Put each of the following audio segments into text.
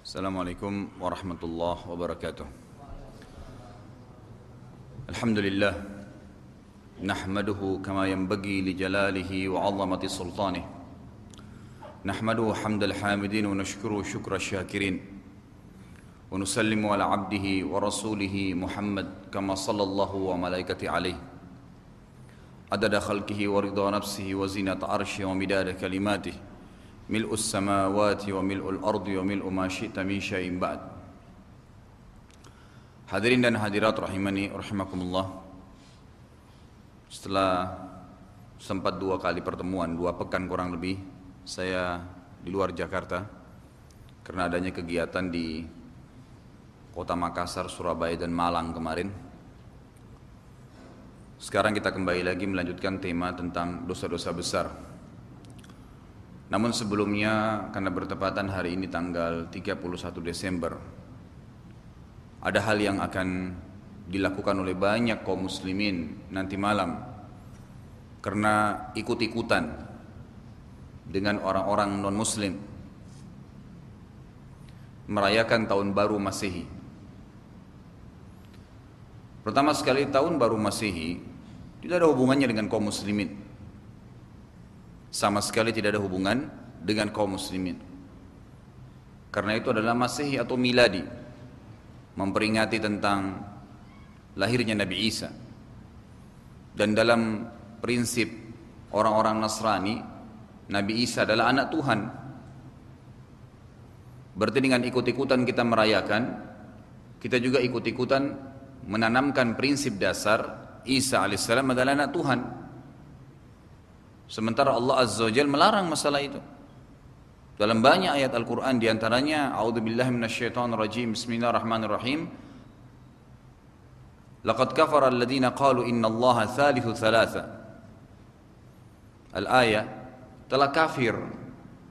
Assalamualaikum warahmatullahi wabarakatuh. Alhamdulillah nahmaduhu kama yanbaghi li jalalihi wa 'azamati sultanih. Nahmaduhu hamdal hamidin wa nashkuruhu syukra syakirin. Wa nusallimu ala 'abdihi wa rasulihi Muhammad kama sallallahu wa malaikati alaihi. Adada khalqihi wa ridha nafsihi wa zinata 'arsyihi wa midada kalimatihi. Mil'us samawati wa mil'ul ardi wa mil'u ma syi'ta min syai'in ba'd. Hadirin dan hadirat rahimani rahimakumullah. Setelah sempat 2 kali pertemuan, 2 pekan kurang lebih, saya di luar Jakarta karena adanya kegiatan di Kota Makassar, Surabaya dan Malang kemarin. Sekarang kita kembali lagi melanjutkan tema tentang dosa-dosa besar. Namun sebelumnya, karena bertepatan hari ini tanggal 31 Desember, ada hal yang akan dilakukan oleh banyak kaum muslimin nanti malam karena ikut-ikutan dengan orang-orang non-muslim merayakan tahun baru Masehi. Pertama sekali, tahun baru Masehi tidak ada hubungannya dengan kaum muslimin. Sama sekali tidak ada hubungan dengan kaum muslimin. Karena itu adalah Masehi atau Miladi, memperingati tentang lahirnya Nabi Isa. Dan dalam prinsip orang-orang Nasrani, Nabi Isa adalah anak Tuhan. Berarti dengan ikut-ikutan kita merayakan, kita juga ikut-ikutan menanamkan prinsip dasar Isa alaihissalam adalah anak Tuhan. Sementara Allah Azza wa Jalla melarang masalah itu. Dalam banyak ayat Al-Quran diantaranya, A'udzubillahi minasyaitonir rajim, Bismillahirrahmanirrahim. Laqad kafara alladhina qalu innallaha thalithu thalatha. Al-ayah, telah kafir,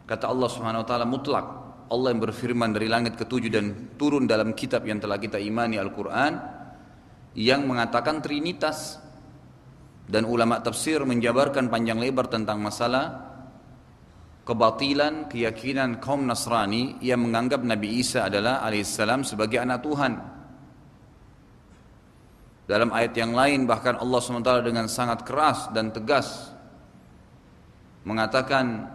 kata Allah Subhanahu wa taala mutlak. Allah yang berfirman dari langit ke-7 dan turun dalam kitab yang telah kita imani Al-Quran, yang mengatakan Trinitas. Dan ulama tafsir menjabarkan panjang lebar tentang masalah kebatilan keyakinan kaum Nasrani yang menganggap Nabi Isa adalah alaihissalam sebagai anak Tuhan. Dalam ayat yang lain bahkan Allah SWT dengan sangat keras dan tegas mengatakan,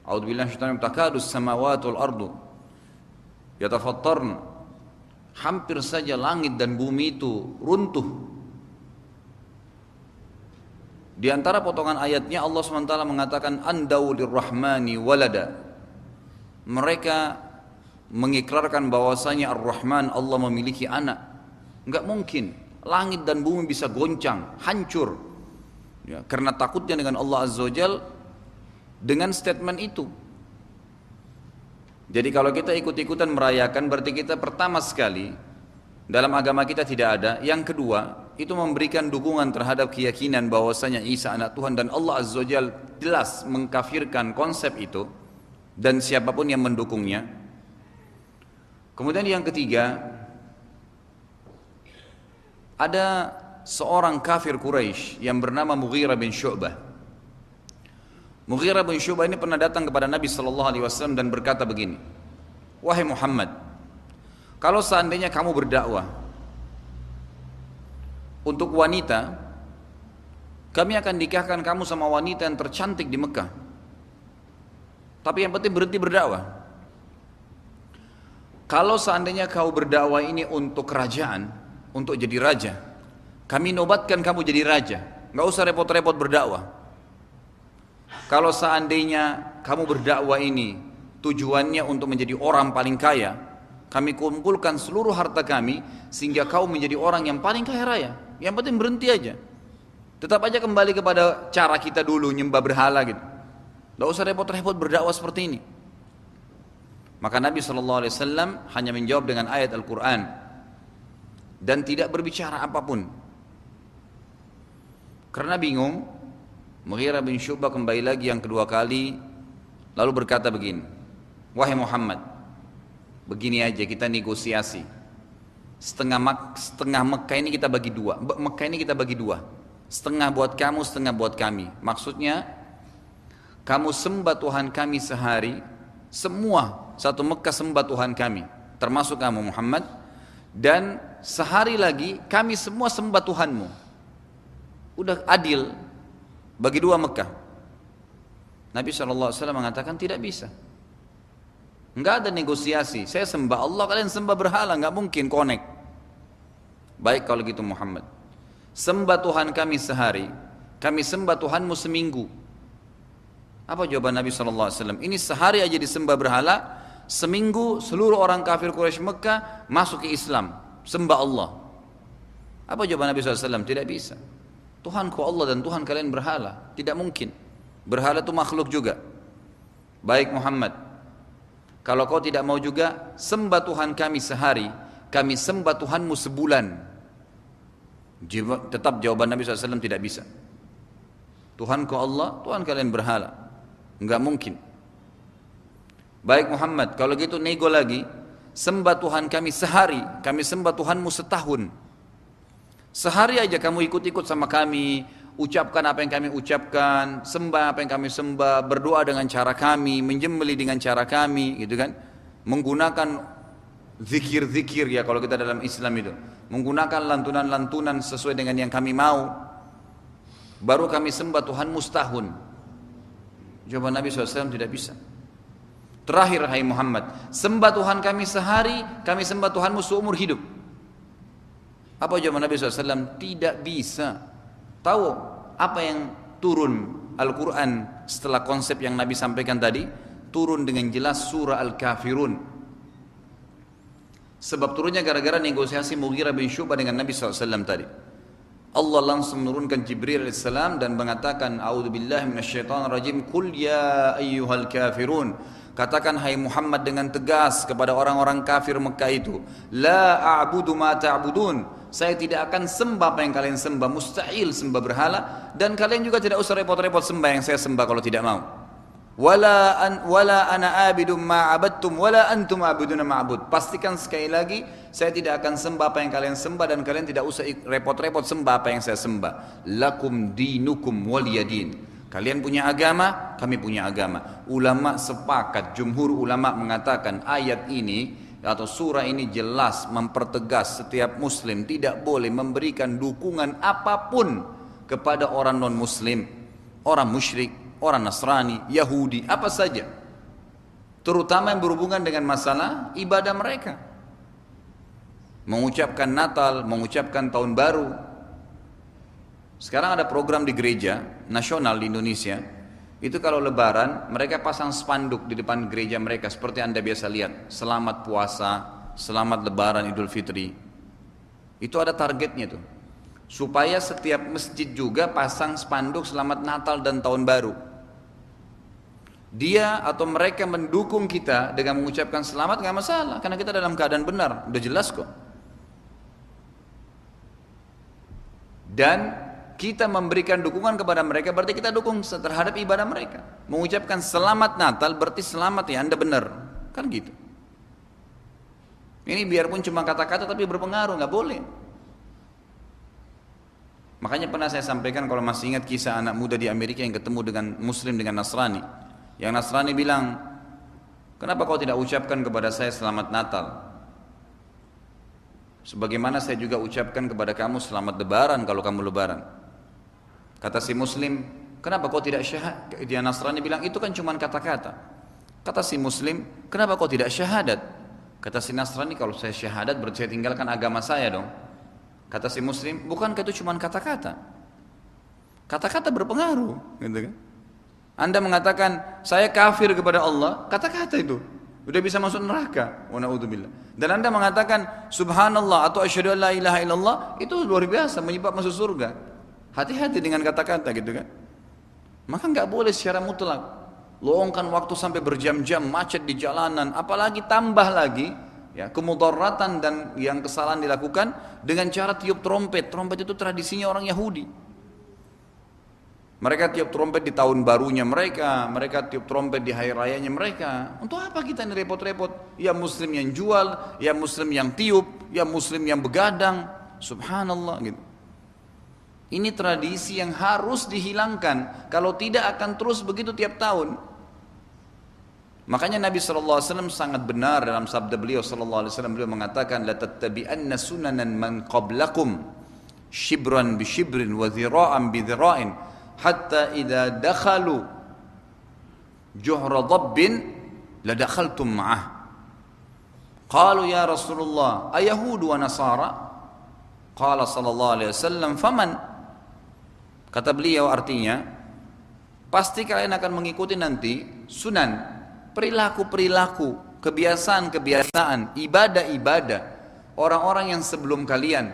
A'udzubillahi minasyaitonir rajim, takadus samawati wal ardu yatafattarna, hampir saja langit dan bumi itu runtuh. Di antara potongan ayatnya Allah SWT mengatakan andau lirrahmani walada. Mereka mengikrarkan bahwasanya Ar-Rahman, Allah memiliki anak. Enggak mungkin langit dan bumi bisa goncang, hancur ya, karena takutnya dengan Allah Azza wa Jal dengan statement itu. Jadi kalau kita ikut-ikutan merayakan, berarti kita pertama sekali dalam agama kita tidak ada. Yang kedua, itu memberikan dukungan terhadap keyakinan bahwasanya Isa anak Tuhan, dan Allah Azza wa Jalla jelas mengkafirkan konsep itu dan siapapun yang mendukungnya. Kemudian yang ketiga, ada seorang kafir Quraisy yang bernama Mughirah bin Syu'bah. Mughirah bin Syu'bah ini pernah datang kepada Nabi SAW dan berkata begini, wahai Muhammad, kalau seandainya kamu berdakwah untuk wanita, kami akan nikahkan kamu sama wanita yang tercantik di Mekah. Tapi yang penting berhenti berdakwah. Kalau seandainya kau berdakwah ini untuk kerajaan, untuk jadi raja, kami nobatkan kamu jadi raja. Gak usah repot-repot berdakwah. Kalau seandainya kamu berdakwah ini tujuannya untuk menjadi orang paling kaya, kami kumpulkan seluruh harta kami sehingga kau menjadi orang yang paling kaya raya. Yang penting berhenti aja. Tetap aja kembali kepada cara kita dulu, nyembah berhala gitu. Tidak usah repot-repot berdakwah seperti ini. Maka Nabi SAW hanya menjawab dengan ayat Al-Quran dan tidak berbicara apapun. Karena bingung, Mughirah bin Syu'bah kembali lagi yang kedua kali, lalu berkata begini, wahai Muhammad, begini aja kita negosiasi. Setengah Mekah ini kita bagi dua. Mekah ini kita bagi dua. Setengah buat kamu, setengah buat kami. Maksudnya, kamu sembah Tuhan kami sehari, Semua satu Mekah sembah Tuhan kami, termasuk kamu Muhammad. Dan sehari lagi kami semua sembah Tuhanmu. Udah adil bagi dua Mekah. Nabi SAW mengatakan tidak bisa. Enggak ada negosiasi. Saya sembah Allah, kalian sembah berhala, enggak mungkin connect. Baik kalau gitu Muhammad. Sembah Tuhan kami sehari, kami sembah Tuhanmu seminggu. Apa jawaban Nabi SAW? Ini sehari aja disembah berhala, seminggu seluruh orang kafir Quraisy Mekah masuk ke Islam, sembah Allah. Apa jawaban Nabi SAW? Tidak bisa. Tuhanku Allah dan Tuhan kalian berhala. Tidak mungkin. Berhala itu makhluk juga. Baik Muhammad, kalau kau tidak mau juga, sembah Tuhan kami sehari, kami sembah Tuhanmu sebulan. Tetap jawaban Nabi SAW tidak bisa. Tuhanku Allah, Tuhan kalian berhala. Enggak mungkin. Baik Muhammad, kalau gitu nego lagi, sembah Tuhan kami sehari, kami sembah Tuhanmu setahun. Sehari aja kamu ikut-ikut sama kami, ucapkan apa yang kami ucapkan, sembah apa yang kami sembah, berdoa dengan cara kami, menjembeli dengan cara kami, gitu kan? Menggunakan zikir-zikir ya kalau kita dalam Islam itu, menggunakan lantunan-lantunan sesuai dengan yang kami mau. Baru kami sembah Tuhanmu setahun. Jawaban Nabi SAW tidak bisa. Terakhir hai Muhammad, sembah Tuhan kami sehari, kami sembah Tuhanmu seumur hidup. Apa jawaban Nabi SAW? Tidak bisa. Tahu apa yang turun Al-Quran setelah konsep yang Nabi sampaikan tadi? Turun dengan jelas surah Al-Kafirun. Sebab turunnya gara-gara negosiasi Mughirah bin Syu'bah dengan Nabi SAW tadi. Allah langsung menurunkan Jibril AS dan mengatakan, A'udzubillahi minasyaitonirrajim, Qul ya ayyuhal kafirun. Katakan hai Muhammad dengan tegas kepada orang-orang kafir Mekah itu, La a'budu ma ta'budun. Saya tidak akan sembah apa yang kalian sembah, mustahil sembah berhala, dan kalian juga tidak usah repot-repot sembah yang saya sembah kalau tidak mau. Wala ana abidum ma abadtum wala antum abiduna ma'bud. Pastikan sekali lagi, saya tidak akan sembah apa yang kalian sembah dan kalian tidak usah repot-repot sembah apa yang saya sembah. Lakum dinukum waliyadin. Kalian punya agama, kami punya agama. Ulama sepakat, jumhur ulama mengatakan ayat ini atau surah ini jelas mempertegas setiap muslim tidak boleh memberikan dukungan apapun kepada orang non muslim, orang musyrik, orang Nasrani, Yahudi, apa saja, terutama yang berhubungan dengan masalah ibadah mereka, mengucapkan Natal, mengucapkan Tahun Baru. Sekarang ada program di gereja nasional di Indonesia, itu kalau Lebaran mereka pasang spanduk di depan gereja mereka seperti Anda biasa lihat, selamat puasa, selamat Lebaran Idul Fitri. Itu ada targetnya tuh, supaya setiap masjid juga pasang spanduk selamat Natal dan Tahun Baru. Dia atau mereka mendukung kita dengan mengucapkan selamat nggak masalah, karena kita dalam keadaan benar, udah jelas kok. Dan kita memberikan dukungan kepada mereka berarti kita dukung terhadap ibadah mereka. Mengucapkan selamat Natal berarti selamat ya Anda benar, kan gitu. Ini biarpun cuma kata-kata tapi berpengaruh, nggak boleh. Makanya pernah saya sampaikan kalau masih ingat kisah anak muda di Amerika yang ketemu dengan Muslim dengan Nasrani. Yang Nasrani bilang, kenapa kau tidak ucapkan kepada saya selamat Natal? Sebagaimana saya juga ucapkan kepada kamu selamat Lebaran kalau kamu Lebaran. Kata si Muslim, kenapa kau tidak syahadat? Dia Nasrani bilang, itu kan cuma kata-kata. Kata si Muslim, kenapa kau tidak syahadat? Kata si Nasrani, kalau saya syahadat berarti saya tinggalkan agama saya dong. Kata si Muslim, bukankah itu cuma kata-kata? Kata-kata berpengaruh, gitu kan? Anda mengatakan saya kafir kepada Allah, kata-kata itu udah bisa masuk neraka. Wa na'udzubillah. Dan Anda mengatakan subhanallah atau asyhadu an la ilaha illallah, itu luar biasa menyebab masuk surga. Hati-hati dengan kata-kata gitu kan. Maka nggak boleh secara mutlak luangkan waktu sampai berjam-jam macet di jalanan, apalagi tambah lagi ya kemudaratan dan yang kesalahan dilakukan dengan cara tiup trompet. Trompet itu tradisinya orang Yahudi. Mereka tiup trompet di tahun barunya mereka tiup trompet di hari rayanya mereka. Untuk apa kita ini repot-repot? Ya Muslim yang jual, ya Muslim yang tiup, ya Muslim yang begadang. Subhanallah gitu. Ini tradisi yang harus dihilangkan. Kalau tidak akan terus begitu tiap tahun. Makanya Nabi SAW sangat benar dalam sabda beliau SAW, beliau mengatakan la tattabi'anna sunanan man qablakum shibran bi shibrin wa dhira'an bi dhira'in hatta idza dakhalu juhra dhabbin la dakhaltum ma'ah. Qalu ya Rasulullah ayahudu wa nasara? Qala sallallahu alaihi wasallam faman? Kata beliau artinya, pasti kalian akan mengikuti nanti sunan, perilaku-perilaku, kebiasaan-kebiasaan, ibadah-ibadah orang-orang yang sebelum kalian,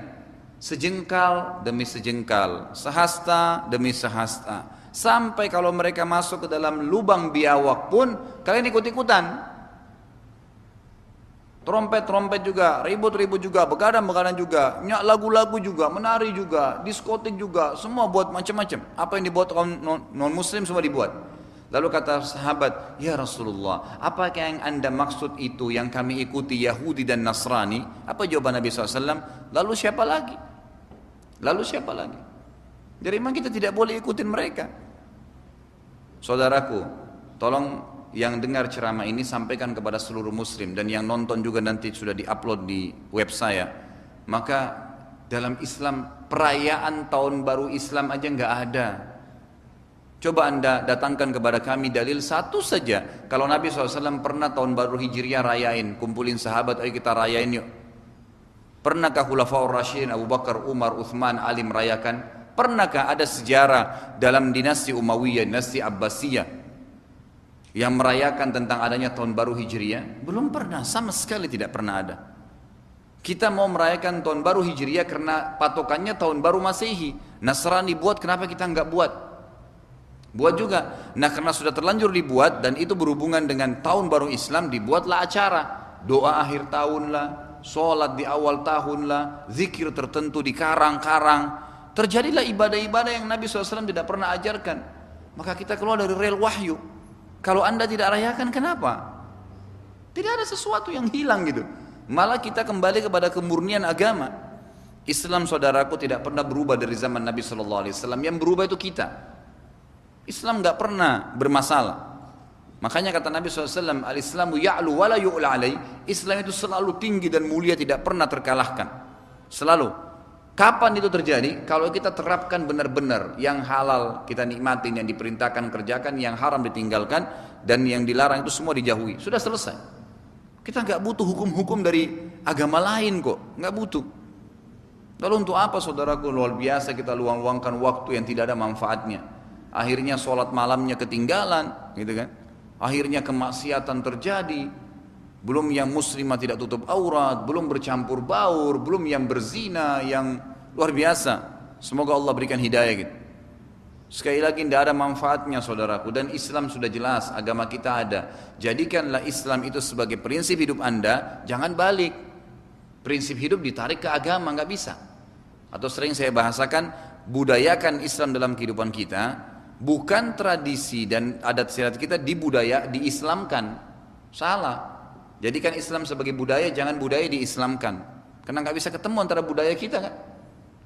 sejengkal demi sejengkal, sehasta demi sehasta, sampai kalau mereka masuk ke dalam lubang biawak pun kalian ikut-ikutan. Trompet-trompet juga, ribut-ribut juga, begadang-begadang juga, nyak lagu-lagu juga, menari juga, diskotik juga, semua buat macam-macam. Apa yang dibuat kaum non-muslim semua dibuat. Lalu kata sahabat, ya Rasulullah, apakah yang anda maksud itu yang kami ikuti Yahudi dan Nasrani? Apa jawaban Nabi SAW? Lalu siapa lagi? Lalu siapa lagi? Jadi memang kita tidak boleh ikutin mereka. Saudaraku, tolong yang dengar ceramah ini sampaikan kepada seluruh muslim, dan yang nonton juga nanti sudah diupload di web saya. Maka dalam Islam perayaan tahun baru Islam aja nggak ada. Coba anda datangkan kepada kami dalil satu saja kalau Nabi SAW pernah tahun baru Hijriah rayain, kumpulin sahabat, ayo kita rayain yuk. Pernahkah Khulafaur Rasyidin Abu Bakar, Umar, Uthman, Ali merayakan? Pernahkah ada sejarah dalam dinasti Umayyah, dinasti Abbasiyah yang merayakan tentang adanya tahun baru Hijriah? Belum pernah, sama sekali tidak pernah ada. Kita mau merayakan tahun baru Hijriah karena patokannya tahun baru Masehi. Nasrani buat, kenapa kita enggak buat? Buat juga. Nah, karena sudah terlanjur dibuat dan itu berhubungan dengan tahun baru Islam, dibuatlah acara, doa akhir tahun lah, sholat di awal tahun lah, zikir tertentu di karang-karang. Terjadilah ibadah-ibadah yang Nabi SAW tidak pernah ajarkan. Maka kita keluar dari rel wahyu. Kalau anda tidak rayakan, kenapa? Tidak ada sesuatu yang hilang gitu. Malah kita kembali kepada kemurnian agama. Islam, saudaraku, tidak pernah berubah dari zaman Nabi SAW. Yang berubah itu kita. Islam nggak pernah bermasalah. Makanya kata Nabi SAW, al-Islamu ya'lu wa la yu'la alai. Islam itu selalu tinggi dan mulia, tidak pernah terkalahkan. Selalu. Kapan itu terjadi? Kalau kita terapkan benar-benar, yang halal kita nikmatin, yang diperintahkan kerjakan, yang haram ditinggalkan, dan yang dilarang itu semua dijauhi. Sudah selesai. Kita nggak butuh hukum-hukum dari agama lain kok, nggak butuh. Lalu untuk apa, saudaraku, luar biasa kita luang-luangkan waktu yang tidak ada manfaatnya. Akhirnya sholat malamnya ketinggalan, gitu kan? Akhirnya kemaksiatan terjadi. Belum yang muslimah tidak tutup aurat, belum bercampur baur, belum yang berzina, yang luar biasa. Semoga Allah berikan hidayah gitu. Sekali lagi tidak ada manfaatnya, saudaraku. Dan Islam sudah jelas, agama kita ada. Jadikanlah Islam itu sebagai prinsip hidup anda, jangan balik. Prinsip hidup ditarik ke agama, nggak bisa. Atau sering saya bahasakan, budayakan Islam dalam kehidupan kita. Bukan tradisi dan adat istiadat kita diislamkan. Salah. Jadikan Islam sebagai budaya, jangan budaya diislamkan. Karena nggak bisa ketemu antara budaya kita kan.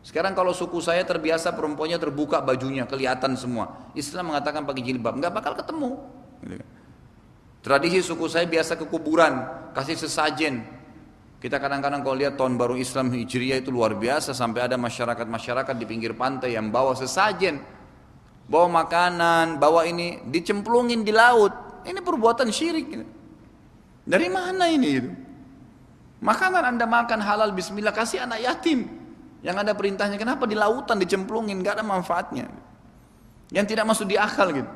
Sekarang kalau suku saya terbiasa perempuannya terbuka bajunya, kelihatan semua. Islam mengatakan pakai jilbab, nggak bakal ketemu. Tradisi suku saya biasa ke kuburan, kasih sesajen. Kita kadang-kadang kalau lihat tahun baru Islam Hijriah itu luar biasa, sampai ada masyarakat-masyarakat di pinggir pantai yang bawa sesajen. Bawa makanan, bawa ini, dicemplungin di laut. Ini perbuatan syirik. Dari mana ini? Makanan anda makan halal, bismillah, kasih anak yatim. Yang ada perintahnya, kenapa di lautan dicemplungin? Gak ada manfaatnya. Yang tidak masuk di akal gitu.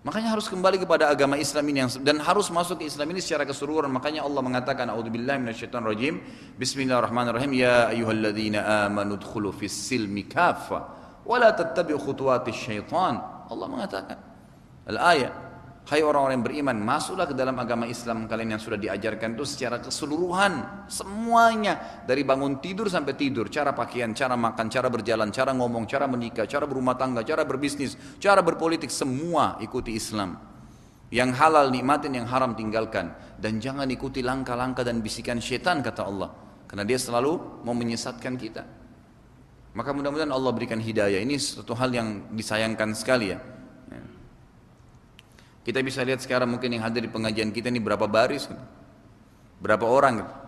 Makanya harus kembali kepada agama Islam ini, dan harus masuk ke Islam ini secara keseluruhan. Makanya Allah mengatakan, a'udzubillahi minasyaitonirrajim, bismillahirrahmanirrahim, ya ayyuhalladzina amanu dkhulu fis silmi kaffa wala tattabi'u khutuwatis syaitan. Allah mengatakan al-ayat, hai orang-orang yang beriman, masuklah ke dalam agama Islam kalian yang sudah diajarkan itu secara keseluruhan, semuanya, dari bangun tidur sampai tidur, cara pakaian, cara makan, cara berjalan, cara ngomong, cara menikah, cara berumah tangga, cara berbisnis, cara berpolitik, semua ikuti Islam. Yang halal nikmatin, yang haram tinggalkan, dan jangan ikuti langkah-langkah dan bisikan syaitan, kata Allah, karena dia selalu mau menyesatkan kita. Maka mudah-mudahan Allah berikan hidayah. Ini suatu hal yang disayangkan sekali ya. Kita bisa lihat sekarang mungkin yang hadir di pengajian kita ini berapa baris, berapa orang.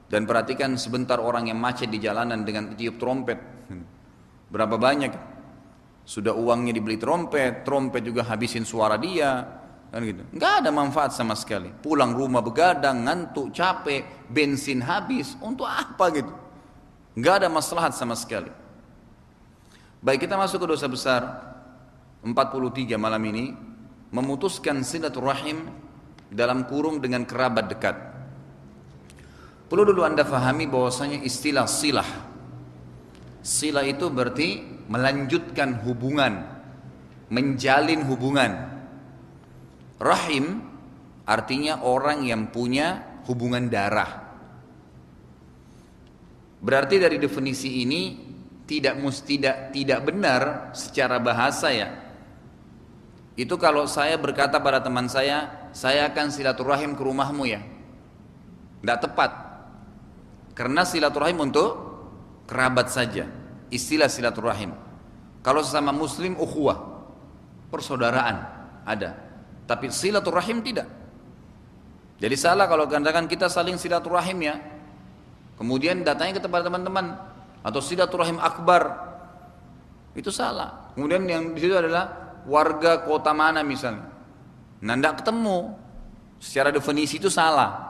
Dan perhatikan sebentar orang yang macet di jalanan dengan tiup trompet, berapa banyak. Sudah uangnya dibeli trompet, trompet juga habisin suara dia, kan gitu. Nggak ada manfaat sama sekali. Pulang rumah begadang, ngantuk, capek, bensin habis, untuk apa gitu? Nggak ada maslahat sama sekali. Baik, kita masuk ke dosa besar 43 malam ini, memutuskan silaturahim dalam kurung dengan kerabat dekat. Perlu dulu Anda fahami bahwasanya istilah silah. Silah itu berarti melanjutkan hubungan, menjalin hubungan. Rahim artinya orang yang punya hubungan darah. Berarti dari definisi ini tidak benar secara bahasa ya. Itu kalau saya berkata pada teman saya akan silaturahim ke rumahmu ya. Tidak tepat. Karena silaturahim untuk kerabat saja. Istilah silaturahim. Kalau sesama muslim ukhuwah, persaudaraan ada. Tapi silaturahim tidak. Jadi salah kalau katakan kita saling silaturahim ya. Kemudian datangnya ke tempat teman-teman atau silaturahim akbar. Itu salah. Kemudian yang di situ adalah warga kota mana misalnya. Nah, tidak ketemu. Secara definisi itu salah.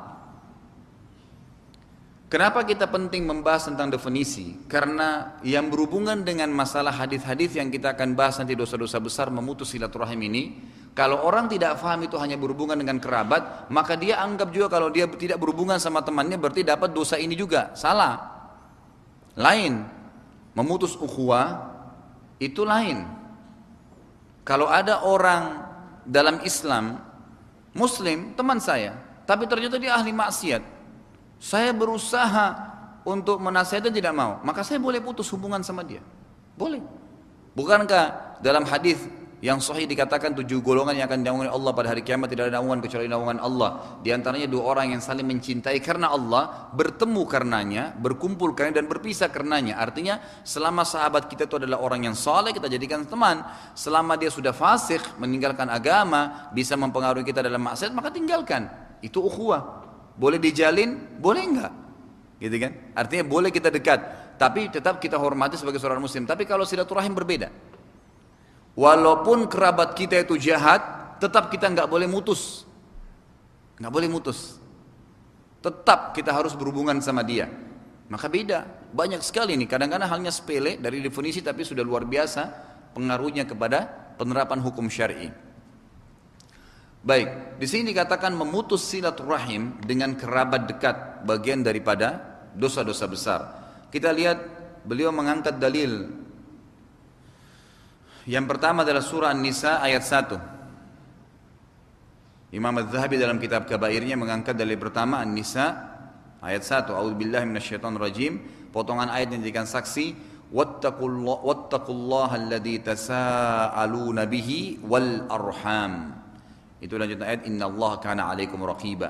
Kenapa kita penting membahas tentang definisi? Karena yang berhubungan dengan masalah hadis-hadis yang kita akan bahas nanti, dosa-dosa besar memutus silaturahim ini, kalau orang tidak paham itu hanya berhubungan dengan kerabat, maka dia anggap juga kalau dia tidak berhubungan sama temannya berarti dapat dosa ini juga. Salah. Lain. Memutus ukhuwah itu lain. Kalau ada orang dalam Islam, muslim, teman saya, tapi ternyata dia ahli maksiat, saya berusaha untuk menasihati tidak mau, maka saya boleh putus hubungan sama dia. Boleh. Bukankah dalam hadis yang sahih dikatakan 7 golongan yang akan dinaungi Allah pada hari kiamat tidak ada naungan kecuali naungan Allah. Di antaranya 2 orang yang saling mencintai karena Allah, bertemu karenanya, berkumpul karenanya dan berpisah karenanya. Artinya selama sahabat kita itu adalah orang yang saleh, kita jadikan teman. Selama dia sudah fasik, meninggalkan agama, bisa mempengaruhi kita dalam maksiat, maka tinggalkan. Itu ukhuwah. Boleh dijalin, boleh enggak? Gitu kan? Artinya boleh kita dekat, tapi tetap kita hormati sebagai seorang muslim. Tapi kalau silaturahim berbeda. Walaupun kerabat kita itu jahat, tetap kita enggak boleh mutus. Enggak boleh mutus. Tetap kita harus berhubungan sama dia. Maka beda. Banyak sekali nih, kadang-kadang halnya sepele dari definisi tapi sudah luar biasa pengaruhnya kepada penerapan hukum syar'i. Baik, di sini dikatakan memutus silaturahim dengan kerabat dekat, bagian daripada dosa-dosa besar. Kita lihat beliau mengangkat dalil. Yang pertama adalah surah An-Nisa ayat 1. Imam Az-Zahabi dalam kitab Kabairnya mengangkat dalil pertama An-Nisa ayat 1. A'udzubillahi minasyaitonirrajim. Potongan ayat yang dijadikan saksi. Wattaqullaha alladzi tasaaluna bihi wal arham. Itu lanjutan ayat innallaha kana 'alaikum raqiba.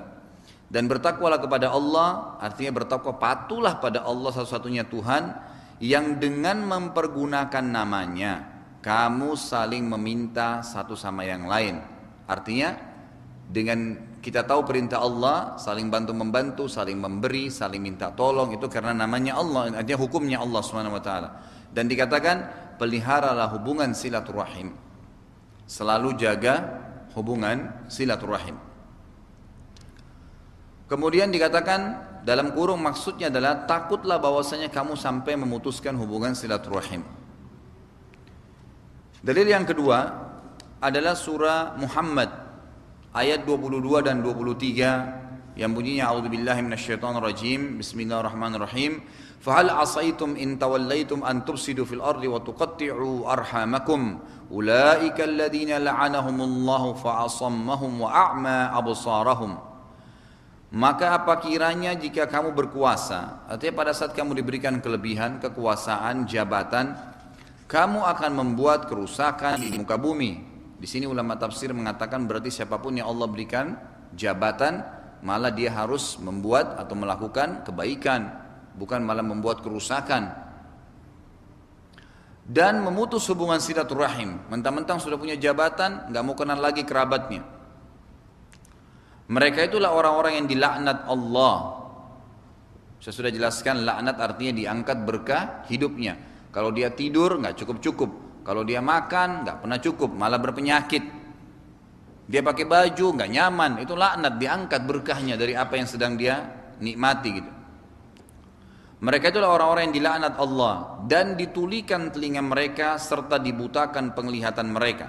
Dan bertakwalah kepada Allah, artinya bertakwa patuhlah pada Allah satu-satunya Tuhan yang dengan mempergunakan namanya kamu saling meminta satu sama yang lain. Artinya dengan kita tahu perintah Allah, saling bantu membantu, saling memberi, saling minta tolong, itu karena namanya Allah, artinya hukumnya Allah Subhanahu wa taala. Dan dikatakan peliharalah hubungan silaturahim. Selalu jaga hubungan silaturahim. Kemudian dikatakan dalam kurung maksudnya adalah takutlah bahwasanya kamu sampai memutuskan hubungan silaturahim. Dalil yang kedua adalah surah Muhammad ayat 22 dan 23 yang bunyinya a'udzubillahi minasyaitonirrajim bismillahirrahmanirrahim fahal asaitum in tawallaitum an tufsidu fil ardi wa tuqatti'u arhamakum ulaika alladhina la'anahumullahu fa'asammahum wa a'ma absarahum. Maka apa kiranya jika kamu berkuasa, artinya pada saat kamu diberikan kelebihan, kekuasaan, jabatan, kamu akan membuat kerusakan di muka bumi. Di sini ulama tafsir mengatakan berarti siapapun yang Allah berikan jabatan, malah dia harus membuat atau melakukan kebaikan, bukan malah membuat kerusakan. Dan memutus hubungan silaturahim, mentang-mentang sudah punya jabatan, nggak mau kenal lagi kerabatnya. Mereka itulah orang-orang yang dilaknat Allah. Saya sudah jelaskan laknat artinya diangkat berkah hidupnya. Kalau dia tidur nggak cukup-cukup, kalau dia makan nggak pernah cukup, malah berpenyakit. Dia pakai baju nggak nyaman, itu laknat, diangkat berkahnya dari apa yang sedang dia nikmati gitu. Mereka itulah orang-orang yang dilaknat Allah dan ditulikan telinga mereka serta dibutakan penglihatan mereka.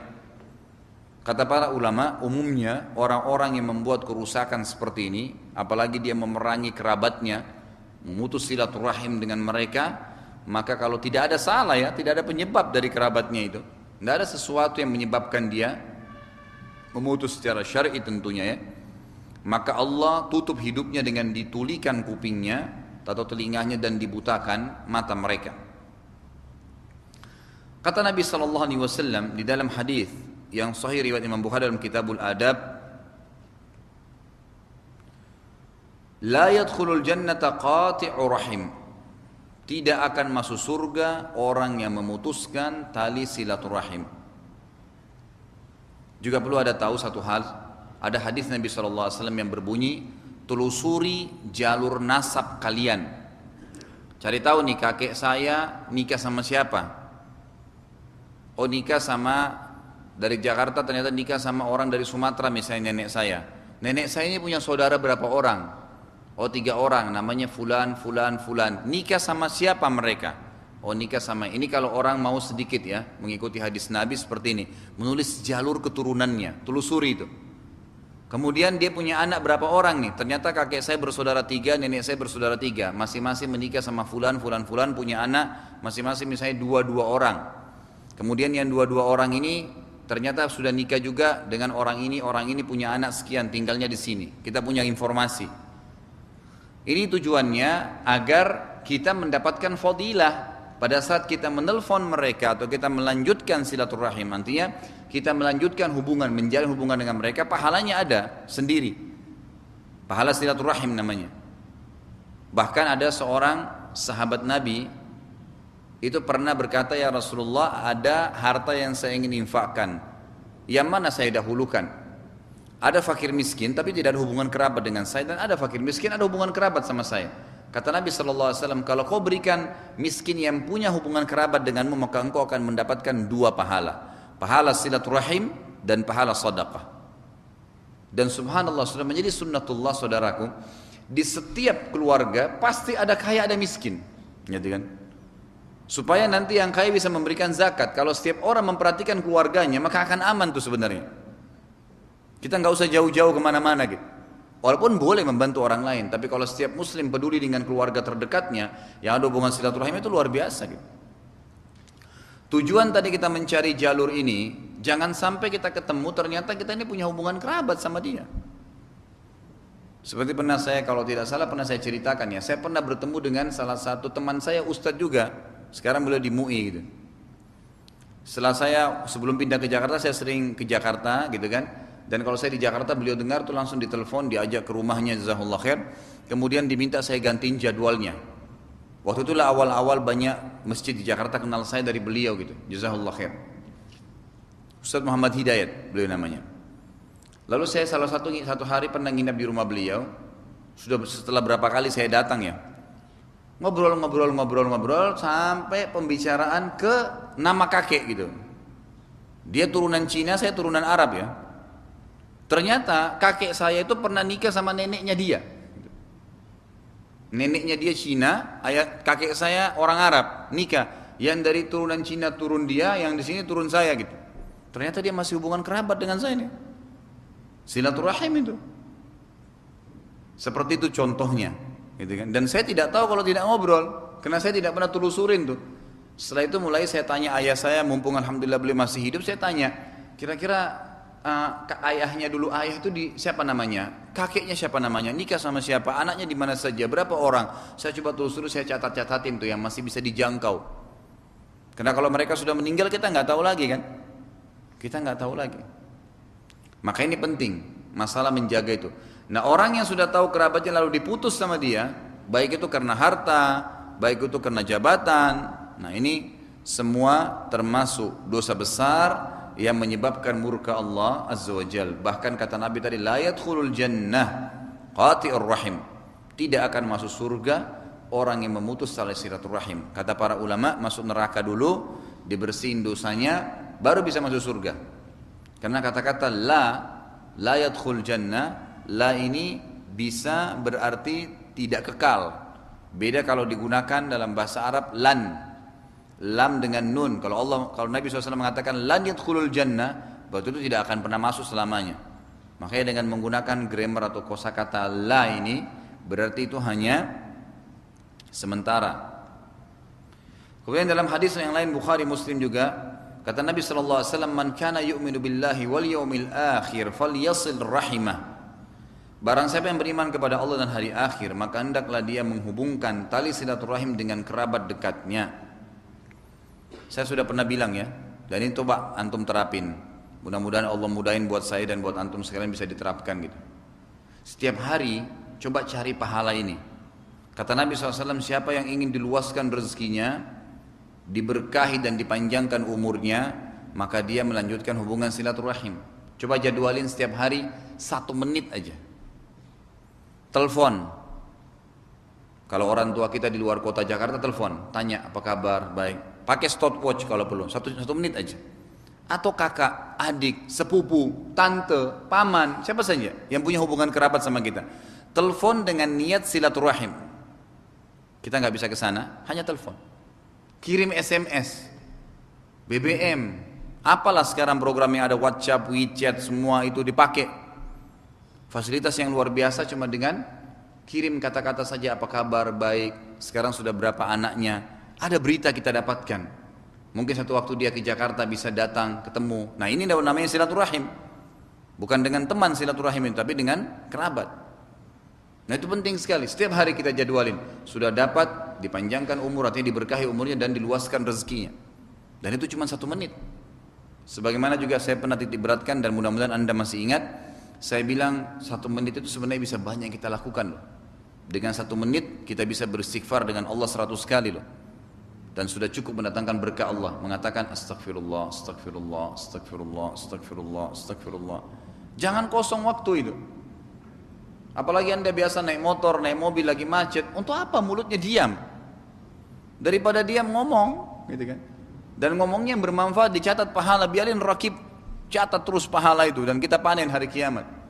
Kata para ulama, umumnya orang-orang yang membuat kerusakan seperti ini, apalagi dia memerangi kerabatnya, memutus silaturahim dengan mereka, maka kalau tidak ada salah ya, tidak ada penyebab dari kerabatnya itu, tidak ada sesuatu yang menyebabkan dia memutus secara syar'i tentunya ya, maka Allah tutup hidupnya dengan ditulikan kupingnya atau telinganya dan dibutakan mata mereka. Kata Nabi SAW di dalam hadis yang sahih riwayat Imam Bukhari dalam Kitabul Adab, la yadkhulul jannata qati'u rahim, tidak akan masuk surga orang yang memutuskan tali silaturahim. Juga perlu ada tahu satu hal, ada hadis Nabi SAW yang berbunyi, telusuri jalur nasab kalian, cari tahu nih kakek saya nikah sama siapa. Oh nikah sama dari Jakarta, ternyata nikah sama orang dari Sumatera misalnya nenek saya. Nenek saya ini punya saudara berapa orang? Oh 3 orang, namanya fulan, fulan, fulan. Nikah sama siapa mereka? Oh nikah sama ini. Kalau orang mau sedikit ya mengikuti hadis Nabi seperti ini, menulis jalur keturunannya, telusuri itu. Kemudian dia punya anak berapa orang nih? Ternyata kakek saya bersaudara 3, nenek saya bersaudara 3. Masing-masing menikah sama fulan, fulan, fulan, punya anak masing-masing misalnya 2 orang. Kemudian yang 2 orang ini ternyata sudah nikah juga dengan orang ini punya anak sekian, tinggalnya di sini. Kita punya informasi. Ini tujuannya agar kita mendapatkan fadilah pada saat kita menelpon mereka atau kita melanjutkan silaturahim. Artinya kita melanjutkan hubungan, menjalin hubungan dengan mereka, pahalanya ada sendiri. Pahala silaturahim namanya. Bahkan ada seorang sahabat Nabi itu pernah berkata, ya Rasulullah, ada harta yang saya ingin infakkan, yang mana saya dahulukan? Ada fakir miskin tapi tidak ada hubungan kerabat dengan saya, dan ada fakir miskin ada hubungan kerabat sama saya. Kata Nabi SAW, kalau kau berikan miskin yang punya hubungan kerabat denganmu, maka engkau akan mendapatkan 2 pahala, pahala silaturahim dan pahala sedekah. Dan subhanallah, sudah menjadi sunnatullah saudaraku, di setiap keluarga pasti ada kaya ada miskin, gitu kan? Supaya nanti yang kaya bisa memberikan zakat. Kalau setiap orang memperhatikan keluarganya, maka akan aman tuh sebenarnya. Kita nggak usah jauh-jauh kemana-mana gitu. Walaupun boleh membantu orang lain, tapi kalau setiap muslim peduli dengan keluarga terdekatnya, yang ada hubungan silaturahim, itu luar biasa gitu. Tujuan tadi kita mencari jalur ini, jangan sampai kita ketemu ternyata kita ini punya hubungan kerabat sama dia. Seperti pernah saya, kalau tidak salah pernah saya ceritakan ya, saya pernah bertemu dengan salah satu teman saya, ustadz juga. Sekarang beliau di MUI gitu. Setelah saya sebelum pindah ke Jakarta, saya sering ke Jakarta gitu kan. Dan kalau saya di Jakarta, beliau dengar tuh langsung ditelepon, diajak ke rumahnya, jazakallah khair. Kemudian diminta saya gantiin jadwalnya. Waktu itulah awal-awal banyak masjid di Jakarta kenal saya dari beliau gitu, jazakallah khair. Ustaz Muhammad Hidayat beliau namanya. Lalu saya satu hari pernah nginap di rumah beliau. Sudah setelah berapa kali saya datang ya. Ngobrol sampai pembicaraan ke nama kakek gitu. Dia turunan Cina, saya turunan Arab ya. Ternyata kakek saya itu pernah nikah sama neneknya dia. Neneknya dia Cina, kakek saya orang Arab nikah. Yang dari turunan Cina turun dia, yang di sini turun saya gitu. Ternyata dia masih hubungan kerabat dengan saya nih. Silaturahim itu. Seperti itu contohnya. Gitu kan. Dan saya tidak tahu kalau tidak ngobrol, karena saya tidak pernah telusurin tuh. Setelah itu mulai saya tanya ayah saya, mumpung alhamdulillah beliau masih hidup, saya tanya, kira-kira ayahnya dulu, ayah itu siapa namanya, kakeknya siapa namanya, nikah sama siapa, anaknya di mana saja, berapa orang. Saya coba telusuri, saya catat-catatin tuh yang masih bisa dijangkau. Karena kalau mereka sudah meninggal kita nggak tahu lagi kan, kita nggak tahu lagi. Maka ini penting, masalah menjaga itu. Nah orang yang sudah tahu kerabatnya lalu diputus sama dia, baik itu karena harta, baik itu karena jabatan, nah ini semua termasuk dosa besar yang menyebabkan murka Allah Azza wa Jal. Bahkan kata Nabi tadi, la yadkhulul jannah qati'ur rahim, tidak akan masuk surga orang yang memutus tali silaturahim. Kata para ulama, masuk neraka dulu, dibersihin dosanya, baru bisa masuk surga. Karena kata-kata la yadkhul jannah, la ini bisa berarti tidak kekal. Beda kalau digunakan dalam bahasa Arab lan, lam dengan nun. Kalau Nabi SAW mengatakan lan yadkhulul jannah, berarti itu tidak akan pernah masuk selamanya. Makanya dengan menggunakan grammar atau kosakata la ini, berarti itu hanya sementara. Kemudian dalam hadis yang lain Bukhari Muslim juga, kata Nabi SAW, man kana yu'minu billahi wal yawmil akhir falyasil rahimah. Barang siapa yang beriman kepada Allah dan hari akhir, maka hendaklah dia menghubungkan tali silaturahim dengan kerabat dekatnya. Saya sudah pernah bilang ya, dan ini coba antum terapin. Mudah-mudahan Allah mudahin buat saya dan buat antum sekalian bisa diterapkan gitu. Setiap hari coba cari pahala ini. Kata Nabi SAW, siapa yang ingin diluaskan rezekinya, diberkahi dan dipanjangkan umurnya, maka dia melanjutkan hubungan silaturahim. Coba jadwalin setiap hari 1 menit aja. Telepon. Kalau orang tua kita di luar kota Jakarta, telepon, tanya apa kabar, baik. Pakai stopwatch kalau perlu, satu menit aja. Atau kakak, adik, sepupu, tante, paman, siapa saja yang punya hubungan kerabat sama kita. Telepon dengan niat silaturahim. Kita nggak bisa ke sana, hanya telepon. Kirim SMS, BBM, apalah sekarang program yang ada, WhatsApp, WeChat, semua itu dipakai. Fasilitas yang luar biasa cuma dengan kirim kata-kata saja, apa kabar, baik, sekarang sudah berapa anaknya. Ada berita kita dapatkan. Mungkin satu waktu dia ke Jakarta bisa datang, ketemu. Nah ini namanya silaturahim. Bukan dengan teman silaturahim ini, tapi dengan kerabat. Nah itu penting sekali. Setiap hari kita jadwalin. Sudah dapat, dipanjangkan umur, artinya diberkahi umurnya dan diluaskan rezekinya. Dan itu cuma 1 menit. Sebagaimana juga saya pernah titik beratkan dan mudah-mudahan Anda masih ingat. Saya bilang 1 menit itu sebenarnya bisa banyak yang kita lakukan loh. Dengan 1 menit kita bisa beristighfar dengan Allah 100 kali loh. Dan sudah cukup mendatangkan berkah Allah. Mengatakan astagfirullah, astagfirullah, astagfirullah, astagfirullah, astagfirullah. Jangan kosong waktu itu. Apalagi Anda biasa naik motor, naik mobil lagi macet. Untuk apa mulutnya diam? Daripada diam ngomong gitu kan. Dan ngomongnya yang bermanfaat, dicatat pahala. Biarin rakib catat terus pahala itu. Dan kita panen hari kiamat.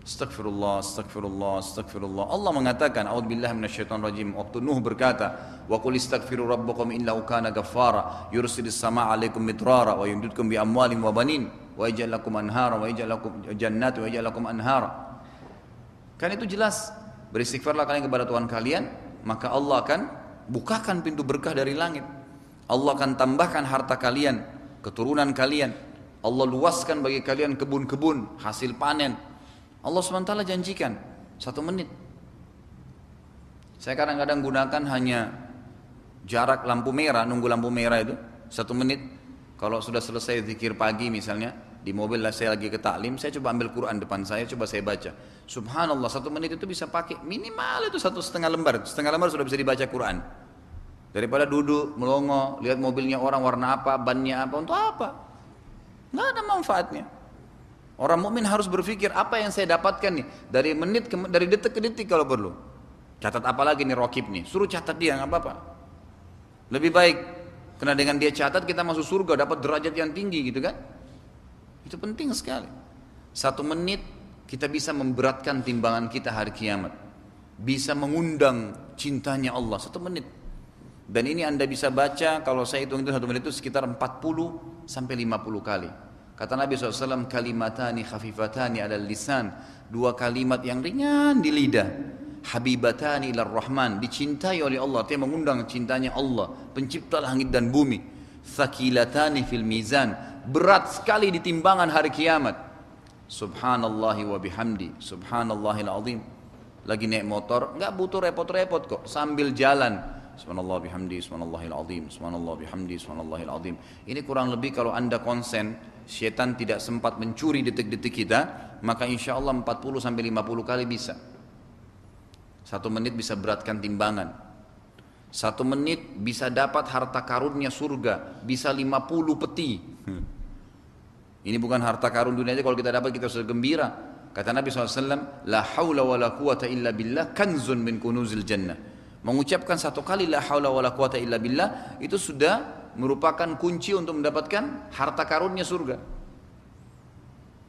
Astagfirullah, astagfirullah, astagfirullah. Allah mengatakan, a'udzubillahi minasyaitonirrajim. Waktu Nuh berkata, wa qul istaghfiru rabbakum innahu kana ghaffara yursilis samaa'a 'alaikum midrara wa yumdidkum bi amwalin wa banin wa yaj'al lakum anhara wa yaj'al lakum jannatin wa yaj'al lakum anhara. Kan itu jelas. Beristighfarlah kalian kepada Tuhan kalian, maka Allah akan bukakan pintu berkah dari langit. Allah akan tambahkan harta kalian, keturunan kalian. Allah luaskan bagi kalian kebun-kebun, hasil panen. Allah SWT janjikan 1 menit. Saya kadang-kadang gunakan hanya jarak lampu merah, nunggu lampu merah itu 1 menit. Kalau sudah selesai zikir pagi misalnya, di mobil saya lagi ke taklim, saya coba ambil Quran depan saya, coba saya baca. Subhanallah, 1 menit itu bisa pakai minimal itu 1,5 lembar. 1,5 lembar sudah bisa dibaca Quran. Daripada duduk melongo, lihat mobilnya orang warna apa, bannya apa, untuk apa? Nggak ada manfaatnya. Orang mukmin harus berpikir apa yang saya dapatkan nih dari dari detik ke detik kalau perlu. Catat apa lagi nih rokib nih? Suruh catat dia nggak apa-apa. Lebih baik karena dengan dia catat kita masuk surga dapat derajat yang tinggi gitu kan? Itu penting sekali. 1 menit kita bisa memberatkan timbangan kita hari kiamat. Bisa mengundang cintanya Allah 1 menit. Dan ini Anda bisa baca kalau saya hitung itu 1 menit itu sekitar 40 sampai 50 kali. Kata Nabi SAW, kalimatani khafifatani alal lisan, 2 kalimat yang ringan di lidah, habibatani ilar rahman, dicintai oleh Allah, artinya mengundang cintanya Allah, pencipta langit dan bumi. Thaqilatani fil mizan, berat sekali di timbangan hari kiamat. Subhanallahi wa bihamdi, subhanallahil azim. Lagi naik motor, nggak butuh repot-repot kok, sambil jalan. Subhanallah bihamdi, subhanallahil azim, subhanallah bihamdi, subhanallahil azim. Ini kurang lebih kalau Anda konsen, syaitan tidak sempat mencuri detik-detik kita, maka insya Allah 40 sampai 50 kali bisa. 1 menit bisa beratkan timbangan. 1 menit bisa dapat harta karunnya surga, bisa 50 peti. Ini bukan harta karun dunia aja, kalau kita dapat kita sudah gembira. Kata Nabi SAW, la hawla wa la quwata illa billah kanzun min kunuzil jannah. Mengucapkan 1 kali la hawla wa la quwata illa billah, itu sudah merupakan kunci untuk mendapatkan harta karunnya surga.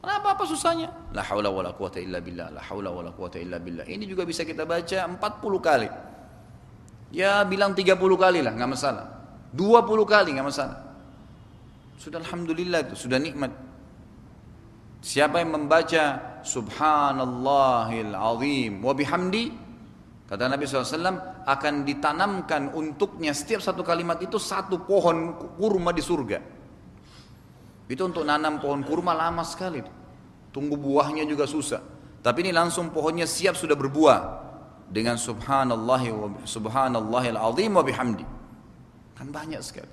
Apa susahnya? La hawla wa la quwata illa billah, la hawla wa la quwata illa billah. Ini juga bisa kita baca 40 kali. Ya bilang 30 kali lah, nggak masalah. 20 kali nggak masalah. Sudah alhamdulillah itu, sudah nikmat. Siapa yang membaca Subhanallahil azim wa bihamdi, kata Nabi SAW, akan ditanamkan untuknya setiap 1 kalimat itu 1 pohon kurma di surga. Itu untuk nanam pohon kurma lama sekali. Tunggu buahnya juga susah. Tapi ini langsung pohonnya siap sudah berbuah. Dengan subhanallahil azim wa bihamdi. Kan banyak sekali.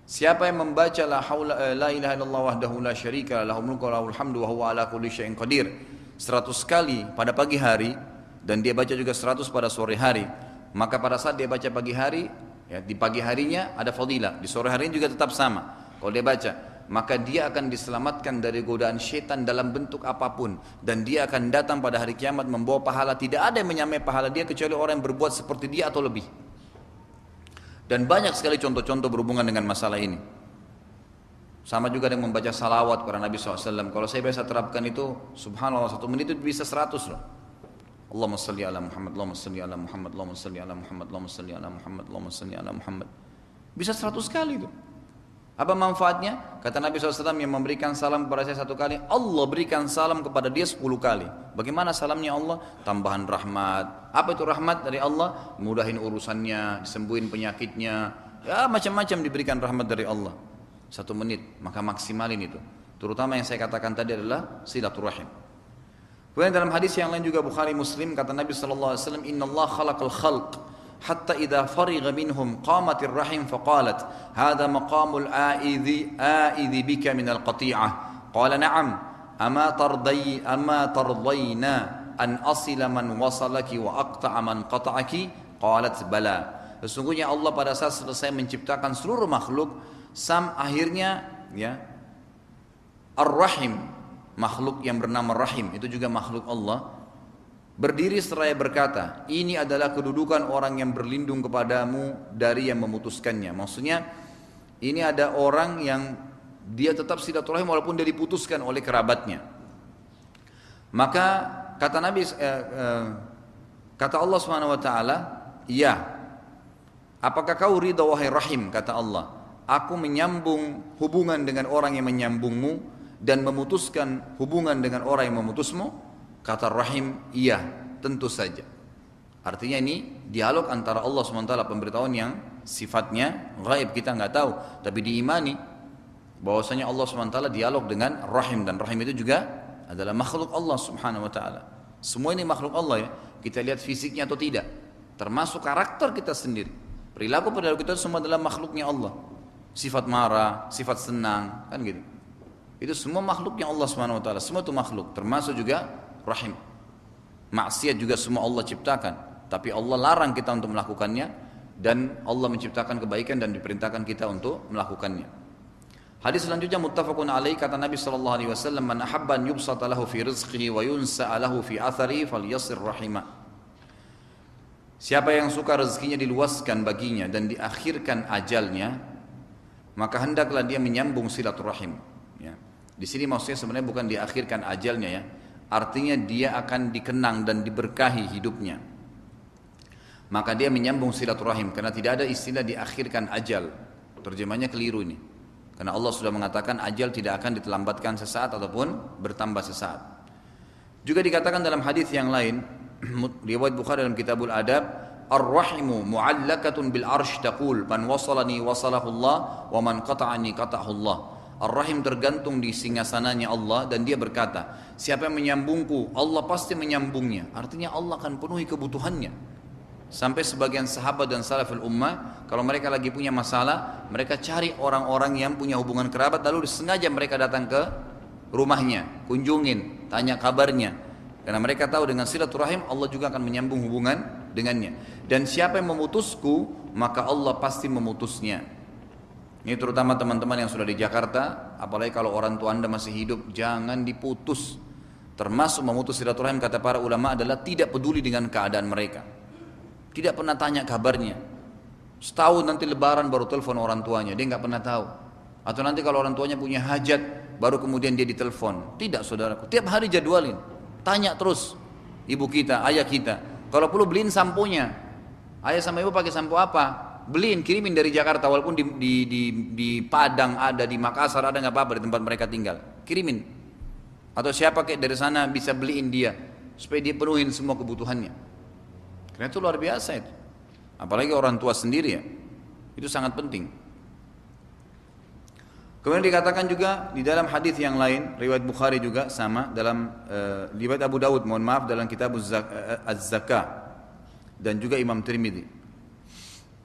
Siapa yang membaca la ilaha illallah wahdahu la syarika lahul mulku wa lahul hamdu wa huwa ala kulli syai'in qadir 100 kali pada pagi hari, dan dia baca juga 100 pada sore hari, maka pada saat dia baca pagi hari, ya, di pagi harinya ada fadilah, di sore harinya juga tetap sama. Kalau dia baca, maka dia akan diselamatkan dari godaan syaitan dalam bentuk apapun, dan dia akan datang pada hari kiamat membawa pahala. Tidak ada yang menyamai pahala dia kecuali orang yang berbuat seperti dia atau lebih. Dan banyak sekali contoh-contoh berhubungan dengan masalah ini. Sama juga dengan membaca salawat kepada Nabi SAW. Kalau saya biasa terapkan itu, subhanallah 1 menit itu bisa 100 loh. Allahumma salli ala Muhammad, Allahumma salli ala Muhammad, Allahumma salli ala Muhammad, Allahumma salli ala Muhammad, Allahumma salli ala Muhammad. Bisa 100 kali itu. Apa manfaatnya? Kata Nabi SAW, yang memberikan salam kepada saya 1 kali, Allah berikan salam kepada dia 10 kali. Bagaimana salamnya Allah? Tambahan rahmat. Apa itu rahmat dari Allah? Mudahin urusannya, disembuhin penyakitnya, ya macam-macam diberikan rahmat dari Allah. 1 menit, maka maksimalin itu. Terutama yang saya katakan tadi adalah silaturahim. Kemudian dalam hadis yang lain juga Bukhari Muslim, kata Nabi SAW, Inna Allah khalaqal khalq حتى إذا فرغ منهم قامت الرحم فقالت هذا مقام الآئذ بك من القطيعة قال نعم أما ترضين أن أصل من وصلك وأقطع من قطعك قالت بلى. Sesungguhnya Allah pada saat selesai menciptakan seluruh makhluk, akhirnya ya Ar-Rahim, makhluk yang bernama Rahim, itu juga makhluk Allah, berdiri seraya berkata, ini adalah kedudukan orang yang berlindung kepadamu dari yang memutuskannya. Maksudnya ini ada orang yang dia tetap silaturahim walaupun dia diputuskan oleh kerabatnya. Maka kata Nabi, kata Allah SWT, ya, apakah kau ridha wahai Rahim? Kata Allah, aku menyambung hubungan dengan orang yang menyambungmu dan memutuskan hubungan dengan orang yang memutusmu. Kata Rahim, iya, tentu saja. Artinya ini dialog antara Allah SWT, pemberitahuan yang sifatnya gaib, kita nggak tahu, tapi diimani bahwasanya Allah SWT dialog dengan Rahim, dan Rahim itu juga adalah makhluk Allah Subhanahu wa taala. Semua ini makhluk Allah ya. Kita lihat fisiknya atau tidak, termasuk karakter kita sendiri. Perilaku kita semua adalah makhluknya Allah. Sifat marah, sifat senang, kan gitu. Itu semua makhluknya Allah Subhanahu wa taala. Semua itu makhluk, termasuk juga Rahim. Maksiat juga semua Allah ciptakan, tapi Allah larang kita untuk melakukannya, dan Allah menciptakan kebaikan dan diperintahkan kita untuk melakukannya. Hadis selanjutnya muttafaqun alaih, kata Nabi SAW, man ahabba an yubsata lahu fi rizqihi wa yunsa'a lahu fi athari falyasir rahimah. Siapa yang suka rezekinya diluaskan baginya dan diakhirkan ajalnya, maka hendaklah dia menyambung silaturahim. Ya. Di sini maksudnya sebenarnya bukan diakhirkan ajalnya ya. Artinya dia akan dikenang dan diberkahi hidupnya. Maka dia menyambung silaturahim, karena tidak ada istilah diakhirkan ajal. Terjemahnya keliru ini. Karena Allah sudah mengatakan ajal tidak akan diterlambatkan sesaat ataupun bertambah sesaat. Juga dikatakan dalam hadis yang lain, riwayat Bukhari dalam Kitabul Adab, Ar-Rahimu mu'allakatun bil arsh taqul man wasalani wasalahu Allah wa man qata'ani qata'ahu Allah. Ar-Rahim tergantung di singgasananya Allah, dan dia berkata, siapa yang menyambungku, Allah pasti menyambungnya. Artinya Allah akan penuhi kebutuhannya. Sampai sebagian sahabat dan salaful ummah, kalau mereka lagi punya masalah, mereka cari orang-orang yang punya hubungan kerabat, lalu sengaja mereka datang ke rumahnya, kunjungin, tanya kabarnya. Karena mereka tahu dengan silaturahim Allah juga akan menyambung hubungan dengannya. Dan siapa yang memutusku, maka Allah pasti memutusnya. Ini terutama teman-teman yang sudah di Jakarta, apalagi kalau orang tua Anda masih hidup, jangan diputus. Termasuk memutus silaturahim kata para ulama adalah tidak peduli dengan keadaan mereka. Tidak pernah tanya kabarnya. Setahun nanti lebaran baru telepon orang tuanya, dia nggak pernah tahu. Atau nanti kalau orang tuanya punya hajat, baru kemudian dia ditelepon. Tidak saudaraku, tiap hari jadwalin. Tanya terus ibu kita, ayah kita. Kalau perlu beliin samponya. Ayah sama ibu pakai sampo apa? Beliin, kirimin dari Jakarta, walaupun di Padang ada, di Makassar ada, nggak apa-apa, di tempat mereka tinggal, kirimin. Atau siapa kayak dari sana bisa beliin dia, supaya dia penuhin semua kebutuhannya. Karena itu luar biasa itu. Apalagi orang tua sendiri ya, itu sangat penting. Kemudian dikatakan juga di dalam hadis yang lain, riwayat Bukhari juga sama, dalam riwayat Abu Dawud, mohon maaf, dalam kitab Az-Zakah, dan juga Imam Tirmidzi.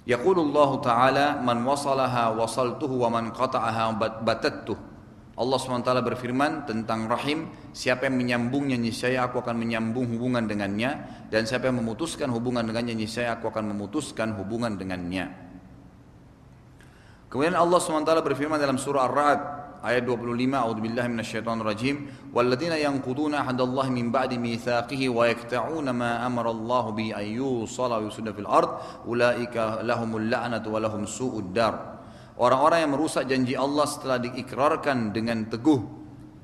Yaqulullahu ta'ala man wasalaha wasaltuhu wa man qata'aha batattuh. Allah SWT berfirman tentang rahim, siapa yang menyambungnya niscaya aku akan menyambung hubungan dengannya, dan siapa yang memutuskan hubungan dengannya niscaya aku akan memutuskan hubungan dengannya. Kemudian Allah SWT berfirman dalam surah Ar-Ra'd ayat 25, a'udzubillahi minasyaitonirrajim, walladzina yanquduna ahdallahi min ba'di mitsaqihi wa yaqta'una ma amara Allah bi an yusala wa yusda fil ard ulaika lahumul la'natu wa lahum su'ud dar. Orang-orang yang merusak janji Allah setelah diikrarkan dengan teguh,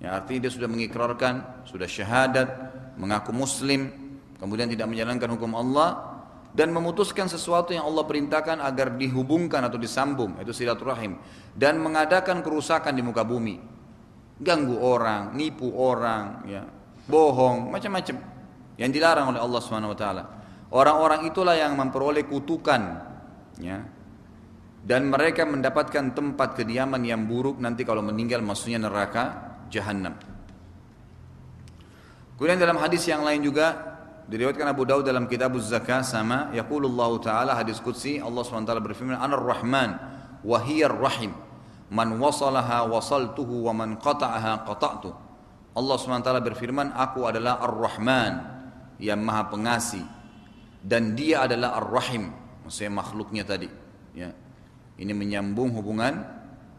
ya artinya dia sudah mengikrarkan, sudah syahadat, mengaku muslim, kemudian tidak menjalankan hukum Allah dan memutuskan sesuatu yang Allah perintahkan agar dihubungkan atau disambung, itu silaturahim, dan mengadakan kerusakan di muka bumi, ganggu orang, nipu orang, ya, bohong, macam-macam yang dilarang oleh Allah SWT. Orang-orang itulah yang memperoleh kutukan, ya, dan mereka mendapatkan tempat kediaman yang buruk nanti kalau meninggal, maksudnya neraka Jahannam. Kemudian dalam hadis yang lain juga diriwayatkan Abu Daud dalam kitab Az-Zakah sama, yaqulullahu ta'ala, hadis qudsi, Allah SWT berfirman, Anar Rahman wa hiyar rahim man wasalaha wasaltuhu wa man qata'aha qata'tu. Allah SWT berfirman, aku adalah Ar-Rahman yang maha pengasih, dan dia adalah Ar-Rahim, maksudnya makhluknya tadi, ya. Ini menyambung hubungan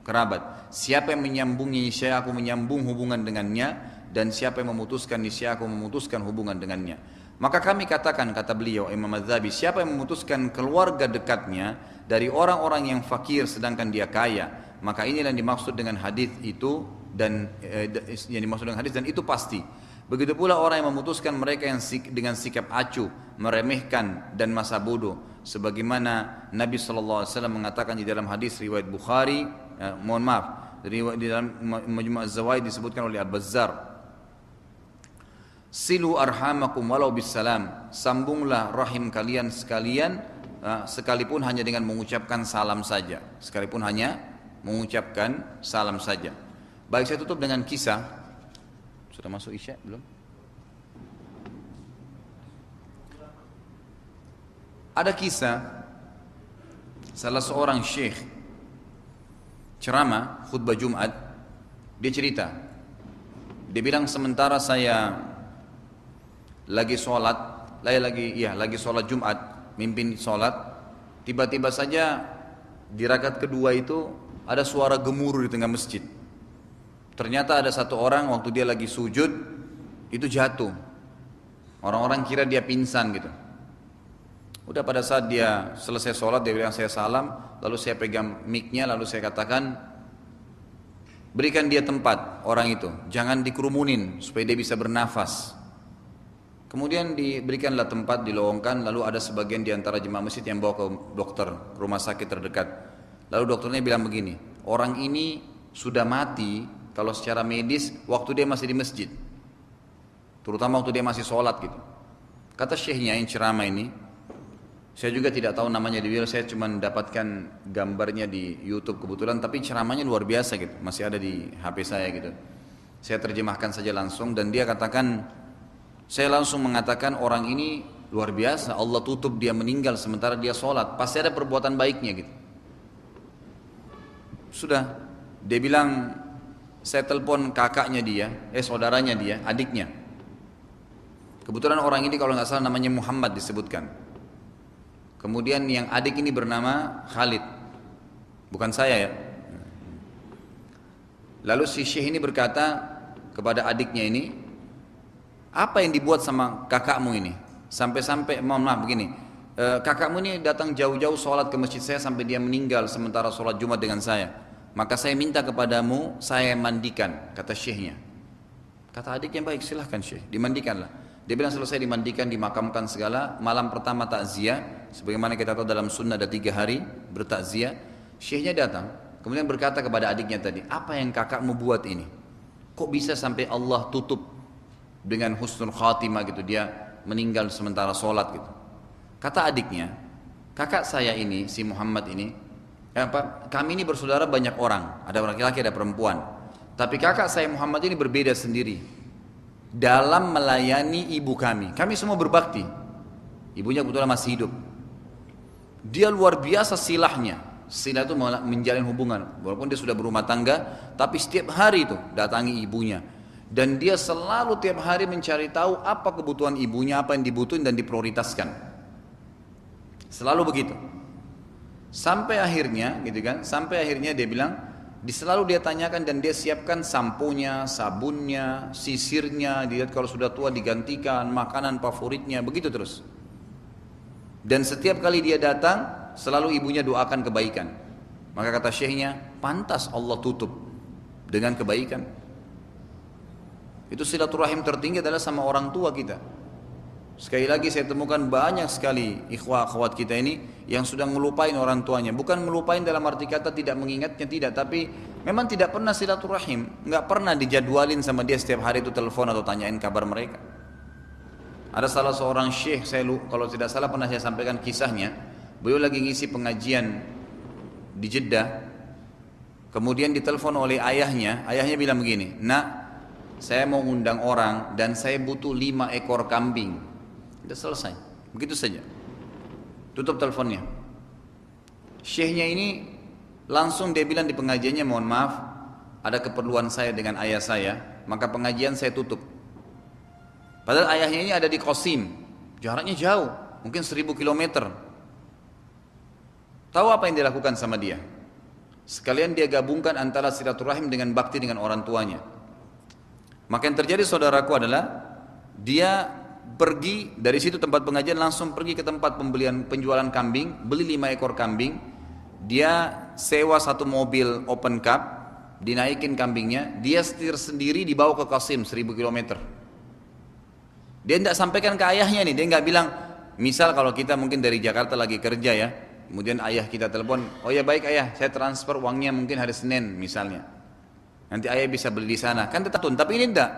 kerabat. Siapa yang menyambungnya niscaya aku menyambung hubungan dengannya, dan siapa yang memutuskan niscaya aku memutuskan hubungan dengannya. Maka kami katakan, kata beliau Imam Az-Zahabi, siapa yang memutuskan keluarga dekatnya dari orang-orang yang fakir sedangkan dia kaya, maka inilah yang dimaksud dengan hadis itu, dan yang dimaksud dengan hadis, dan itu pasti. Begitu pula orang yang memutuskan mereka yang dengan sikap acuh, meremehkan dan masa bodoh, sebagaimana Nabi SAW mengatakan di dalam hadis riwayat Bukhari, mohon maaf, di dalam Majmu' Az-Zawaid disebutkan oleh Al-Bazzar, silu arhamakum walau bisalam, sambunglah rahim kalian sekalian, sekalipun hanya dengan mengucapkan salam saja, sekalipun hanya mengucapkan salam saja. Baik, saya tutup dengan kisah. Sudah masuk Isya belum? Ada kisah salah seorang syekh ceramah khutbah Jumat. Dia cerita, dia bilang, sementara saya lagi sholat, lagi sholat Jumat, mimpin sholat, tiba-tiba saja di rakaat kedua itu ada suara gemuruh di tengah masjid. Ternyata ada satu orang waktu dia lagi sujud itu jatuh. Orang-orang kira dia pingsan gitu. Udah pada saat dia selesai sholat, dia bilang saya salam, lalu saya pegang mic-nya, lalu saya katakan, berikan dia tempat orang itu, jangan dikerumunin supaya dia bisa bernafas. Kemudian diberikanlah tempat, dilowongkan, lalu ada sebagian di antara jemaah masjid yang bawa ke dokter, ke rumah sakit terdekat. Lalu dokternya bilang begini, orang ini sudah mati kalau secara medis waktu dia masih di masjid, terutama waktu dia masih sholat gitu. Kata syekhnya yang ceramah ini, saya juga tidak tahu namanya di saya cuma mendapatkan gambarnya di YouTube kebetulan, tapi ceramahnya luar biasa gitu, masih ada di HP saya gitu. Saya terjemahkan saja langsung, dan dia katakan, saya langsung mengatakan orang ini luar biasa, Allah tutup dia meninggal sementara dia sholat, pasti ada perbuatan baiknya gitu. Sudah, dia bilang, saya telepon kakaknya dia, saudaranya dia, adiknya. Kebetulan orang ini kalau nggak salah namanya Muhammad disebutkan. Kemudian yang adik ini bernama Khalid, bukan saya ya. Lalu si syekh ini berkata kepada adiknya ini, apa yang dibuat sama kakakmu ini? Sampai-sampai, mohon maaf begini, kakakmu ini datang jauh-jauh sholat ke masjid saya sampai dia meninggal sementara sholat Jumat dengan saya. Maka saya minta kepadamu, saya mandikan, kata syekhnya. Kata adiknya, baik silahkan syekh, dimandikanlah. Dia bilang selesai dimandikan, dimakamkan segala. Malam pertama takziah, sebagaimana kita tahu dalam sunnah ada 3 hari bertakziah. Syekhnya datang, kemudian berkata kepada adiknya tadi, apa yang kakakmu buat ini? Kok bisa sampai Allah tutup dengan husnul khatimah gitu, dia meninggal sementara sholat gitu. Kata adiknya, kakak saya ini, si Muhammad ini, kami ini bersaudara banyak orang, ada laki-laki ada perempuan. Tapi kakak saya Muhammad ini berbeda sendiri dalam melayani ibu kami. Kami semua berbakti. Ibunya kebetulan masih hidup. Dia luar biasa silahnya. Silah itu menjalin hubungan. Walaupun dia sudah berumah tangga, tapi setiap hari itu datangi ibunya. Dan dia selalu tiap hari mencari tahu apa kebutuhan ibunya, apa yang dibutuhin dan diprioritaskan. Selalu begitu. Sampai akhirnya, gitu kan? Sampai akhirnya dia bilang, selalu dia tanyakan dan dia siapkan samponya, sabunnya, sisirnya, dilihat kalau sudah tua digantikan, makanan favoritnya, begitu terus. Dan setiap kali dia datang, selalu ibunya doakan kebaikan. Maka kata syekhnya, pantas Allah tutup dengan kebaikan. Itu silaturahim tertinggi adalah sama orang tua kita. Sekali lagi saya temukan banyak sekali ikhwah akhwat kita ini yang sudah ngelupain orang tuanya. Bukan ngelupain dalam arti kata tidak mengingatnya, tidak. Tapi memang tidak pernah silaturahim. Nggak pernah dijadwalin sama dia setiap hari itu telepon atau tanyain kabar mereka. Ada salah seorang syekh, kalau tidak salah pernah saya sampaikan kisahnya. Beliau lagi ngisi pengajian di Jeddah. Kemudian ditelepon oleh ayahnya. Ayahnya bilang begini, nak, saya mau ngundang orang dan saya butuh 5 ekor kambing. Sudah selesai, begitu saja. Tutup teleponnya. Syekhnya ini langsung dia bilang di pengajiannya, mohon maaf, ada keperluan saya dengan ayah saya, maka pengajian saya tutup. Padahal ayahnya ini ada di Qasim, jaraknya jauh, mungkin 1000 kilometer. Tahu apa yang dilakukan sama dia? Sekalian dia gabungkan antara silaturahim dengan bakti dengan orang tuanya. Maka yang terjadi saudaraku adalah dia pergi dari situ tempat pengajian, langsung pergi ke tempat penjualan kambing, beli 5 ekor kambing. Dia sewa 1 mobil open cup, dinaikin kambingnya, dia setir sendiri dibawa ke Qasim 1000 km. Dia tidak sampaikan ke ayahnya nih, dia nggak bilang, misal kalau kita mungkin dari Jakarta lagi kerja ya, kemudian ayah kita telepon, oh ya baik ayah, saya transfer uangnya mungkin hari Senin misalnya, nanti ayah bisa beli di sana, kan tetap. Tapi ini tidak,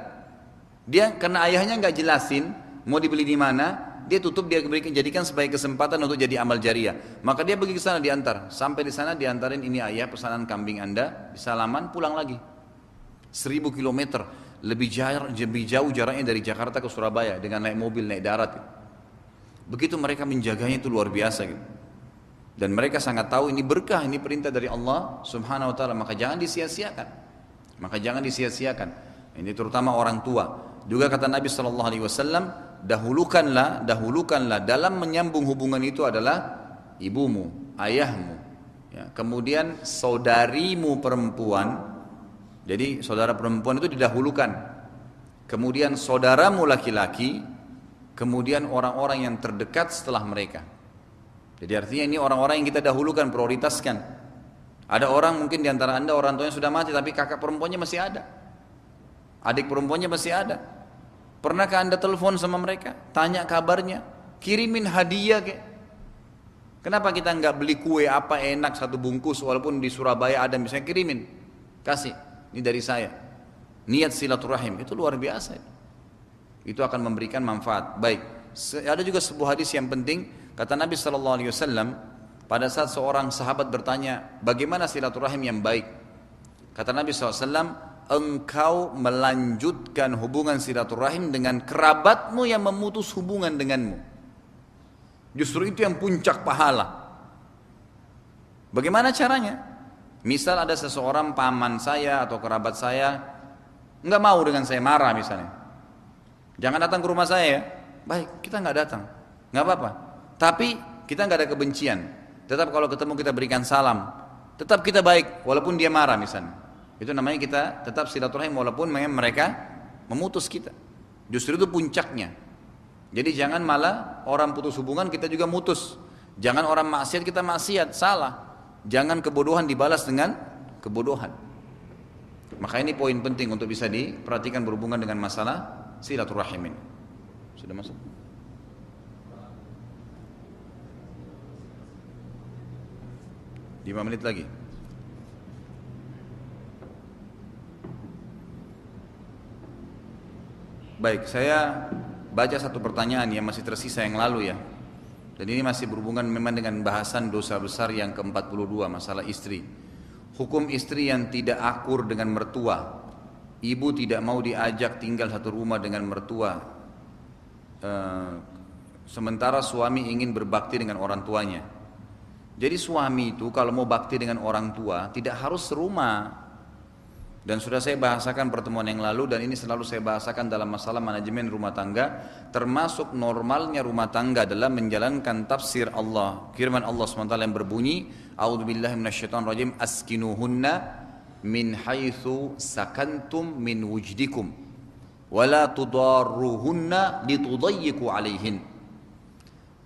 dia karena ayahnya nggak jelasin mau dibeli di mana, dia tutup, dia jadikan sebagai kesempatan untuk jadi amal jariah. Maka dia pergi ke sana, diantar, sampai di sana diantarin, ini ayah pesanan kambing anda, salaman, pulang lagi. 1000 km, lebih jauh jaraknya dari Jakarta ke Surabaya dengan naik mobil, naik darat. Begitu mereka menjaganya itu luar biasa gitu. Dan mereka sangat tahu ini berkah, ini perintah dari Allah Subhanahu Wa Taala. Maka jangan disia-siakan. Maka jangan disia-siakan. Ini terutama orang tua. Juga kata Nabi Sallallahu Alaihi Wasallam, dahulukanlah dalam menyambung hubungan itu adalah ibumu, ayahmu, ya, kemudian saudarimu perempuan. Jadi saudara perempuan itu didahulukan, kemudian saudaramu laki-laki, kemudian orang-orang yang terdekat setelah mereka. Jadi artinya ini orang-orang yang kita dahulukan, prioritaskan. Ada orang mungkin diantara anda orang tuanya sudah mati, tapi kakak perempuannya masih ada, adik perempuannya masih ada. Pernahkah anda telepon sama mereka, tanya kabarnya, kirimin hadiah ke? Kenapa kita nggak beli kue apa enak 1 bungkus, walaupun di Surabaya ada, misalnya kirimin, kasih, ini dari saya. Niat silaturahim itu luar biasa. Itu akan memberikan manfaat. Baik, ada juga sebuah hadis yang penting, kata Nabi Sallallahu Alaihi Wasallam, pada saat seorang sahabat bertanya, bagaimana silaturahim yang baik? Kata Nabi SAW, engkau melanjutkan hubungan silaturahim dengan kerabatmu yang memutus hubungan denganmu. Justru itu yang puncak pahala. Bagaimana caranya? Misal ada seseorang paman saya atau kerabat saya nggak mau dengan saya, marah misalnya, jangan datang ke rumah saya ya. Baik, kita nggak datang, nggak apa-apa. Tapi kita nggak ada kebencian. Tetap kalau ketemu kita berikan salam, tetap kita baik walaupun dia marah misalnya. Itu namanya kita tetap silaturahim walaupun mereka memutus kita. Justru itu puncaknya. Jadi jangan malah orang putus hubungan kita juga mutus. Jangan orang maksiat kita maksiat, salah. Jangan kebodohan dibalas dengan kebodohan. Maka ini poin penting untuk bisa diperhatikan berhubungan dengan masalah silaturahim ini. Sudah masuk? Lima menit lagi. Baik, saya baca satu pertanyaan yang masih tersisa yang lalu ya. Dan ini masih berhubungan memang dengan bahasan dosa besar yang ke-42, masalah istri. Hukum istri yang tidak akur dengan mertua. Ibu tidak mau diajak tinggal satu rumah dengan mertua. Sementara suami ingin berbakti dengan orang tuanya. Jadi suami itu kalau mau bakti dengan orang tua tidak harus serumah. Dan sudah saya bahasakan pertemuan yang lalu dan ini selalu saya bahasakan dalam masalah manajemen rumah tangga, termasuk normalnya rumah tangga dalam menjalankan tafsir Allah. Firman Allah SWT yang berbunyi, A'udzubillahi minasyaitonirrajim, askinuhunna min haitsu sakantum min wujdikum wala tudarruhunna litudayyiqu alaihin.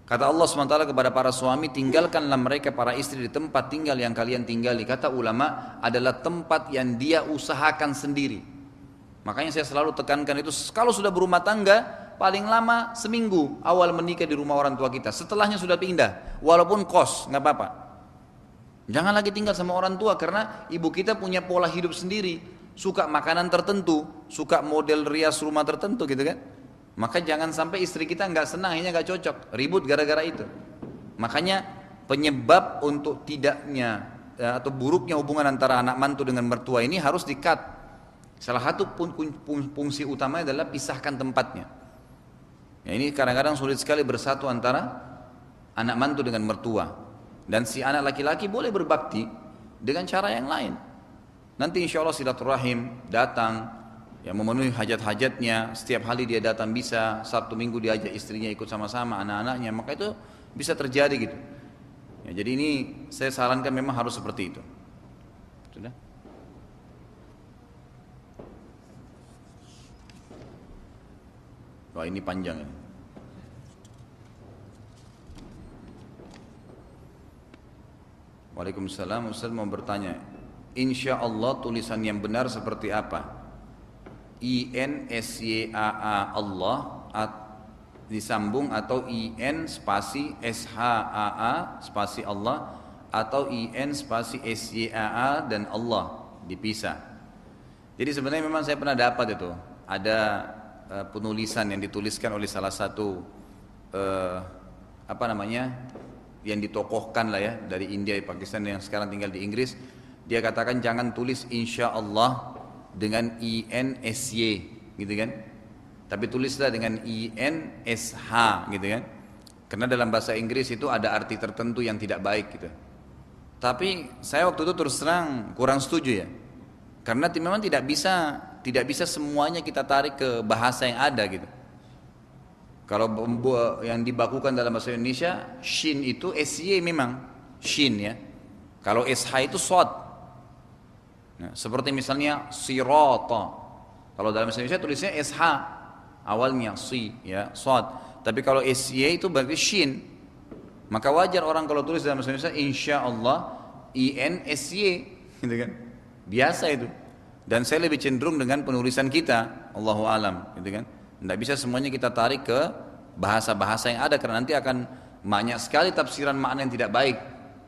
Kata Allah SWT kepada para suami, tinggalkanlah mereka para istri di tempat tinggal yang kalian tinggali. Kata ulama adalah tempat yang dia usahakan sendiri. Makanya saya selalu tekankan itu, kalau sudah berumah tangga paling lama seminggu awal menikah di rumah orang tua kita. Setelahnya sudah pindah, walaupun kos nggak apa-apa. Jangan lagi tinggal sama orang tua karena ibu kita punya pola hidup sendiri, suka makanan tertentu, suka model rias rumah tertentu gitu kan. Maka jangan sampai istri kita nggak senang, akhirnya nggak cocok, ribut gara-gara itu. Makanya penyebab untuk tidaknya atau buruknya hubungan antara anak mantu dengan mertua ini harus di-cut. Salah satu fungsi utamanya adalah pisahkan tempatnya. Ya, ini kadang-kadang sulit sekali bersatu antara anak mantu dengan mertua. Dan si anak laki-laki boleh berbakti dengan cara yang lain. Nanti insya Allah silaturahim datang, yang memenuhi hajat-hajatnya, setiap hari dia datang bisa, Sabtu Minggu dia ajak istrinya ikut sama-sama, anak-anaknya, maka itu bisa terjadi gitu. Ya, jadi ini saya sarankan memang harus seperti itu. Sudah? Wah ini panjang ini. Waalaikumsalam, Ustaz mau bertanya, insya Allah tulisan yang benar seperti apa? INSYAA Allah disambung atau IN spasi SHAA spasi Allah atau IN spasi SYAA dan Allah dipisah. Jadi sebenarnya memang saya pernah dapat itu ada penulisan yang dituliskan oleh salah satu yang ditokohkan lah ya dari India, Pakistan yang sekarang tinggal di Inggris. Dia katakan jangan tulis insya Allah dengan INSY gitu kan, tapi tulislah dengan INSH gitu kan, karena dalam bahasa Inggris itu ada arti tertentu yang tidak baik gitu. Tapi saya waktu itu terus terang kurang setuju ya, karena memang tidak bisa semuanya kita tarik ke bahasa yang ada gitu. Kalau yang dibakukan dalam bahasa Indonesia shin itu SY memang shin ya, kalau SH itu shod. Nah, seperti misalnya sirata, kalau dalam bahasa Indonesia tulisnya SH awalnya si ya shod, tapi kalau SY itu berarti shin. Maka wajar orang kalau tulis dalam bahasa Indonesia insya Allah INSY gitu kan, biasa itu. Dan saya lebih cenderung dengan penulisan kita, Allahu alam gitu kan. Tidak bisa semuanya kita tarik ke bahasa-bahasa yang ada karena nanti akan banyak sekali tafsiran makna yang tidak baik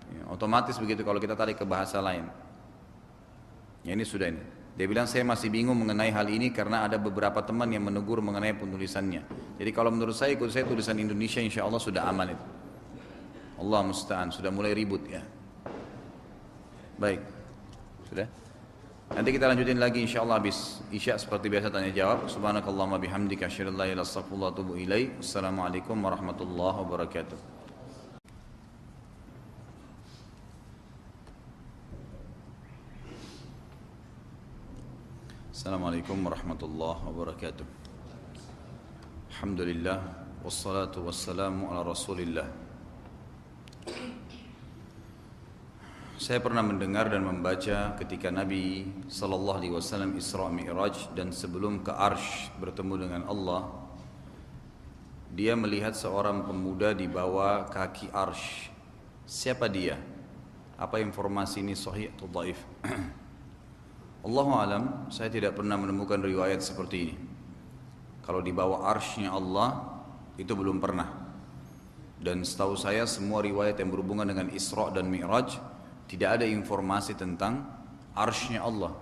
ya, otomatis begitu kalau kita tarik ke bahasa lain. Ya ini sudah ini. Dia bilang saya masih bingung mengenai hal ini karena ada beberapa teman yang menegur mengenai penulisannya. Jadi kalau menurut saya ikut saya tulisan Indonesia insya Allah sudah aman itu. Allah musta'an, sudah mulai ribut ya. Baik, sudah. Nanti kita lanjutin lagi insya Allah habis Isya seperti biasa tanya jawab. Subhanakallahumma bihamdika asyhadu an la ilaha illa anta astaghfiruka wa atubu ilaik. Assalamualaikum warahmatullahi wabarakatuh. Assalamualaikum warahmatullahi wabarakatuh. Alhamdulillah wassalatu wassalamu ala Rasulillah Saya pernah mendengar dan membaca ketika Nabi Sallallahu Alaihi Wasallam Isra Mi'raj dan sebelum ke Arsh bertemu dengan Allah, dia melihat seorang pemuda di bawah kaki Arsh. Siapa dia? Apa informasi ini sahih atau dhaif? Allahu alam, saya tidak pernah menemukan riwayat seperti ini. Kalau di bawah Arshnya Allah itu belum pernah. Dan setahu saya semua riwayat yang berhubungan dengan Isra dan Mi'raj tidak ada informasi tentang Arshnya Allah.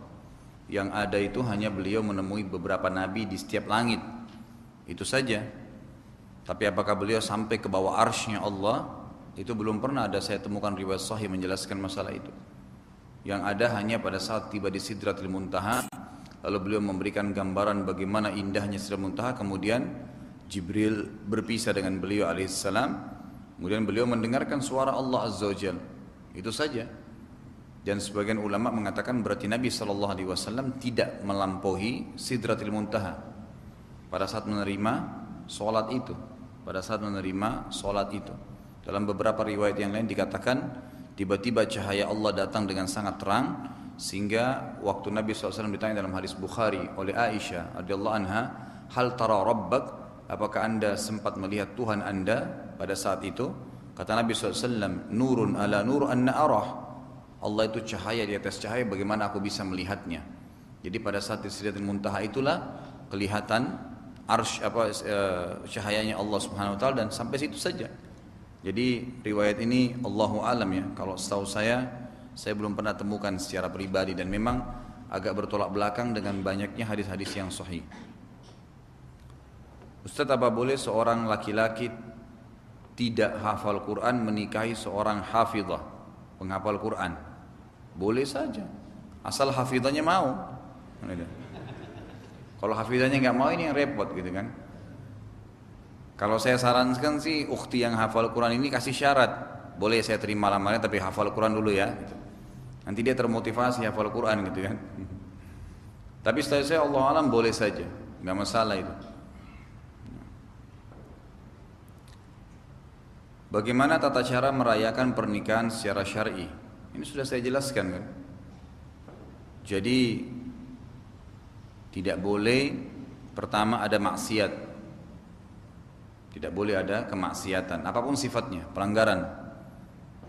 Yang ada itu hanya beliau menemui beberapa nabi di setiap langit. Itu saja. Tapi apakah beliau sampai ke bawah Arshnya Allah? Itu belum pernah ada saya temukan riwayat sahih menjelaskan masalah itu. Yang ada hanya pada saat tiba di Sidratul Muntaha, lalu beliau memberikan gambaran bagaimana indahnya Sidratul Muntaha, kemudian Jibril berpisah dengan beliau alaihissalam, kemudian beliau mendengarkan suara Allah Azza wa Jalla. Itu saja. Dan sebagian ulama mengatakan berarti Nabi SAW tidak melampaui Sidratul Muntaha pada saat menerima solat itu. Pada saat menerima solat itu. Dalam beberapa riwayat yang lain dikatakan tiba-tiba cahaya Allah datang dengan sangat terang, sehingga waktu Nabi SAW ditanya dalam hadis Bukhari oleh Aisyah radhiyallahu anha, hal tara rabbak, apakah anda sempat melihat Tuhan anda pada saat itu? Kata Nabi SAW, nurun ala nur anna arah. Allah itu cahaya di atas cahaya, bagaimana aku bisa melihatnya. Jadi pada saat di Sidratul Muntaha itulah kelihatan cahayanya Allah Subhanahu wa taala, dan sampai situ saja. Jadi riwayat ini Allahu alam ya. Kalau setahu saya belum pernah temukan secara pribadi, dan memang agak bertolak belakang dengan banyaknya hadis-hadis yang sahih. Ustaz, apa boleh seorang laki-laki tidak hafal Quran menikahi seorang hafizah, penghafal Quran? Boleh saja, asal hafizahnya mau. Kalau hafizahnya nggak mau, ini yang repot gitu kan. Kalau saya sarankan sih, ukhti yang hafal Quran ini kasih syarat, boleh saya terima lamarannya tapi hafal Quran dulu ya gitu. Nanti dia termotivasi hafal Quran gitu kan. Tapi setelah saya Allah alam boleh saja, nggak masalah itu. Bagaimana tata cara merayakan pernikahan secara syar'i? Ini sudah saya jelaskan kan. Jadi tidak boleh, pertama ada maksiat. Tidak boleh ada kemaksiatan, apapun sifatnya, pelanggaran.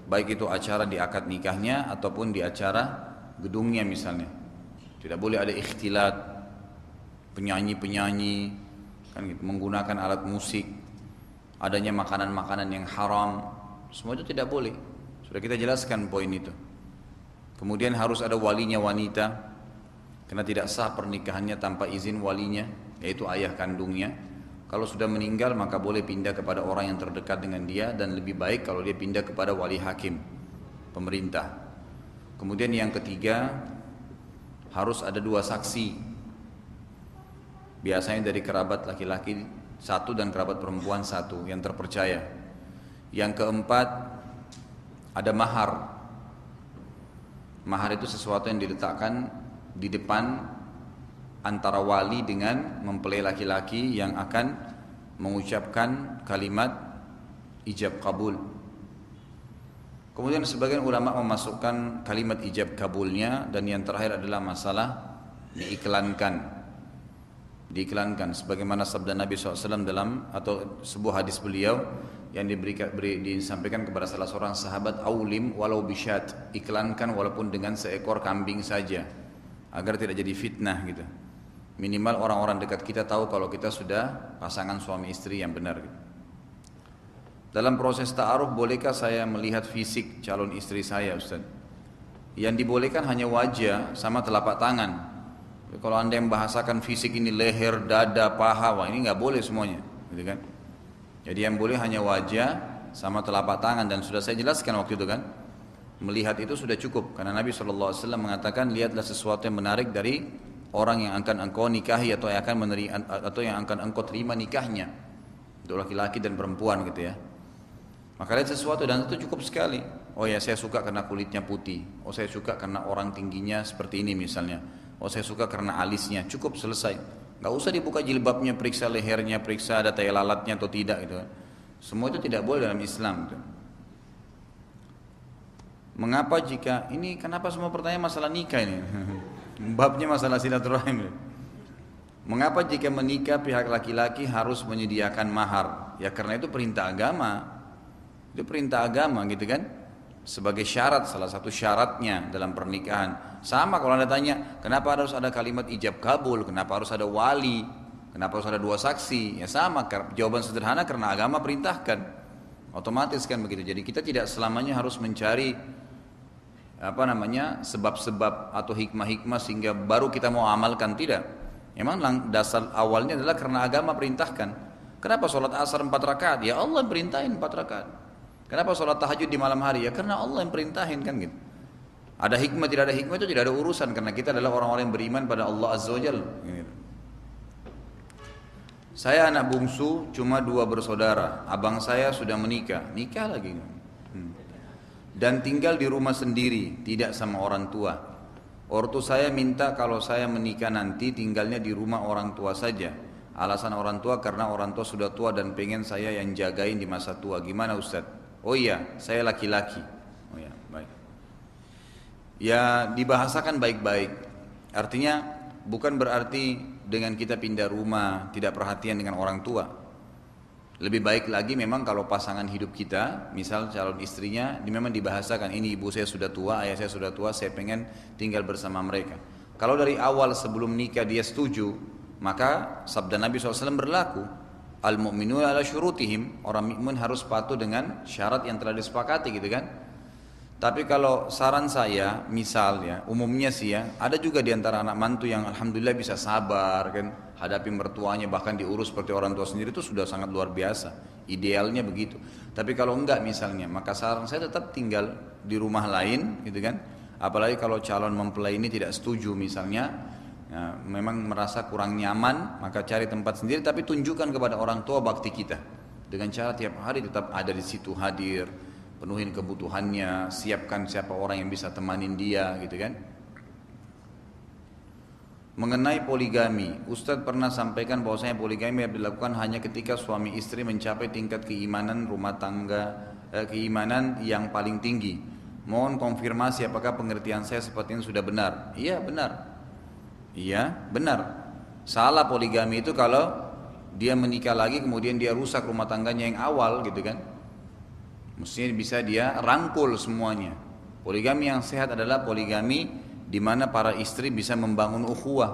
Baik itu acara di akad nikahnya ataupun di acara gedungnya misalnya. Tidak boleh ada ikhtilat, penyanyi-penyanyi kan gitu, menggunakan alat musik, adanya makanan-makanan yang haram, semua itu tidak boleh. Sudah kita jelaskan poin itu. Kemudian harus ada walinya wanita, karena tidak sah pernikahannya tanpa izin walinya, yaitu ayah kandungnya. Kalau sudah meninggal maka boleh pindah kepada orang yang terdekat dengan dia, dan lebih baik kalau dia pindah kepada wali hakim, pemerintah. Kemudian yang ketiga, harus ada 2 saksi, biasanya dari kerabat laki-laki 1 dan kerabat perempuan 1 yang terpercaya. Yang keempat, ada mahar. Mahar itu sesuatu yang diletakkan di depan antara wali dengan mempelai laki-laki yang akan mengucapkan kalimat ijab kabul. Kemudian sebagian ulama memasukkan kalimat ijab kabulnya, dan yang terakhir adalah masalah diiklankan sebagaimana sabda Nabi SAW dalam atau sebuah hadis beliau yang disampaikan kepada salah seorang sahabat, aulim walau bisyat, iklankan walaupun dengan seekor kambing saja agar tidak jadi fitnah gitu. Minimal orang-orang dekat kita tahu kalau kita sudah pasangan suami istri yang benar gitu. Dalam proses ta'aruf, bolehkah saya melihat fisik calon istri saya, Ustaz? Yang dibolehkan hanya wajah sama telapak tangan. Kalau anda yang bahasakan fisik ini leher, dada, paha, wah ini nggak boleh semuanya, gitu kan? Jadi yang boleh hanya wajah sama telapak tangan, dan sudah saya jelaskan waktu itu kan. Melihat itu sudah cukup, karena Nabi SAW mengatakan, lihatlah sesuatu yang menarik dari orang yang akan engkau nikahi atau yang akan engkau terima nikahnya, untuk laki-laki dan perempuan gitu ya. Maka lihat sesuatu dan itu cukup sekali. Oh ya, saya suka karena kulitnya putih. Oh saya suka karena orang tingginya seperti ini misalnya. Oh saya suka karena alisnya. Cukup, selesai. Gak usah dibuka jilbabnya, periksa lehernya, periksa ada tai lalatnya atau tidak gitu. Semua itu tidak boleh dalam Islam gitu. Mengapa jika ini, kenapa semua pertanyaan masalah nikah ini? Babnya masalah silaturahim. Mengapa jika menikah pihak laki-laki harus menyediakan mahar? Ya karena itu perintah agama. Itu perintah agama gitu kan? Sebagai syarat, salah satu syaratnya dalam pernikahan. Sama kalau Anda tanya, kenapa harus ada kalimat ijab kabul? Kenapa harus ada wali? Kenapa harus ada 2 saksi? Ya sama, jawaban sederhana karena agama perintahkan. Otomatis kan begitu. Jadi kita tidak selamanya harus mencari sebab-sebab atau hikmah-hikmah sehingga baru kita mau amalkan, tidak. Memang dasar awalnya adalah karena agama perintahkan. Kenapa sholat asar 4 rakaat? Ya Allah yang perintahin 4 rakaat. Kenapa sholat tahajud di malam hari? Ya karena Allah yang perintahin kan gitu. Ada hikmah, tidak ada hikmah itu tidak ada urusan, karena kita adalah orang-orang yang beriman pada Allah Azza wa Jalla. Saya anak bungsu, cuma 2 bersaudara. Abang saya sudah nikah lagi. Dan tinggal di rumah sendiri, tidak sama orang tua. Ortu saya minta kalau saya menikah nanti tinggalnya di rumah orang tua saja. Alasan orang tua karena orang tua sudah tua dan pengen saya yang jagain di masa tua. Gimana Ustaz? Oh iya, saya laki-laki. Oh iya, baik. Ya dibahasakan baik-baik. Artinya bukan berarti dengan kita pindah rumah tidak perhatian dengan orang tua. Lebih baik lagi memang kalau pasangan hidup kita, misal calon istrinya, memang dibahasakan, ini ibu saya sudah tua, ayah saya sudah tua, saya pengen tinggal bersama mereka. Kalau dari awal sebelum nikah dia setuju, maka sabda Nabi SAW berlaku, al-mu'minuna ala syurutihim, orang mukmin harus patuh dengan syarat yang telah disepakati gitu kan. Tapi kalau saran saya, misal ya, umumnya sih ya, ada juga di antara anak mantu yang alhamdulillah bisa sabar kan, hadapi mertuanya, bahkan diurus seperti orang tua sendiri, itu sudah sangat luar biasa. Idealnya begitu. Tapi kalau enggak misalnya, maka saran saya tetap tinggal di rumah lain gitu kan. Apalagi kalau calon mempelai ini tidak setuju misalnya, ya, memang merasa kurang nyaman, maka cari tempat sendiri, tapi tunjukkan kepada orang tua bakti kita. Dengan cara tiap hari tetap ada di situ, hadir, penuhin kebutuhannya, siapkan siapa orang yang bisa temanin dia gitu kan. Mengenai poligami, Ustadz pernah sampaikan bahwasanya poligami dilakukan hanya ketika suami istri mencapai tingkat keimanan rumah tangga, keimanan yang paling tinggi. Mohon konfirmasi apakah pengertian saya seperti ini sudah benar. Iya benar. Iya benar. Salah poligami itu kalau dia menikah lagi kemudian dia rusak rumah tangganya yang awal gitu kan. Mestinya bisa dia rangkul semuanya. Poligami yang sehat adalah poligami di mana para istri bisa membangun ukhuwah,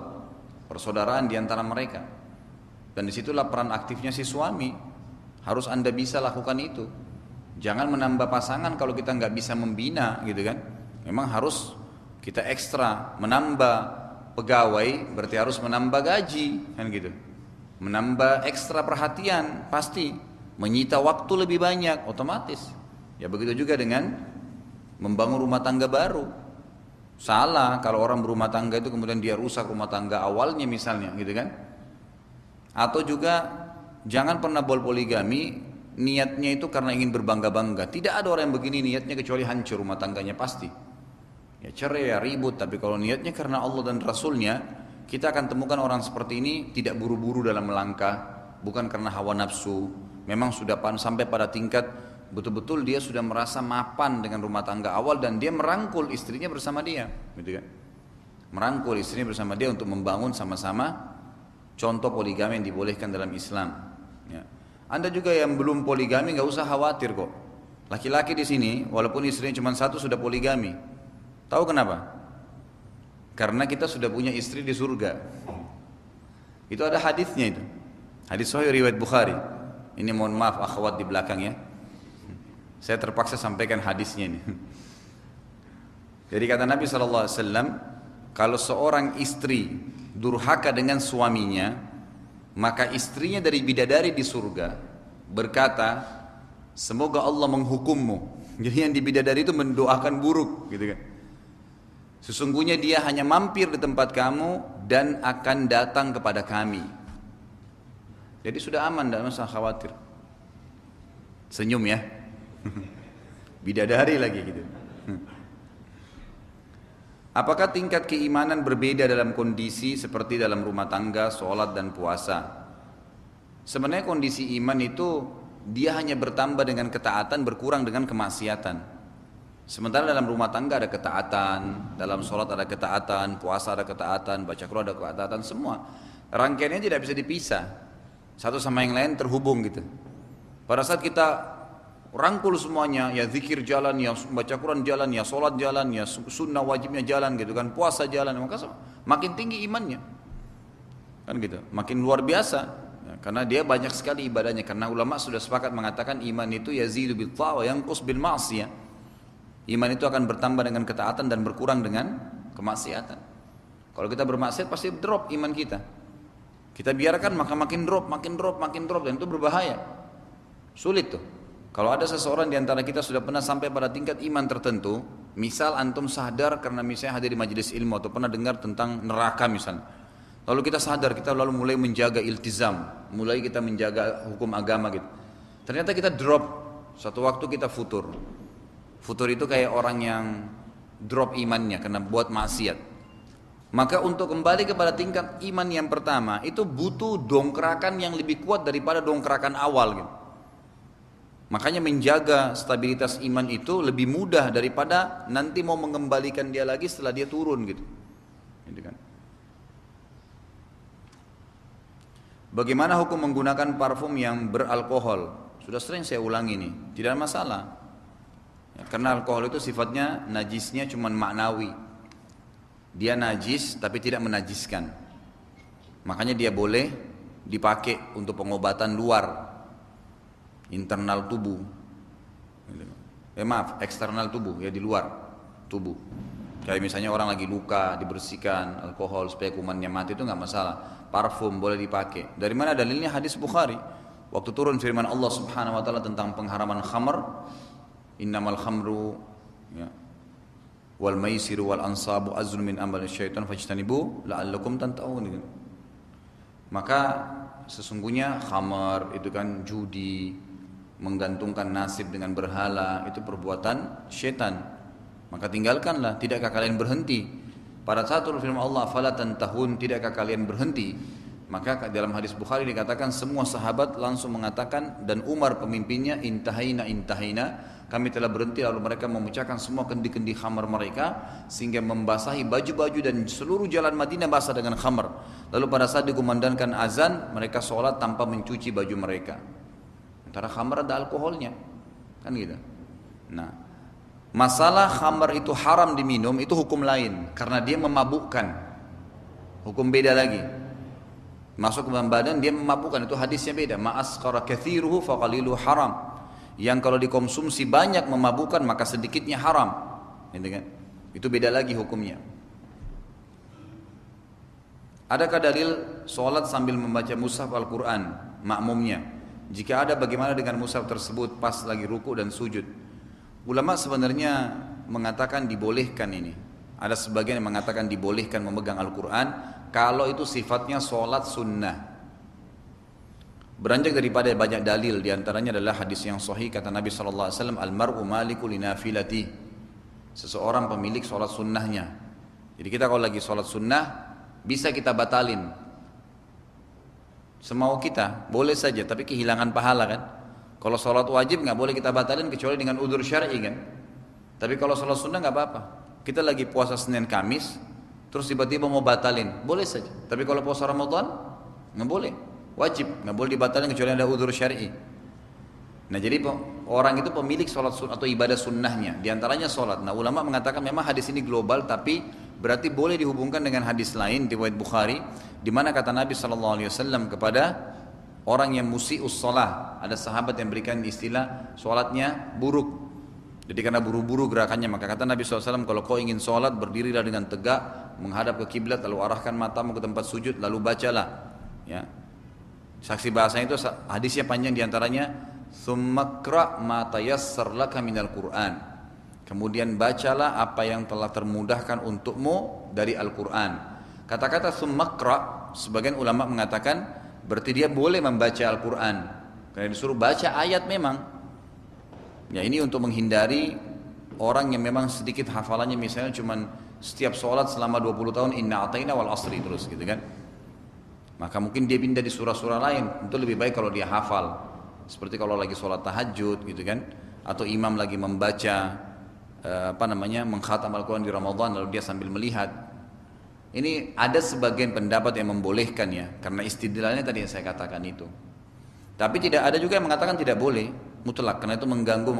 persaudaraan di antara mereka. Dan disitulah peran aktifnya si suami. Harus Anda bisa lakukan itu. Jangan menambah pasangan kalau kita nggak bisa membina gitu kan. Memang harus kita ekstra menambah pegawai, berarti harus menambah gaji kan gitu. Menambah ekstra perhatian pasti. Menyita waktu lebih banyak otomatis. Ya begitu juga dengan membangun rumah tangga baru. Salah kalau orang berumah tangga itu kemudian dia rusak rumah tangga awalnya misalnya gitu kan. Atau juga jangan pernah poligami niatnya itu karena ingin berbangga-bangga. Tidak ada orang yang begini niatnya kecuali hancur rumah tangganya pasti. Ya cerai ya ribut, tapi kalau niatnya karena Allah dan Rasulnya, kita akan temukan orang seperti ini tidak buru-buru dalam melangkah, bukan karena hawa nafsu. Memang sudah sampai pada tingkat betul-betul dia sudah merasa mapan dengan rumah tangga awal dan dia merangkul istrinya bersama dia, gitu kan? Merangkul istrinya bersama dia untuk membangun sama-sama contoh poligami yang dibolehkan dalam Islam. Ya. Anda juga yang belum poligami nggak usah khawatir kok. Laki-laki di sini walaupun istrinya cuma 1 sudah poligami. Tahu kenapa? Karena kita sudah punya istri di surga. Itu ada hadisnya itu. Hadis sahih riwayat Bukhari. Ini mohon maaf akhwat di belakang ya. Saya terpaksa sampaikan hadisnya ini. Jadi kata Nabi SAW, kalau seorang istri durhaka dengan suaminya, maka istrinya dari bidadari di surga berkata, semoga Allah menghukummu. Jadi yang di bidadari itu mendoakan buruk, gitu kan? Sesungguhnya dia hanya mampir di tempat kamu dan akan datang kepada kami. Jadi sudah aman, tidak usah khawatir. Senyum ya. Bidadari lagi gitu. Apakah tingkat keimanan berbeda dalam kondisi seperti dalam rumah tangga, sholat dan puasa? Sebenarnya kondisi iman itu dia hanya bertambah dengan ketaatan, berkurang dengan kemaksiatan. Sementara dalam rumah tangga ada ketaatan, dalam sholat ada ketaatan, puasa ada ketaatan, baca Quran ada ketaatan, semua. Rangkaiannya tidak bisa dipisah. Satu sama yang lain terhubung gitu. Pada saat kita rangkul semuanya, ya zikir jalan, ya baca Quran jalan, ya sholat jalan, ya sunnah wajibnya jalan gitu kan, puasa jalan, maka makin tinggi imannya. Kan gitu, makin luar biasa. Ya, karena dia banyak sekali ibadahnya. Karena ulama sudah sepakat mengatakan iman itu yazidu bil ta'ah wa yanqus bil ma'siyah. Iman itu akan bertambah dengan ketaatan dan berkurang dengan kemaksiatan. Kalau kita bermaksiat pasti drop iman kita. Kita biarkan maka makin drop dan itu berbahaya. Sulit tuh. Kalau ada seseorang di antara kita sudah pernah sampai pada tingkat iman tertentu, misal antum sadar karena misalnya hadir di majelis ilmu atau pernah dengar tentang neraka misalnya. Lalu kita sadar, kita lalu mulai menjaga iltizam, mulai kita menjaga hukum agama gitu. Ternyata kita drop, suatu waktu kita futur. Futur itu kayak orang yang drop imannya karena buat maksiat. Maka untuk kembali kepada tingkat iman yang pertama itu butuh dongkrakan yang lebih kuat daripada dongkrakan awal gitu. Makanya menjaga stabilitas iman itu lebih mudah daripada nanti mau mengembalikan dia lagi setelah dia turun gitu. Gitu kan. Bagaimana hukum menggunakan parfum yang beralkohol? Sudah sering saya ulangi nih, tidak ada masalah. Ya, karena alkohol itu sifatnya najisnya cuma maknawi. Dia najis tapi tidak menajiskan. Makanya dia boleh dipakai untuk pengobatan luar, internal tubuh. Maaf, eksternal tubuh, ya di luar tubuh. Kayak misalnya orang lagi luka, dibersihkan alkohol supaya kumannya mati, itu nggak masalah. Parfum boleh dipakai. Dari mana dalilnya? Hadis Bukhari. Waktu turun firman Allah Subhanahu wa taala tentang pengharaman khamr, innamal khamru ya, wal maisiru wal ansabu azlun min amali syaitan fajtanibu la'allakum tanta'un. Maka sesungguhnya khamar itu kan judi, menggantungkan nasib dengan berhala, itu perbuatan syaitan. Maka tinggalkanlah, tidakkah kalian berhenti? Pada saat turun firman Allah fala tantahun, tidakkah kalian berhenti? Maka dalam hadis Bukhari dikatakan semua sahabat langsung mengatakan, dan Umar pemimpinnya, intahina kami telah berhenti. Lalu mereka memecahkan semua kendi-kendi khamar mereka sehingga membasahi baju-baju dan seluruh jalan Madinah basah dengan khamar. Lalu pada saat dikumandangkan azan, mereka sholat tanpa mencuci baju mereka. Antara khamar ada alkoholnya, kan gitu. Nah, masalah khamar itu haram diminum itu hukum lain karena dia memabukkan. Hukum beda lagi. Masuk ke dalam badan dia memabukkan, itu hadisnya beda. Ma'asqara kathiruhu faqalilu haram. Yang kalau dikonsumsi banyak memabukkan maka sedikitnya haram, gitu kan? Itu beda lagi hukumnya. Adakah dalil sholat sambil membaca mushaf Al-Quran makmumnya? Jika ada, bagaimana dengan mushaf tersebut pas lagi ruku dan sujud? Ulama sebenarnya mengatakan dibolehkan ini. Ada sebagian yang mengatakan dibolehkan memegang Al-Quran kalau itu sifatnya sholat sunnah. Beranjak daripada banyak dalil, diantaranya adalah hadis yang sahih kata Nabi SAW, Al-mar'u maliku linafilati. Seseorang pemilik sholat sunnahnya. Jadi kita kalau lagi sholat sunnah, bisa kita batalin semau kita, boleh saja, tapi kehilangan pahala kan. Kalau sholat wajib nggak boleh kita batalin kecuali dengan udzur syar'i kan. Tapi kalau sholat sunnah nggak apa-apa. Kita lagi puasa Senin Kamis, terus tiba-tiba mau batalin, boleh saja. Tapi kalau puasa Ramadan nggak boleh. Wajib, nggak boleh dibatalkan kecuali ada udzur syar'i. Nah jadi orang itu pemilik sholat atau ibadah sunnahnya, diantaranya sholat. Nah ulama mengatakan memang hadis ini global, tapi berarti boleh dihubungkan dengan hadis lain riwayat Bukhari, di mana kata Nabi SAW kepada orang yang musi'us sholah, ada sahabat yang berikan istilah sholatnya buruk. Jadi karena buru-buru gerakannya, maka kata Nabi SAW, kalau kau ingin sholat berdirilah dengan tegak, menghadap ke kiblat, lalu arahkan matamu ke tempat sujud, lalu bacalah. Ya. Saksi bahasanya itu hadisnya panjang, diantaranya tsummakra ma tayassar laka minal Qur'an. Kemudian bacalah apa yang telah termudahkan untukmu dari Al-Qur'an. Kata-kata tsummakra, sebagian ulama mengatakan berarti dia boleh membaca Al-Qur'an. Karena disuruh baca ayat memang. Ya ini untuk menghindari orang yang memang sedikit hafalannya, misalnya cuman setiap sholat selama 20 tahun inna ataina wal asri terus gitu kan. Maka mungkin dia pindah di surah-surah lain. Itu lebih baik kalau dia hafal. Seperti kalau lagi sholat tahajud gitu kan, atau imam lagi membaca mengkhatam Al-Quran di Ramadan lalu dia sambil melihat. Ini ada sebagian pendapat yang membolehkan ya, karena istidlalnya tadi yang saya katakan itu. Tapi tidak ada juga yang mengatakan tidak boleh mutlak, karena itu mengganggu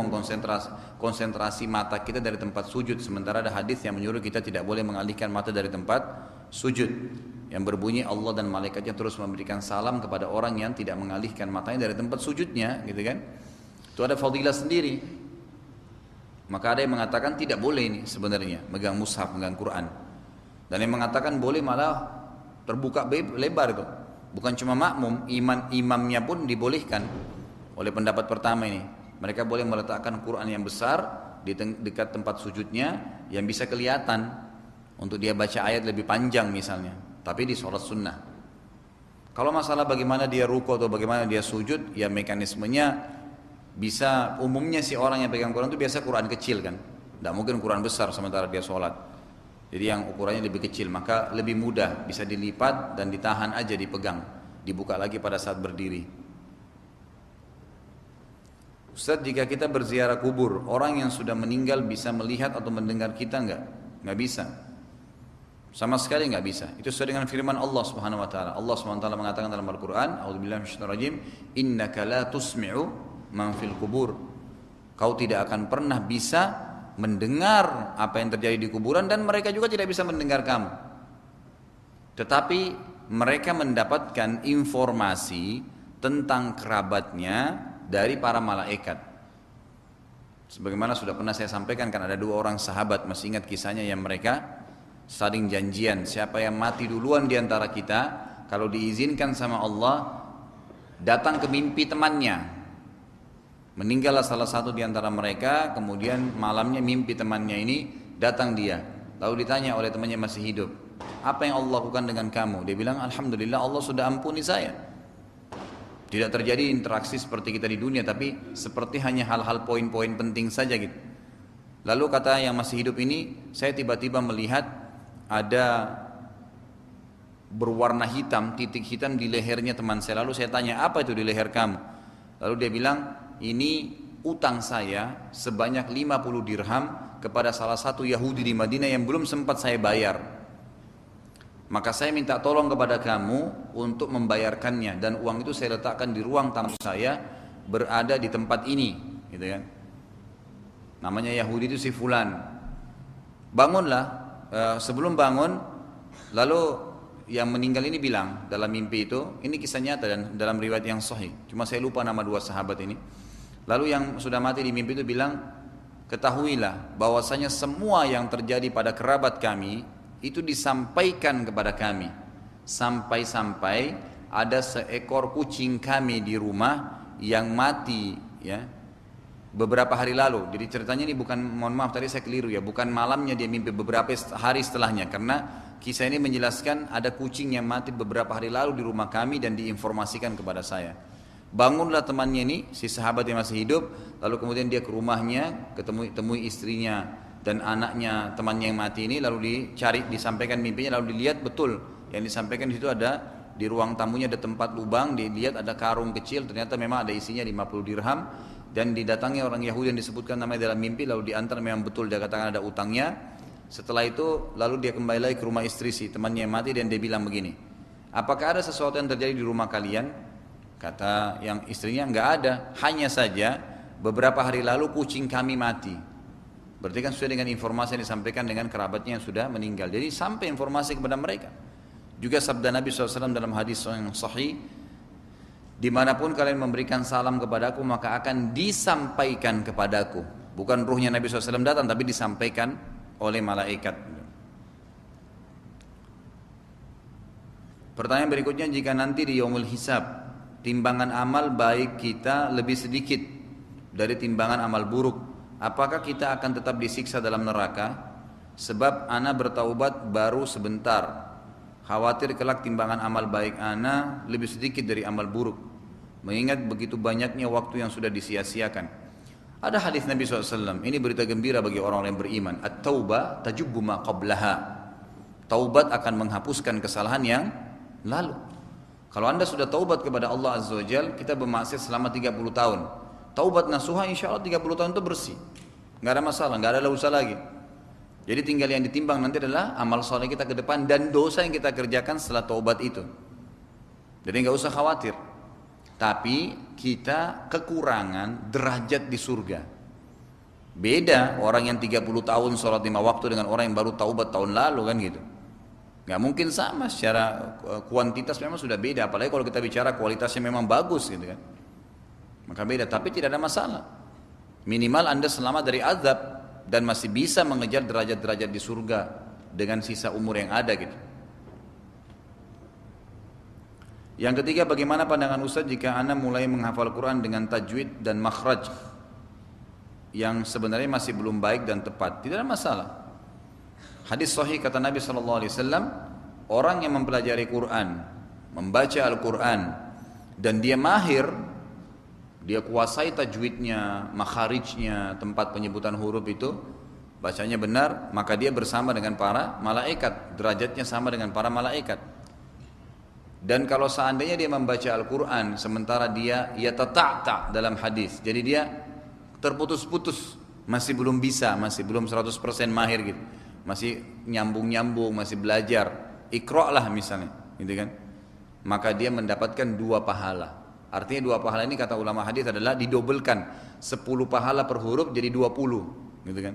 konsentrasi mata kita dari tempat sujud. Sementara ada hadis yang menyuruh kita tidak boleh mengalihkan mata dari tempat sujud, yang berbunyi Allah dan malaikatnya terus memberikan salam kepada orang yang tidak mengalihkan matanya dari tempat sujudnya, gitu kan? Itu ada fadilah sendiri. Maka ada yang mengatakan tidak boleh ini sebenarnya megang mushaf, megang Quran. Dan yang mengatakan boleh malah terbuka lebar itu. Bukan cuma makmum, imamnya pun dibolehkan oleh pendapat pertama ini. Mereka boleh meletakkan Quran yang besar di dekat tempat sujudnya yang bisa kelihatan untuk dia baca ayat lebih panjang misalnya. Tapi di sholat sunnah. Kalau masalah bagaimana dia ruku atau bagaimana dia sujud, ya mekanismenya bisa umumnya si orang yang pegang Quran itu biasa Quran kecil kan. Tidak mungkin Quran besar sementara dia sholat. Jadi yang ukurannya lebih kecil, maka lebih mudah, bisa dilipat dan ditahan aja, dipegang, dibuka lagi pada saat berdiri. Ustaz, jika kita berziarah kubur, orang yang sudah meninggal bisa melihat atau mendengar kita enggak? Enggak bisa. Sama sekali enggak bisa. Itu sesuai dengan firman Allah Subhanahu wa taala. Allah Subhanahu wa taala mengatakan dalam Al-Qur'an, "A'udzubillahi minasyaitonir rajim, innaka la tusmi'u man fil kubur." Kau tidak akan pernah bisa mendengar apa yang terjadi di kuburan, dan mereka juga tidak bisa mendengar kamu. Tetapi mereka mendapatkan informasi tentang kerabatnya dari para malaikat. Sebagaimana sudah pernah saya sampaikan, kan ada dua orang sahabat, masih ingat kisahnya, yang mereka saling janjian, siapa yang mati duluan di antara kita, kalau diizinkan sama Allah, datang ke mimpi temannya. Meninggallah salah satu di antara mereka, kemudian malamnya mimpi temannya ini, datang dia. Lalu ditanya oleh temannya masih hidup, apa yang Allah lakukan dengan kamu? Dia bilang, alhamdulillah Allah sudah ampuni saya. Tidak terjadi interaksi seperti kita di dunia, tapi seperti hanya hal-hal poin-poin penting saja gitu. Lalu kata yang masih hidup ini, saya tiba-tiba melihat ada berwarna hitam, titik hitam di lehernya teman saya. Lalu saya tanya, apa itu di leher kamu? Lalu dia bilang, ini utang saya sebanyak 50 dirham kepada salah satu Yahudi di Madinah yang belum sempat saya bayar. Maka saya minta tolong kepada kamu untuk membayarkannya, dan uang itu saya letakkan di ruang tamu saya, berada di tempat ini, gitu kan. Namanya Yahudi itu si Fulan. Bangunlah, sebelum bangun, lalu yang meninggal ini bilang dalam mimpi itu, ini kisah nyata dan dalam riwayat yang sahih, cuma saya lupa nama dua sahabat ini. Lalu yang sudah mati di mimpi itu bilang, ketahuilah bahwasanya semua yang terjadi pada kerabat kami itu disampaikan kepada kami, sampai-sampai ada seekor kucing kami di rumah yang mati ya beberapa hari lalu. Jadi ceritanya ini bukan, mohon maaf tadi saya keliru ya, bukan malamnya dia mimpi, beberapa hari setelahnya, karena kisah ini menjelaskan ada kucing yang mati beberapa hari lalu di rumah kami dan diinformasikan kepada saya. Bangunlah temannya ini, si sahabat yang masih hidup, lalu kemudian dia ke rumahnya, temui istrinya dan anaknya temannya yang mati ini, lalu disampaikan mimpinya, lalu dilihat betul yang disampaikan di situ ada di ruang tamunya ada tempat lubang, dilihat ada karung kecil, ternyata memang ada isinya 50 dirham, dan didatangi orang Yahudi yang disebutkan namanya dalam mimpi, lalu diantar, memang betul dia katakan ada utangnya. Setelah itu lalu dia kembali lagi ke rumah istri si temannya yang mati, dan dia bilang begini, apakah ada sesuatu yang terjadi di rumah kalian? Kata yang istrinya, enggak ada, hanya saja beberapa hari lalu kucing kami mati. Berarti kan sesuai dengan informasi yang disampaikan dengan kerabatnya yang sudah meninggal. Jadi sampai informasi kepada mereka. Juga sabda Nabi SAW dalam hadis yang sahih, dimanapun kalian memberikan salam kepadaku, maka akan disampaikan kepadaku. Bukan ruhnya Nabi SAW datang, tapi disampaikan oleh malaikat. Pertanyaan berikutnya, jika nanti di yaumul hisab timbangan amal baik kita lebih sedikit dari timbangan amal buruk, apakah kita akan tetap disiksa dalam neraka? Sebab ana bertaubat baru sebentar, khawatir kelak timbangan amal baik ana lebih sedikit dari amal buruk, mengingat begitu banyaknya waktu yang sudah disia-siakan. Ada hadis Nabi SAW, ini berita gembira bagi orang-orang yang beriman, at-taubah tajubbu ma qablaha, taubat akan menghapuskan kesalahan yang lalu. Kalau anda sudah taubat kepada Allah Azza wa Jal, kita bermaksiat selama 30 tahun, taubat nasuha insya Allah 30 tahun itu bersih. nggak ada masalah, nggak ada dosa lagi. Jadi tinggal yang ditimbang nanti adalah amal soleh kita ke depan dan dosa yang kita kerjakan setelah taubat itu. Jadi nggak usah khawatir. Tapi kita kekurangan derajat di surga. Beda orang yang 30 tahun sholat 5 waktu dengan orang yang baru taubat tahun lalu kan gitu. Nggak mungkin sama secara kuantitas, memang sudah beda. Apalagi kalau kita bicara kualitasnya memang bagus gitu kan. Maka beda, tapi tidak ada masalah. Minimal Anda selamat dari azab dan masih bisa mengejar derajat-derajat di surga dengan sisa umur yang ada gitu. Yang ketiga, bagaimana pandangan Ustaz jika Anda mulai menghafal Quran dengan tajwid dan makhraj yang sebenarnya masih belum baik dan tepat? Tidak ada masalah. Hadis sahih kata Nabi SAW, orang yang mempelajari Quran, membaca Al-Quran dan dia mahir, dia kuasai tajwidnya, makharijnya, tempat penyebutan huruf itu, bacanya benar, maka dia bersama dengan para malaikat, derajatnya sama dengan para malaikat. Dan kalau seandainya dia membaca Al-Quran sementara dia yatata'ta dalam hadis, jadi dia terputus-putus, masih belum bisa, masih belum 100% mahir gitu, masih nyambung-nyambung, masih belajar, iqra' lah misalnya gitu kan, maka dia mendapatkan 2 pahala. Artinya 2 pahala ini kata ulama hadis adalah didobelkan, 10 pahala per huruf jadi 20 gitu kan,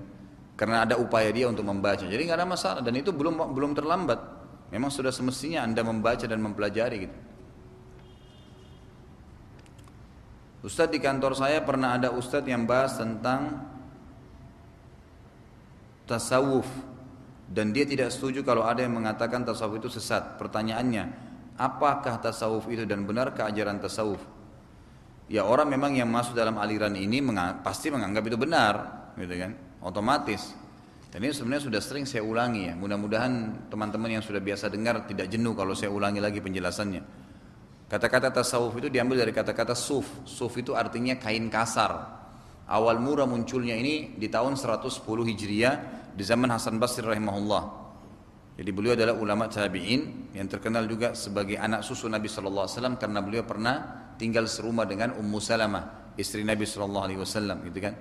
karena ada upaya dia untuk membaca. Jadi nggak ada masalah dan itu belum terlambat. Memang sudah semestinya Anda membaca dan mempelajari gitu. Ustadz, di kantor saya pernah ada ustadz yang bahas tentang tasawuf dan dia tidak setuju kalau ada yang mengatakan tasawuf itu sesat. Pertanyaannya, apakah tasawuf itu dan benarkah ajaran tasawuf? Ya, orang memang yang masuk dalam aliran ini pasti menganggap itu benar gitu kan, otomatis. Dan ini sebenarnya sudah sering saya ulangi ya, mudah-mudahan teman-teman yang sudah biasa dengar tidak jenuh kalau saya ulangi lagi penjelasannya. Kata-kata tasawuf itu diambil dari kata-kata suf. Suf itu artinya kain kasar. Awal mula munculnya ini di tahun 110 Hijriah di zaman Hasan Basri rahimahullah. Jadi beliau adalah ulama tabi'in yang terkenal juga sebagai anak susu Nabi SAW karena beliau pernah tinggal serumah dengan Ummu Salamah, istri Nabi SAW gitu kan.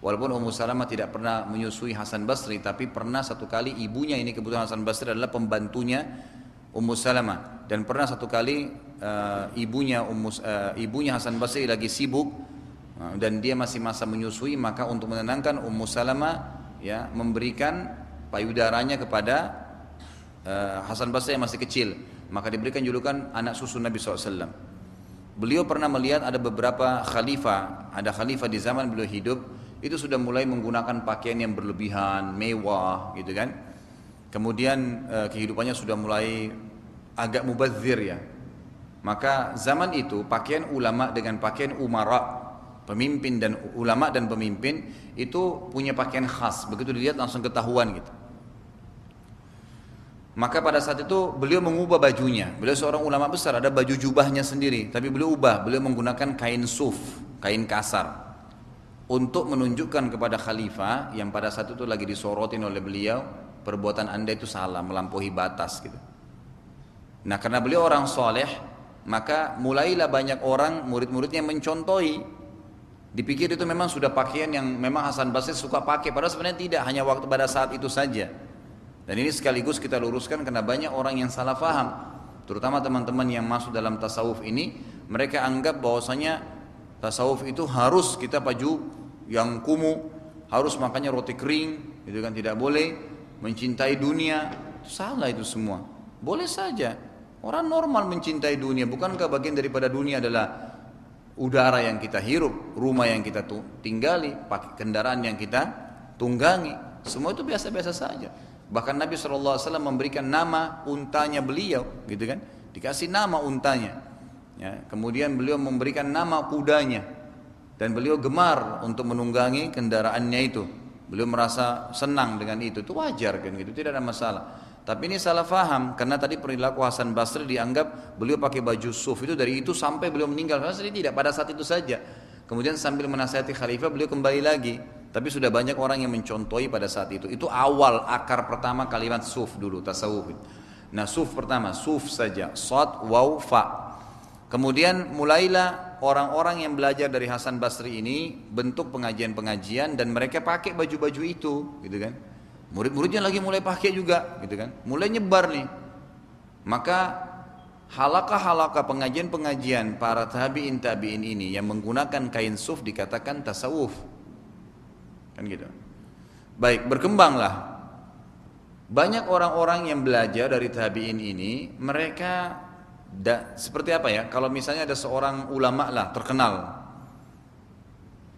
Walaupun Ummu Salamah tidak pernah menyusui Hasan Basri, tapi pernah satu kali ibunya, ini kebetulan Hasan Basri adalah pembantunya Ummu Salamah, dan pernah satu kali ibunya Hasan Basri lagi sibuk dan dia masih masa menyusui, maka untuk menenangkan Ummu Salamah ya memberikan payudaranya kepada Hasan Basri yang masih kecil, maka diberikan julukan anak susu Nabi SAW. Beliau pernah melihat ada beberapa khalifah, ada khalifah di zaman beliau hidup itu sudah mulai menggunakan pakaian yang berlebihan, mewah gitu kan. Kemudian kehidupannya sudah mulai agak mubadzir ya. Maka zaman itu pakaian ulama dengan pakaian umara, pemimpin dan ulama dan pemimpin itu punya pakaian khas, begitu dilihat langsung ketahuan gitu. Maka pada saat itu beliau mengubah bajunya. Beliau seorang ulama besar, ada baju jubahnya sendiri, tapi beliau ubah, beliau menggunakan kain suf, kain kasar, untuk menunjukkan kepada khalifah yang pada saat itu lagi disorotin oleh beliau, perbuatan anda itu salah, melampaui batas gitu. Nah, karena beliau orang soleh, maka mulailah banyak orang murid-muridnya mencontohi. Dipikir itu memang sudah pakaian yang memang Hasan Basri suka pakai, padahal sebenarnya tidak, hanya waktu pada saat itu saja. Dan ini sekaligus kita luruskan karena banyak orang yang salah faham, terutama teman-teman yang masuk dalam tasawuf ini, mereka anggap bahwasanya tasawuf itu harus kita baju yang kumuh, harus makannya roti kering, itu kan tidak boleh, mencintai dunia. Salah itu semua. Boleh saja orang normal mencintai dunia. Bukankah bagian daripada dunia adalah udara yang kita hirup, rumah yang kita tinggali, pakai kendaraan yang kita tunggangi, semua itu biasa-biasa saja. Bahkan Nabi SAW memberikan nama untanya beliau, gitu kan? Dikasih nama untanya. Ya, kemudian beliau memberikan nama kudanya, dan beliau gemar untuk menunggangi kendaraannya itu. Beliau merasa senang dengan itu wajar kan? Gitu, tidak ada masalah. Tapi ini salah faham, karena tadi perilaku Hasan Basri dianggap beliau pakai baju suf itu dari itu sampai beliau meninggal. Padahal tidak, pada saat itu saja. Kemudian sambil menasihati khalifah beliau kembali lagi. Tapi sudah banyak orang yang mencontohi pada saat itu. Itu awal akar pertama kalimat suf dulu, tasawuf. Nah, suf pertama, suf saja, shad, waw, fa. Kemudian mulailah orang-orang yang belajar dari Hasan Basri ini bentuk pengajian-pengajian dan mereka pakai baju-baju itu, gitu kan. Murid-muridnya lagi mulai pakai juga, gitu kan. Mulai nyebar nih. Maka halaqah-halaqah pengajian-pengajian para tabi'in ini yang menggunakan kain suf dikatakan tasawuf. Kan gitu. Baik, berkembanglah. Banyak orang-orang yang belajar dari tabi'in ini, mereka seperti apa ya? Kalau misalnya ada seorang ulama lah terkenal,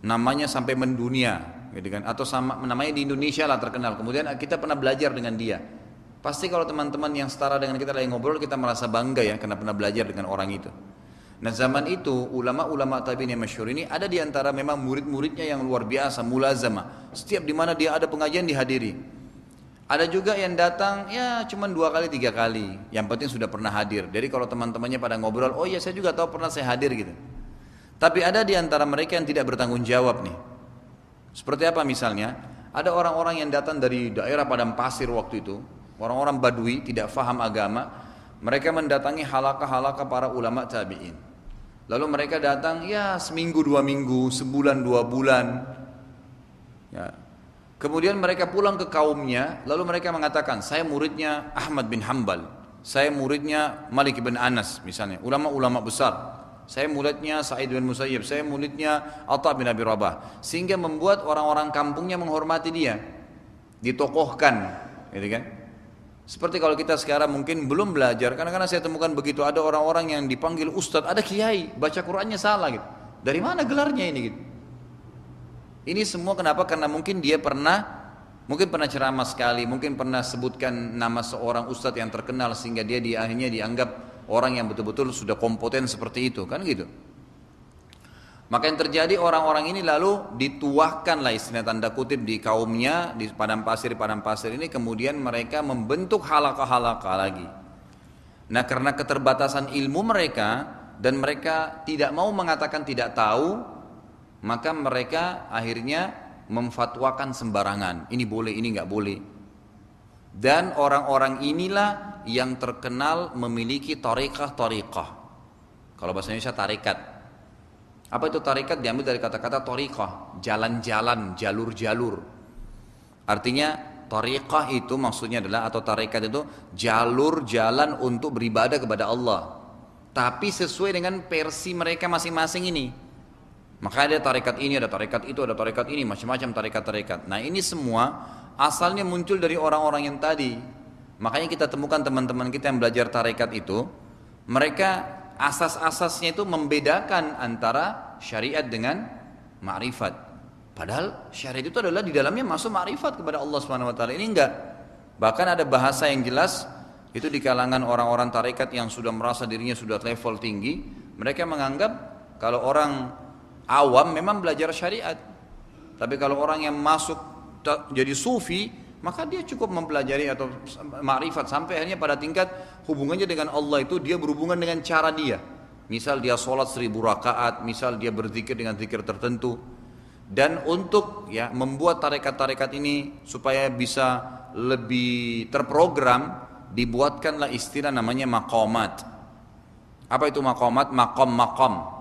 namanya sampai mendunia, gitu kan? Atau sama namanya di Indonesia lah terkenal. Kemudian kita pernah belajar dengan dia. Pasti kalau teman-teman yang setara dengan kita lagi ngobrol, kita merasa bangga ya karena pernah belajar dengan orang itu. Nah zaman itu ulama-ulama tabi'in yang masyhur ini ada di antara memang murid-muridnya yang luar biasa, mulazamah. Setiap di mana dia ada pengajian dihadiri. Ada juga yang datang ya cuma 2 kali 3 kali, yang penting sudah pernah hadir. Jadi kalau teman-temannya pada ngobrol, oh ya saya juga tahu pernah saya hadir gitu. Tapi ada di antara mereka yang tidak bertanggung jawab nih. Seperti apa misalnya? Ada orang-orang yang datang dari daerah padang pasir waktu itu, orang-orang Badui tidak faham agama, mereka mendatangi halaqah-halaqah para ulama tabi'in. Lalu mereka datang ya seminggu 2 minggu, sebulan 2 bulan. Ya. Kemudian mereka pulang ke kaumnya, lalu mereka mengatakan, saya muridnya Ahmad bin Hanbal, saya muridnya Malik bin Anas misalnya, ulama-ulama besar. Saya muridnya Sa'id bin Musayyib, saya muridnya Atha bin Abi Rabah. Sehingga membuat orang-orang kampungnya menghormati dia, ditokohkan, gitu kan? Seperti kalau kita sekarang mungkin belum belajar, karena saya temukan begitu, ada orang-orang yang dipanggil ustadz, ada kiai, baca Qur'annya salah gitu. Dari mana gelarnya ini gitu? Ini semua kenapa? Karena mungkin dia mungkin pernah ceramah sekali, mungkin pernah sebutkan nama seorang ustadz yang terkenal sehingga dia akhirnya dianggap orang yang betul-betul sudah kompeten seperti itu, kan gitu. Maka yang terjadi orang-orang ini lalu dituahkanlah istilah tanda kutip di kaumnya, di padang pasir ini, kemudian mereka membentuk halaqah-halaqah lagi. Nah karena keterbatasan ilmu mereka dan mereka tidak mau mengatakan tidak tahu, maka mereka akhirnya memfatwakan sembarangan, ini boleh, ini nggak boleh. Dan orang-orang inilah yang terkenal memiliki tariqah. Kalau bahasa Indonesia tarikat. Apa itu tarikat? Diambil dari kata-kata tariqah, jalan-jalan, jalur-jalur. Artinya tariqah itu maksudnya adalah, atau tarikat itu jalur jalan untuk beribadah kepada Allah, tapi sesuai dengan versi mereka masing-masing ini. Maka ada tarekat ini, ada tarekat itu, ada tarekat ini, macam-macam tarekat-tarekat. Nah ini semua asalnya muncul dari orang-orang yang tadi. Makanya kita temukan teman-teman kita yang belajar tarekat itu, mereka asas-asasnya itu membedakan antara syariat dengan ma'rifat. Padahal syariat itu adalah di dalamnya masuk ma'rifat kepada Allah SWT. Ini enggak. Bahkan ada bahasa yang jelas, itu di kalangan orang-orang tarekat yang sudah merasa dirinya sudah level tinggi, mereka menganggap kalau orang awam memang belajar syariat, tapi kalau orang yang masuk jadi sufi, maka dia cukup mempelajari atau ma'rifat sampai akhirnya pada tingkat hubungannya dengan Allah itu dia berhubungan dengan cara dia. Misal dia sholat 1000 rakaat, misal dia berzikir dengan zikir tertentu. Dan untuk ya membuat tarekat-tarekat ini supaya bisa lebih terprogram, dibuatkanlah istilah namanya maqamat. Apa itu maqamat? Maqam-maqam.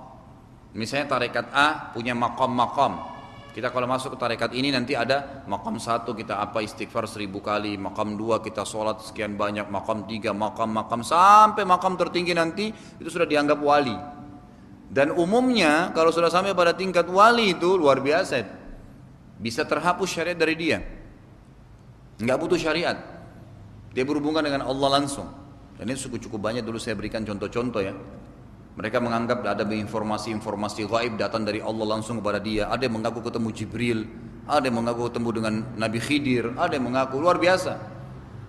Misalnya tarekat A punya maqam-maqam. Kita kalau masuk ke tarekat ini nanti ada maqam 1 kita apa istighfar 1000 kali, maqam 2 kita sholat sekian banyak, maqam 3 maqam sampai maqam tertinggi nanti itu sudah dianggap wali. Dan umumnya kalau sudah sampai pada tingkat wali itu luar biasa, bisa terhapus syariat dari dia, nggak butuh syariat, dia berhubungan dengan Allah langsung. Dan ini cukup banyak dulu saya berikan contoh-contoh ya. Mereka menganggap ada informasi-informasi gaib datang dari Allah langsung kepada dia. Ada yang mengaku ketemu Jibril, ada yang mengaku ketemu dengan Nabi Khidir, ada yang mengaku luar biasa,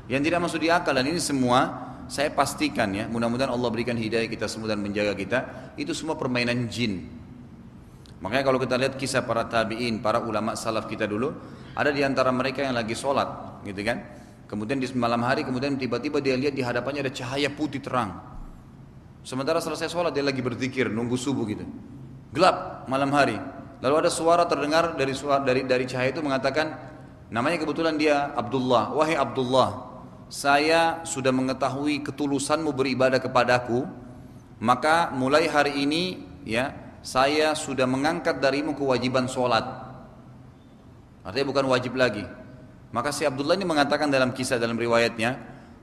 yang tidak masuk di akal. Dan ini semua saya pastikan ya, mudah-mudahan Allah berikan hidayah kita semua dan menjaga kita. Itu semua permainan jin. Makanya kalau kita lihat kisah para tabi'in, para ulama salaf kita dulu, ada di antara mereka yang lagi sholat, gitu kan. Kemudian di malam hari, kemudian tiba-tiba dia lihat di hadapannya ada cahaya putih terang. Sementara selesai sholat dia lagi berzikir, nunggu subuh gitu. Gelap malam hari. Lalu ada suara terdengar dari cahaya itu mengatakan, namanya kebetulan dia Abdullah. Wahai Abdullah, saya sudah mengetahui ketulusanmu beribadah kepadaku, maka mulai hari ini ya saya sudah mengangkat darimu kewajiban sholat. Artinya bukan wajib lagi. Maka si Abdullah ini mengatakan dalam kisah, dalam riwayatnya,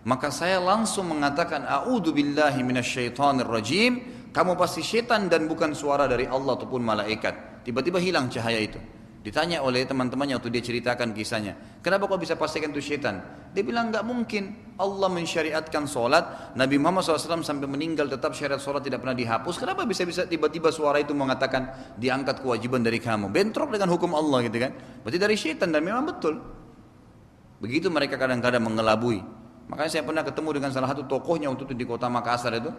maka saya langsung mengatakan, a'udzu billahi minasyaitonir rajim, kamu pasti syaitan dan bukan suara dari Allah ataupun malaikat. Tiba-tiba hilang cahaya itu. Ditanya oleh teman-temannya waktu dia ceritakan kisahnya, kenapa kau bisa pastikan itu syaitan? Dia bilang, enggak mungkin, Allah mensyariatkan sholat, Nabi Muhammad SAW sampai meninggal tetap syariat sholat tidak pernah dihapus. Kenapa bisa-bisa tiba-tiba suara itu mengatakan diangkat kewajiban dari kamu? Bentrok dengan hukum Allah gitu kan. Berarti dari syaitan, dan memang betul. Begitu mereka kadang-kadang mengelabui. Makanya saya pernah ketemu dengan salah satu tokohnya waktu itu di kota Makassar itu,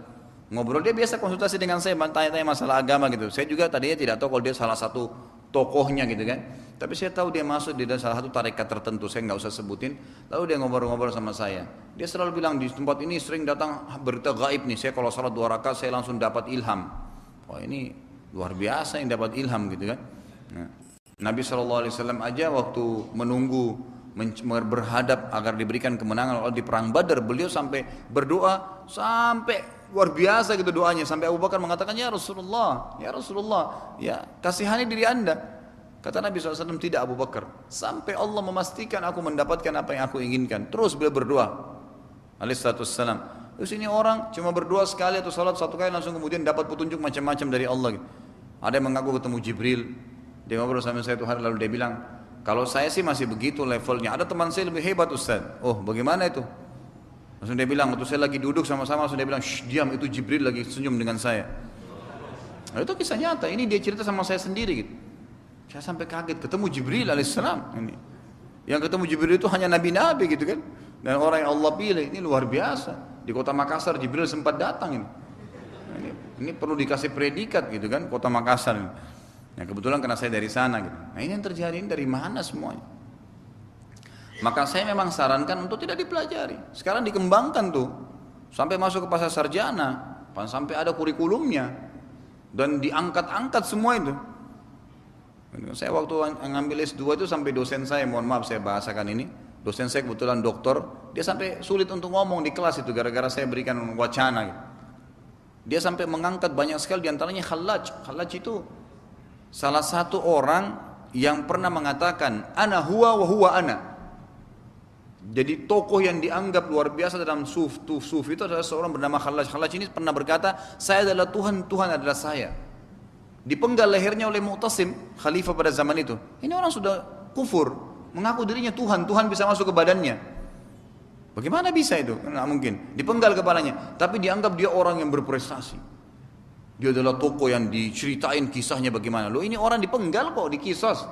ngobrol, dia biasa konsultasi dengan saya, tanya-tanya masalah agama gitu. Saya juga tadinya tidak tahu kalau dia salah satu tokohnya gitu kan. Tapi saya tahu dia masuk di salah satu tarekat tertentu, saya nggak usah sebutin. Lalu dia ngobrol-ngobrol sama saya. Dia selalu bilang, di tempat ini sering datang berita gaib nih. Saya kalau salat 2 rakaat saya langsung dapat ilham. Oh ini luar biasa yang dapat ilham gitu kan. Nah, Nabi SAW aja waktu menunggu berhadap agar diberikan kemenangan di perang Badar, beliau sampai berdoa sampai luar biasa gitu doanya, sampai Abu Bakar mengatakan, ya Rasulullah, ya kasihani diri anda. Kata Nabi SAW, tidak Abu Bakar, sampai Allah memastikan aku mendapatkan apa yang aku inginkan. Terus beliau berdoa alaihissalam. Terus ini orang cuma berdoa sekali atau salat 1 kali langsung kemudian dapat petunjuk macam-macam dari Allah gitu. Ada yang mengaku ketemu Jibril. Dia ngobrol sama saya 1 hari, lalu dia bilang, kalau saya sih masih begitu levelnya, ada teman saya lebih hebat Ustaz. Oh bagaimana itu? Langsung dia bilang, waktu saya lagi duduk sama-sama, langsung dia bilang, shh diam, itu Jibril lagi senyum dengan saya. Nah, itu kisah nyata, ini dia cerita sama saya sendiri gitu. Saya sampai kaget, ketemu Jibril alaihissalam ini. Yang ketemu Jibril itu hanya nabi-nabi gitu kan. Dan orang yang Allah pilih, ini luar biasa. Di kota Makassar Jibril sempat datang ini. Ini perlu dikasih predikat gitu kan, kota Makassar ini. Nah, kebetulan karena saya dari sana gitu. Nah ini yang terjadi, ini dari mana semuanya? Maka saya memang sarankan untuk tidak dipelajari. Sekarang dikembangkan tuh, sampai masuk ke pasar sarjana, sampai ada kurikulumnya, dan diangkat-angkat semua itu. Saya waktu ngambil S2 itu sampai dosen saya, mohon maaf saya bahasakan ini, dosen saya kebetulan doktor, dia sampai sulit untuk ngomong di kelas itu gara-gara saya berikan wacana gitu. Dia sampai mengangkat banyak sekali, diantaranya Khallaj. Khallaj itu salah satu orang yang pernah mengatakan, ana huwa wa huwa ana. Jadi tokoh yang dianggap luar biasa dalam suf itu adalah seorang bernama Khallaj. Khallaj ini pernah berkata, saya adalah Tuhan, Tuhan adalah saya. Dipenggal lehernya oleh Mu'tasim, khalifah pada zaman itu. Ini orang sudah kufur, mengaku dirinya Tuhan, Tuhan bisa masuk ke badannya. Bagaimana bisa itu? Tidak mungkin. Dipenggal kepalanya, tapi dianggap dia orang yang berprestasi. Dia adalah tokoh yang diceritain kisahnya bagaimana. Loh ini orang dipenggal kok, dikisos.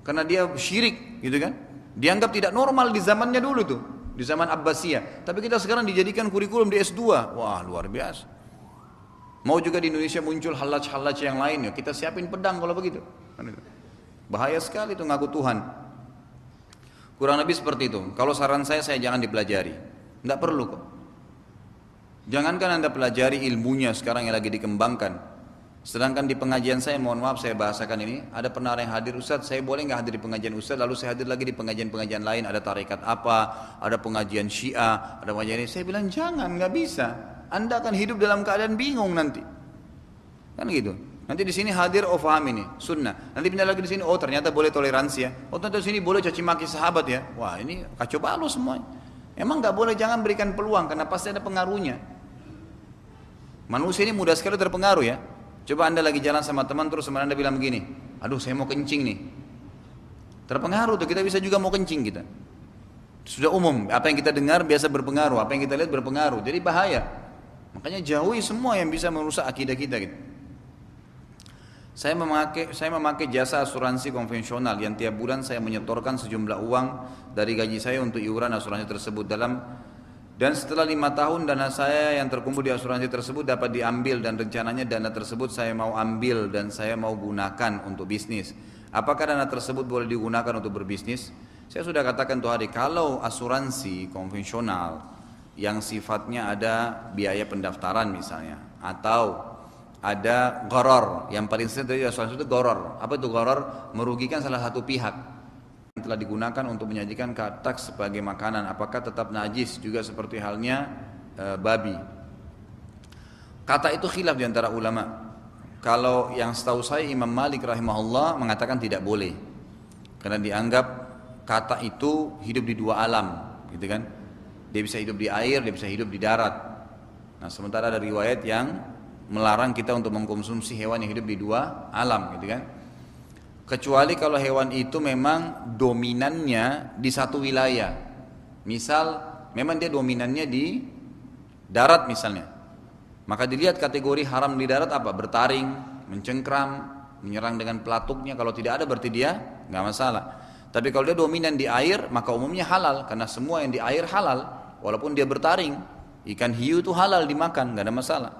Karena dia syirik gitu kan. Dianggap tidak normal di zamannya dulu tuh, di zaman Abbasiyah. Tapi kita sekarang dijadikan kurikulum di S2. Wah luar biasa. Mau juga di Indonesia muncul halaj-halaj yang lain, ya kita siapin pedang kalau begitu. Bahaya sekali itu ngaku Tuhan. Kurang lebih seperti itu. Kalau saran saya jangan dipelajari. Tidak perlu kok. Jangankan Anda pelajari ilmunya sekarang yang lagi dikembangkan. Sedangkan di pengajian saya, mohon maaf saya bahasakan ini, ada pernah yang hadir, Ustaz saya boleh nggak hadir di pengajian Ustaz, lalu saya hadir lagi di pengajian-pengajian lain, ada tarekat apa, ada pengajian Syiah, ada pengajian ini. Saya bilang jangan, nggak bisa. Anda akan hidup dalam keadaan bingung nanti. Kan gitu. Nanti di sini hadir, oh faham ini, sunnah. Nanti pindah lagi di sini, oh ternyata boleh toleransi ya. Oh ternyata di sini boleh caci maki sahabat ya. Wah ini kacau balau semuanya. Emang nggak boleh, jangan berikan peluang karena pasti ada pengaruhnya. Manusia ini mudah sekali terpengaruh ya. Coba Anda lagi jalan sama teman terus teman Anda bilang begini, aduh saya mau kencing nih. Terpengaruh tuh, kita bisa juga mau kencing kita. Sudah umum, apa yang kita dengar biasa berpengaruh, apa yang kita lihat berpengaruh. Jadi bahaya. Makanya jauhi semua yang bisa merusak akidah kita gitu. Saya memakai jasa asuransi konvensional yang tiap bulan saya menyetorkan sejumlah uang dari gaji saya untuk iuran asuransi tersebut dan setelah 5 tahun dana saya yang terkumpul di asuransi tersebut dapat diambil dan rencananya dana tersebut saya mau ambil dan saya mau gunakan untuk bisnis. Apakah dana tersebut boleh digunakan untuk berbisnis? Saya sudah katakan tuh hari, kalau asuransi konvensional yang sifatnya ada biaya pendaftaran misalnya, atau ada gharar, yang paling sering dari asuransi itu gharar. Apa itu gharar? Merugikan salah satu pihak. Telah digunakan untuk menyajikan katak sebagai makanan, apakah tetap najis juga seperti halnya babi? Kata itu khilaf di antara ulama. Kalau yang setahu saya Imam Malik rahimahullah mengatakan tidak boleh, karena dianggap kata itu hidup di dua alam, gitu kan? Dia bisa hidup di air, dia bisa hidup di darat. Nah, sementara ada riwayat yang melarang kita untuk mengkonsumsi hewan yang hidup di dua alam, gitu kan? Kecuali kalau hewan itu memang dominannya di satu wilayah. Misal, memang dia dominannya di darat misalnya. Maka dilihat kategori haram di darat apa? Bertaring, mencengkram, menyerang dengan pelatuknya. Kalau tidak ada berarti dia nggak masalah. Tapi kalau dia dominan di air, maka umumnya halal, karena semua yang di air halal. Walaupun dia bertaring, ikan hiu itu halal dimakan, nggak ada masalah.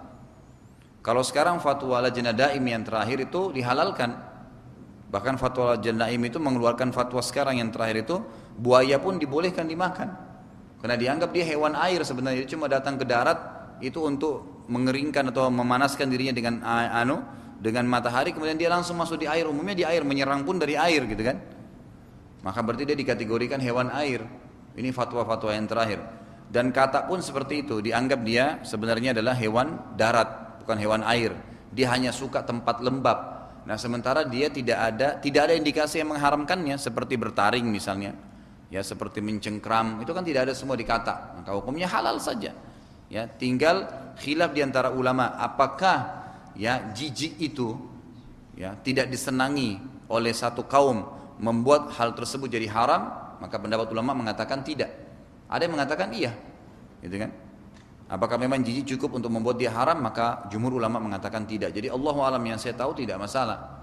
Kalau sekarang fatwa Lajnah Daim yang terakhir itu dihalalkan. Bahkan fatwa Lajnah Daim itu mengeluarkan fatwa sekarang yang terakhir itu, buaya pun dibolehkan dimakan. Karena dianggap dia hewan air sebenarnya, dia cuma datang ke darat itu untuk mengeringkan atau memanaskan dirinya dengan matahari, kemudian dia langsung masuk di air. Umumnya di air, menyerang pun dari air, gitu kan? Maka berarti dia dikategorikan hewan air. Ini fatwa-fatwa yang terakhir. Dan kata pun seperti itu, dianggap dia sebenarnya adalah hewan darat, bukan hewan air. Dia hanya suka tempat lembab. Nah, sementara dia tidak ada indikasi yang mengharamkannya, seperti bertaring misalnya, ya, seperti mencengkram, itu kan tidak ada semua di kata. Maka hukumnya halal saja. Ya, tinggal khilaf di antara ulama, apakah ya jijik itu ya tidak disenangi oleh satu kaum membuat hal tersebut jadi haram. Maka pendapat ulama mengatakan tidak. Ada yang mengatakan iya, gitu kan? Apakah memang jijik cukup untuk membuat dia haram? Maka jumhur ulama mengatakan tidak. Jadi Allahu alam, yang saya tahu tidak masalah.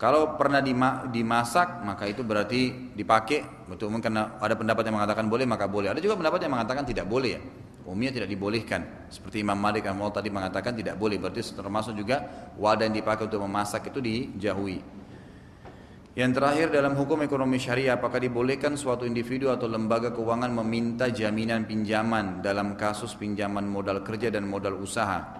Kalau pernah dimasak, maka itu berarti dipakai. Betul, karena ada pendapat yang mengatakan boleh, maka boleh. Ada juga pendapat yang mengatakan tidak boleh, ya. Umumnya tidak dibolehkan. Seperti Imam Malik yang tadi mengatakan tidak boleh. Berarti termasuk juga wadah yang dipakai untuk memasak itu dijauhi. Yang terakhir, dalam hukum ekonomi syariah, apakah dibolehkan suatu individu atau lembaga keuangan meminta jaminan pinjaman dalam kasus pinjaman modal kerja dan modal usaha?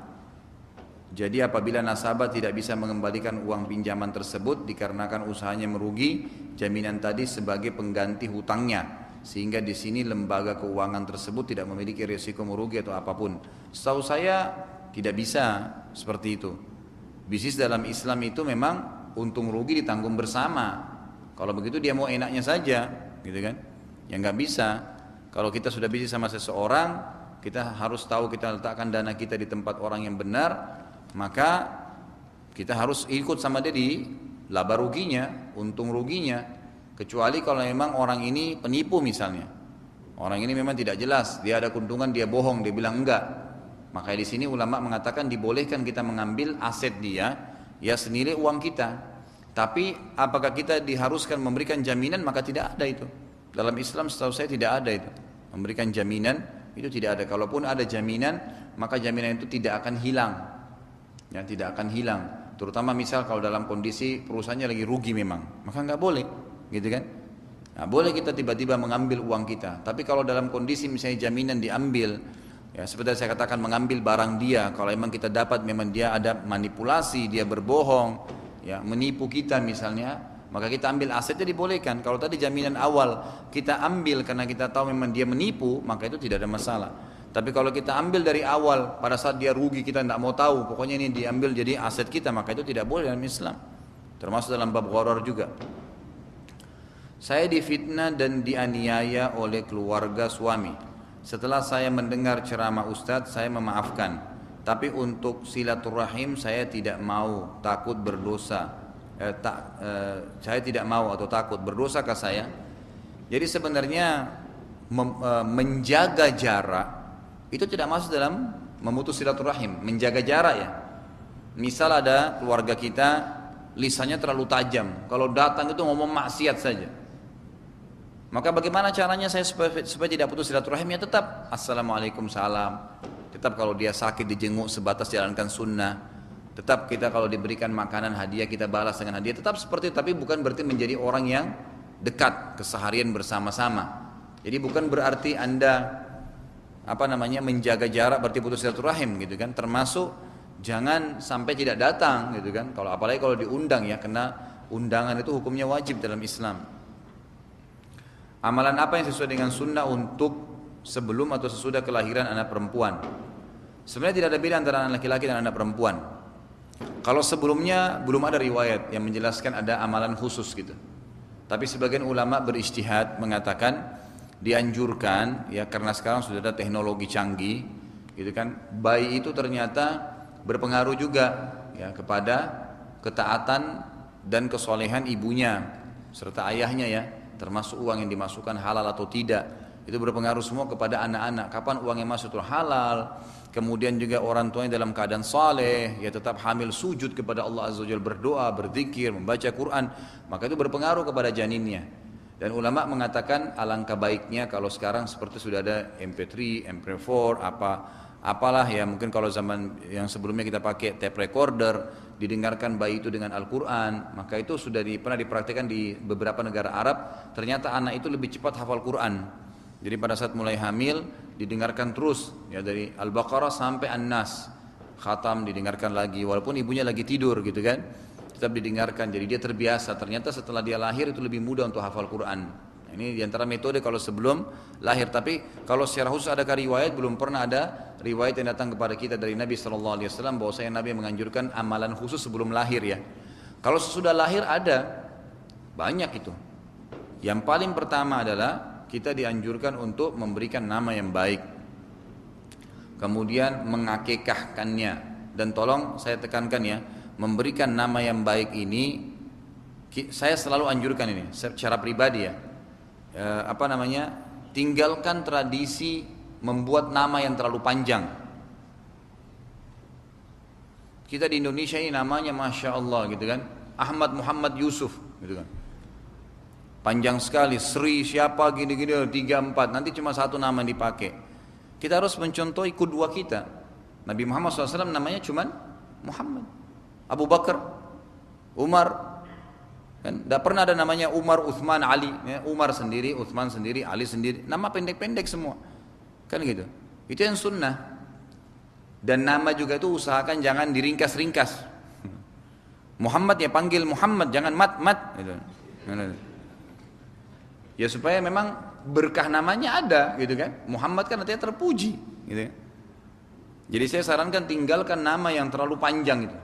Jadi apabila nasabah tidak bisa mengembalikan uang pinjaman tersebut dikarenakan usahanya merugi, jaminan tadi sebagai pengganti hutangnya, sehingga di sini lembaga keuangan tersebut tidak memiliki risiko merugi atau apapun. Setahu saya tidak bisa seperti itu. Bisnis dalam Islam itu memang untung rugi ditanggung bersama. Kalau begitu dia mau enaknya saja, gitu kan? Ya nggak bisa. Kalau kita sudah bisnis sama seseorang, kita harus tahu kita letakkan dana kita di tempat orang yang benar. Maka kita harus ikut sama dia di laba ruginya, untung ruginya. Kecuali kalau memang orang ini penipu misalnya, orang ini memang tidak jelas, dia ada keuntungan, dia bohong, dia bilang enggak. Maka di sini ulama mengatakan dibolehkan kita mengambil aset dia, ya senilai uang kita. Tapi apakah kita diharuskan memberikan jaminan? Maka tidak ada itu. Dalam Islam setahu saya tidak ada itu. Memberikan jaminan itu tidak ada. Kalaupun ada jaminan, maka jaminan itu tidak akan hilang. Ya, tidak akan hilang. Terutama misal kalau dalam kondisi perusahaannya lagi rugi memang, maka nggak boleh, gitu kan? Nah, boleh kita tiba-tiba mengambil uang kita. Tapi kalau dalam kondisi misalnya jaminan diambil, ya seperti saya katakan mengambil barang dia, kalau memang kita dapat memang dia ada manipulasi, dia berbohong, ya menipu kita misalnya, maka kita ambil asetnya dibolehkan. Kalau tadi jaminan awal kita ambil karena kita tahu memang dia menipu, maka itu tidak ada masalah. Tapi kalau kita ambil dari awal, pada saat dia rugi kita tidak mau tahu, pokoknya ini diambil jadi aset kita, maka itu tidak boleh dalam Islam. Termasuk dalam bab gharar juga. Saya difitnah dan dianiaya oleh keluarga suami. Setelah saya mendengar ceramah Ustadz, saya memaafkan. Tapi untuk silaturahim saya tidak mau, takut berdosa. Saya tidak mau atau takut berdosakah saya? Jadi sebenarnya menjaga jarak itu tidak masuk dalam memutus silaturahim. Menjaga jarak, ya. Misal ada keluarga kita lisannya terlalu tajam, kalau datang itu ngomong maksiat saja, maka bagaimana caranya saya supaya tidak putus silaturahim? Ya tetap assalamualaikum, salam. Tetap kalau dia sakit dijenguk sebatas jalankan sunnah. Tetap kita kalau diberikan makanan hadiah kita balas dengan hadiah. Tetap seperti itu, tapi bukan berarti menjadi orang yang dekat keseharian bersama-sama. Jadi bukan berarti Anda menjaga jarak berarti putus silaturahim, gitu kan? Termasuk jangan sampai tidak datang, gitu kan? Kalau apalagi kalau diundang, ya, karena undangan itu hukumnya wajib dalam Islam. Amalan apa yang sesuai dengan sunnah untuk sebelum atau sesudah kelahiran anak perempuan? Sebenarnya tidak ada beda antara anak laki-laki dan anak perempuan. Kalau sebelumnya belum ada riwayat yang menjelaskan ada amalan khusus gitu. Tapi sebagian ulama berijtihad mengatakan dianjurkan ya, karena sekarang sudah ada teknologi canggih gitu kan, bayi itu ternyata berpengaruh juga ya kepada ketaatan dan kesolehan ibunya serta ayahnya ya, termasuk uang yang dimasukkan halal atau tidak, itu berpengaruh semua kepada anak-anak. Kapan uang yang masuk itu halal, kemudian juga orang tuanya dalam keadaan saleh ya, tetap hamil, sujud kepada Allah Azza wa Jalla, berdoa, berzikir, membaca Quran, maka itu berpengaruh kepada janinnya. Dan ulama mengatakan alangkah baiknya kalau sekarang seperti sudah ada MP3, MP4, apalah ya, mungkin kalau zaman yang sebelumnya kita pakai tape recorder, didengarkan bayi itu dengan Al-Quran, maka itu sudah pernah dipraktikkan di beberapa negara Arab, ternyata anak itu lebih cepat hafal Quran. Jadi pada saat mulai hamil didengarkan terus ya, dari Al-Baqarah sampai An-Nas, khatam didengarkan lagi walaupun ibunya lagi tidur gitu kan, tetap didengarkan, jadi dia terbiasa. Ternyata setelah dia lahir itu lebih mudah untuk hafal Quran. Ini diantara metode kalau sebelum lahir. Tapi kalau secara khusus adakah riwayat? Belum pernah ada riwayat yang datang kepada kita dari Nabi SAW bahwasanya Nabi menganjurkan amalan khusus sebelum lahir ya. Kalau sesudah lahir ada banyak itu. Yang paling pertama adalah kita dianjurkan untuk memberikan nama yang baik, kemudian mengakikahkannya. Dan tolong saya tekankan ya, memberikan nama yang baik ini saya selalu anjurkan ini secara pribadi ya, tinggalkan tradisi membuat nama yang terlalu panjang. Kita di Indonesia ini namanya Masya Allah gitu kan, Ahmad Muhammad Yusuf gitu kan, panjang sekali, Sri siapa gini-gini 3-4, nanti cuma satu nama yang dipakai. Kita harus mencontohi kedua kita. Nabi Muhammad SAW namanya cuma Muhammad. Abu Bakar, Umar, kan tidak pernah ada namanya Umar, Uthman, Ali ya, Umar sendiri, Uthman sendiri, Ali sendiri, nama pendek-pendek semua kan gitu. Itu yang sunnah. Dan nama juga itu usahakan jangan diringkas-ringkas. Muhammad ya panggil Muhammad, jangan Mat gitu. Ya supaya memang berkah namanya ada gitu kan. Muhammad kan artinya terpuji gitu. Jadi saya sarankan tinggalkan nama yang terlalu panjang itu.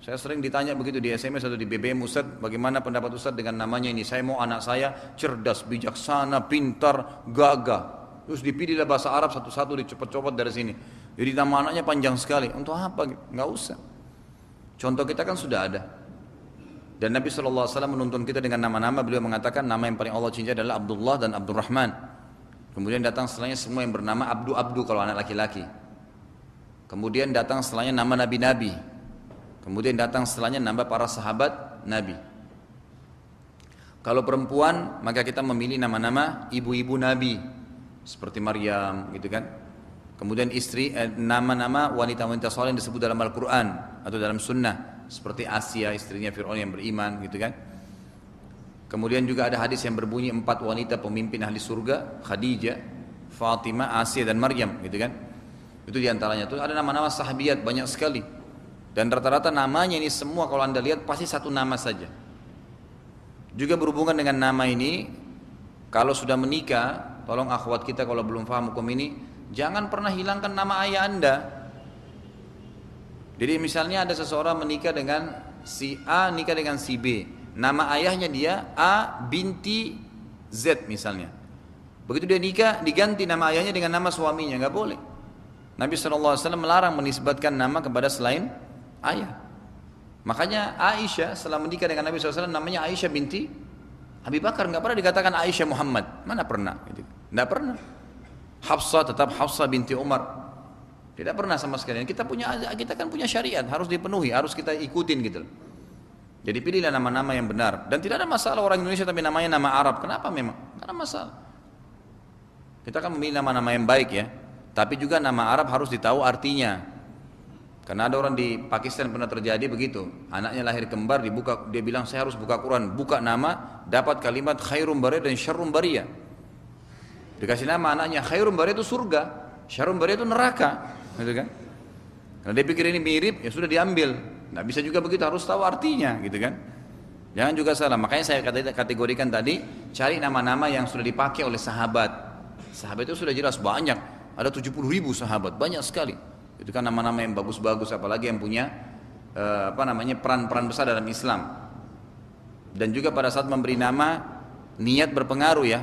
Saya sering ditanya begitu di SMS atau di BBM, Ustaz, bagaimana pendapat Ustaz dengan namanya ini? Saya mau anak saya cerdas, bijaksana, pintar, gagah. Terus dipilihlah bahasa Arab satu-satu, dicopot-copot dari sini. Jadi nama anaknya panjang sekali. Untuk apa? Nggak usah. Contoh kita kan sudah ada. Dan Nabi SAW menuntun kita dengan nama-nama. Beliau mengatakan nama yang paling Allah cintai adalah Abdullah dan Abdurrahman. Kemudian datang setelahnya semua yang bernama Abdu kalau anak laki-laki. Kemudian datang setelahnya nama nabi-nabi. Kemudian datang setelahnya nama para sahabat Nabi. Kalau perempuan maka kita memilih nama-nama ibu-ibu Nabi seperti Maryam gitu kan. Kemudian istri nama-nama wanita-wanita saleh yang disebut dalam Al-Quran atau dalam Sunnah seperti Asia istrinya Fir'aun yang beriman gitu kan. Kemudian juga ada hadis yang berbunyi 4 wanita pemimpin ahli surga, Khadijah, Fatimah, Asia dan Maryam gitu kan. Itu diantaranya. Itu ada nama-nama sahabiat banyak sekali. Dan rata-rata namanya ini semua kalau anda lihat pasti satu nama saja. Juga berhubungan dengan nama ini, kalau sudah menikah, tolong akhwat kita kalau belum paham hukum ini, jangan pernah hilangkan nama ayah anda. Jadi misalnya ada seseorang menikah dengan si A, nikah dengan si B, nama ayahnya dia A binti Z misalnya. Begitu dia nikah, diganti nama ayahnya dengan nama suaminya, nggak boleh. Nabi SAW melarang menisbatkan nama kepada selain ayah. Makanya Aisyah setelah menikah dengan Nabi SAW namanya Aisyah binti Abi Bakar, nggak pernah dikatakan Aisyah Muhammad, mana pernah? Nggak pernah. Hafsah tetap Hafsah binti Umar, tidak pernah sama sekali. Kita kan punya syariat, harus dipenuhi, harus kita ikutin gitu. Jadi pilihlah nama-nama yang benar. Dan tidak ada masalah orang Indonesia tapi namanya nama Arab. Kenapa memang? Tidak ada masalah. Kita kan memilih nama-nama yang baik ya. Tapi juga nama Arab harus ditahu artinya. Karena ada orang di Pakistan pernah terjadi begitu. Anaknya lahir kembar, dia bilang saya harus buka Quran. Buka nama, dapat kalimat khairum bariyah dan syarrum bariyah. Dikasih nama anaknya khairum bariyah itu surga, syarrum bariyah itu neraka, gitu kan? Karena dia pikir ini mirip, ya sudah diambil. Nggak bisa juga begitu, harus tahu artinya, gitu kan? Jangan juga salah. Makanya saya kategorikan tadi, cari nama-nama yang sudah dipakai oleh sahabat. Sahabat itu sudah jelas banyak. Ada 70.000 sahabat, banyak sekali. Itu kan nama-nama yang bagus-bagus, apalagi yang punya peran-peran besar dalam Islam. Dan juga pada saat memberi nama, niat berpengaruh ya.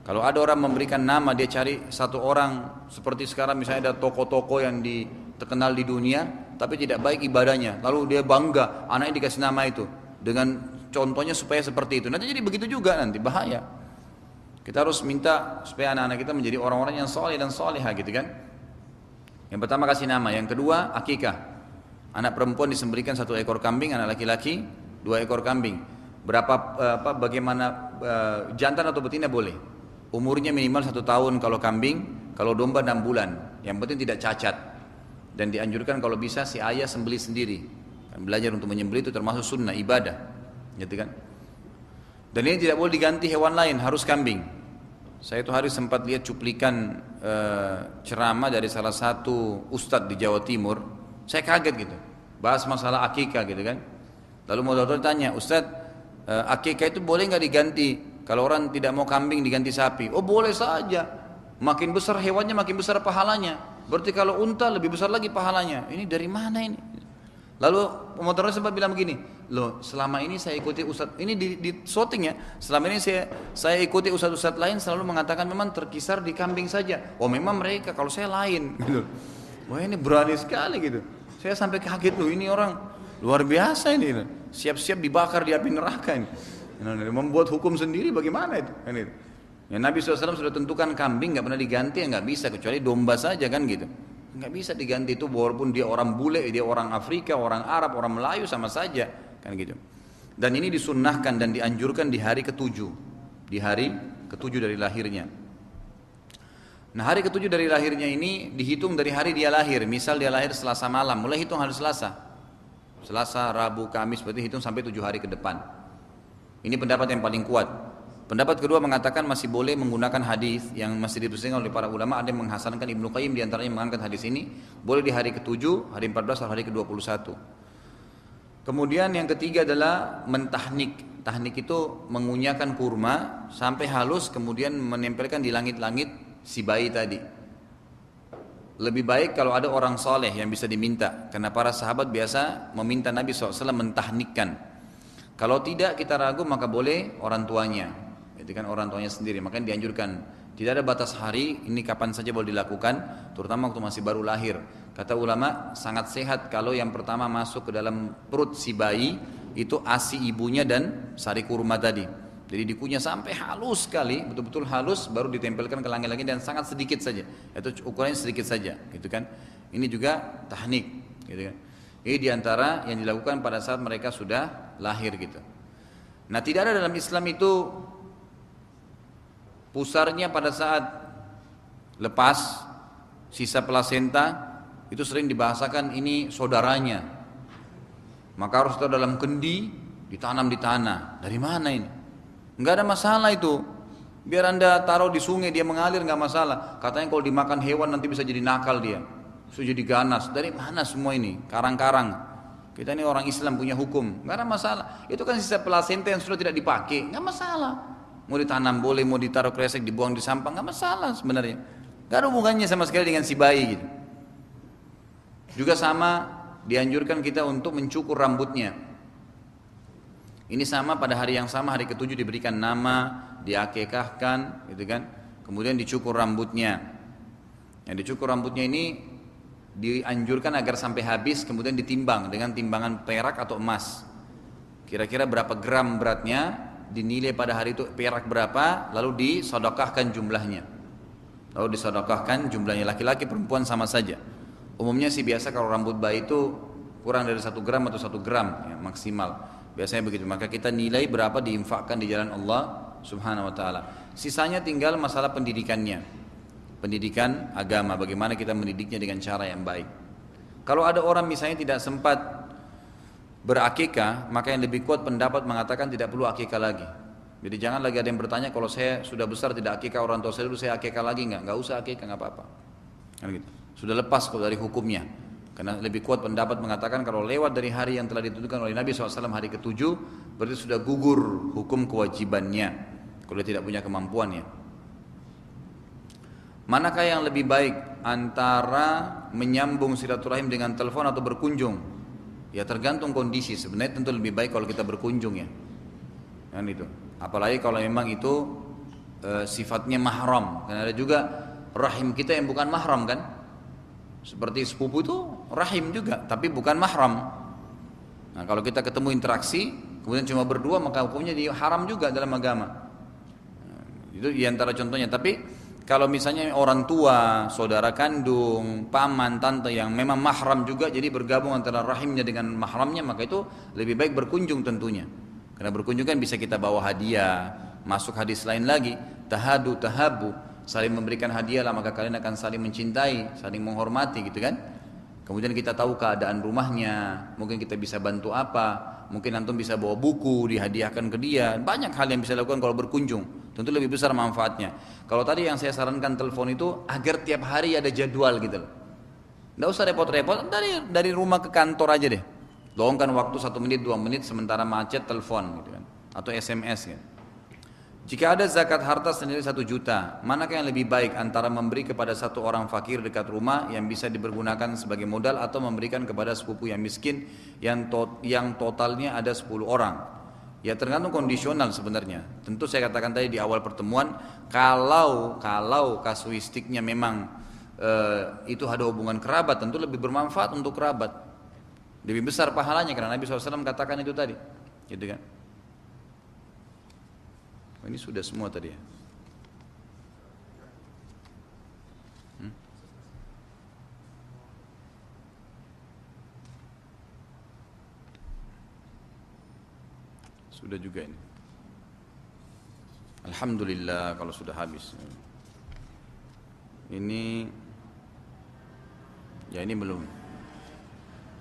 Kalau ada orang memberikan nama, dia cari satu orang, seperti sekarang misalnya ada toko-toko yang terkenal di dunia, tapi tidak baik ibadahnya, lalu dia bangga anaknya dikasih nama itu dengan contohnya supaya seperti itu, nanti jadi begitu juga, nanti bahaya. Kita harus minta supaya anak-anak kita menjadi orang-orang yang soleh dan soleha gitu kan. Yang pertama kasih nama, yang kedua akikah. Anak perempuan disembelikan 1 ekor kambing, anak laki-laki 2 ekor kambing. Bagaimana jantan atau betina boleh. Umurnya minimal 1 tahun kalau kambing, kalau domba 6 bulan. Yang penting tidak cacat. Dan dianjurkan kalau bisa si ayah sembelih sendiri. Kan belajar untuk menyembelih itu termasuk sunnah ibadah, gitu kan. Dan ini tidak boleh diganti hewan lain, harus kambing. Saya itu hari sempat lihat cuplikan ceramah dari salah satu ustadz di Jawa Timur. Saya kaget gitu, bahas masalah akikah gitu kan. Lalu moderator tanya, Ustadz, akikah itu boleh nggak diganti? Kalau orang tidak mau kambing diganti sapi. Oh boleh saja. Makin besar hewannya makin besar pahalanya. Berarti kalau unta lebih besar lagi pahalanya. Ini dari mana ini? Lalu moderator sempat bilang begini, loh selama ini saya ikuti ustadz, ini di shooting ya, selama ini saya ikuti ustadz-ustadz lain selalu mengatakan memang terkisar di kambing saja. Oh memang mereka, kalau saya lain gitu. Wah ini berani sekali gitu. Saya sampai kaget loh, ini orang luar biasa ini. Siap-siap dibakar di api neraka ini. Membuat hukum sendiri bagaimana itu? Ya, Nabi SAW sudah tentukan kambing nggak pernah diganti, ya nggak bisa, kecuali domba saja kan gitu. Nggak bisa diganti itu walaupun dia orang bule, dia orang Afrika, orang Arab, orang Melayu sama saja kan gitu. Dan ini disunnahkan dan dianjurkan di hari ke-7, di hari ke-7 dari lahirnya. Nah hari ke-7 dari lahirnya ini dihitung dari hari dia lahir. Misal dia lahir Selasa malam, mulai hitung hari Selasa, Rabu, Kamis, berarti hitung sampai 7 hari ke depan. Ini pendapat yang paling kuat. Pendapat kedua mengatakan masih boleh menggunakan hadis yang masih dipusingkan oleh para ulama. Ada yang menghasankan, Ibnu Qayyim diantaranya mengangkat hadis ini. Boleh di hari ke-7, hari 14 atau hari ke-21. Kemudian yang ketiga adalah mentahnik. Tahnik itu mengunyahkan kurma sampai halus, kemudian menempelkan di langit-langit si bayi tadi. Lebih baik kalau ada orang soleh yang bisa diminta, karena para sahabat biasa meminta Nabi SAW mentahnikkan. Kalau tidak kita ragu, maka boleh orang tuanya. Itu kan orang tuanya sendiri, makanya dianjurkan. Tidak ada batas hari, ini kapan saja boleh dilakukan, terutama waktu masih baru lahir. Kata ulama, sangat sehat kalau yang pertama masuk ke dalam perut si bayi, itu ASI ibunya dan sari kurma tadi. Jadi dikunyah sampai halus sekali, betul-betul halus, baru ditempelkan ke langit-langit dan sangat sedikit saja. Itu ukurannya sedikit saja, gitu kan. Ini juga tahnik, gitu kan. Ini diantara yang dilakukan pada saat mereka sudah lahir gitu. Nah tidak ada dalam Islam itu pusarnya pada saat lepas sisa plasenta, itu sering dibahasakan ini saudaranya. Maka harus tahu dalam kendi ditanam di tanah. Dari mana ini? Enggak ada masalah itu. Biar Anda taruh di sungai dia mengalir enggak masalah. Katanya kalau dimakan hewan nanti bisa jadi nakal dia. Bisa jadi ganas. Dari mana semua ini? Karang-karang. Kita ini orang Islam punya hukum. Enggak ada masalah. Itu kan sisa plasenta yang sudah tidak dipakai. Enggak masalah. Mau ditanam boleh, mau ditaruh kresek, dibuang di sampah, nggak masalah sebenarnya. Nggak ada hubungannya sama sekali dengan si bayi gitu. Juga sama dianjurkan kita untuk mencukur rambutnya. Ini sama pada hari yang sama, hari ke-7 diberikan nama, diakekahkan, gitu kan. Kemudian dicukur rambutnya. Yang dicukur rambutnya ini dianjurkan agar sampai habis, kemudian ditimbang dengan timbangan perak atau emas. Kira-kira berapa gram beratnya, dinilai pada hari itu perak berapa, lalu disodokahkan jumlahnya. Lalu disodokahkan jumlahnya, laki-laki perempuan sama saja. Umumnya sih biasa kalau rambut bayi itu kurang dari 1 gram atau 1 gram ya, maksimal. Biasanya begitu. Maka kita nilai berapa diinfakkan di jalan Allah Subhanahu wa taala. Sisanya tinggal masalah pendidikannya. Pendidikan agama, bagaimana kita mendidiknya dengan cara yang baik. Kalau ada orang misalnya tidak sempat berakikah, maka yang lebih kuat pendapat mengatakan tidak perlu akikah lagi. Jadi jangan lagi ada yang bertanya, kalau saya sudah besar tidak akikah orang tua saya dulu, saya akikah lagi enggak usah akikah, enggak apa-apa. Kan gitu. Sudah lepas kok dari hukumnya. Karena lebih kuat pendapat mengatakan kalau lewat dari hari yang telah ditentukan oleh Nabi SAW hari ke-7, berarti sudah gugur hukum kewajibannya kalau dia tidak punya kemampuannya. Manakah yang lebih baik antara menyambung silaturahim dengan telepon atau berkunjung? Ya tergantung kondisi. Sebenarnya tentu lebih baik kalau kita berkunjung ya. Kan itu. Apalagi kalau memang itu sifatnya mahram. Karena ada juga rahim kita yang bukan mahram kan. Seperti sepupu itu rahim juga, tapi bukan mahram. Nah kalau kita ketemu interaksi, kemudian cuma berdua, maka hukumnya haram juga dalam agama. Nah, itu diantara contohnya. Tapi kalau misalnya orang tua, saudara kandung, paman, tante yang memang mahram juga, jadi bergabung antara rahimnya dengan mahramnya, maka itu lebih baik berkunjung tentunya. Karena berkunjung kan bisa kita bawa hadiah, masuk hadis lain lagi, tahadu, tahabu, saling memberikan hadiah lah, maka kalian akan saling mencintai, saling menghormati gitu kan. Kemudian kita tahu keadaan rumahnya, mungkin kita bisa bantu apa, mungkin antum bisa bawa buku, dihadiahkan ke dia, banyak hal yang bisa dilakukan kalau berkunjung. Tentu lebih besar manfaatnya. Kalau tadi yang saya sarankan telepon itu agar tiap hari ada jadwal gitu loh. Nggak usah repot-repot, dari rumah ke kantor aja deh. Luangkan waktu 1 menit 2 menit sementara macet telepon gitu kan, atau SMS gitu. Jika ada zakat harta senilai 1 juta, manakah yang lebih baik antara memberi kepada satu orang fakir dekat rumah yang bisa dipergunakan sebagai modal atau memberikan kepada sepupu yang miskin yang totalnya ada 10 orang? Ya tergantung kondisional sebenarnya. Tentu saya katakan tadi di awal pertemuan, kalau kasuistiknya memang itu ada hubungan kerabat, tentu lebih bermanfaat untuk kerabat. Lebih besar pahalanya karena Nabi SAW katakan itu tadi. Gitu kan? Ini sudah semua tadi ya. Sudah juga ini. Alhamdulillah kalau sudah habis. Ini belum.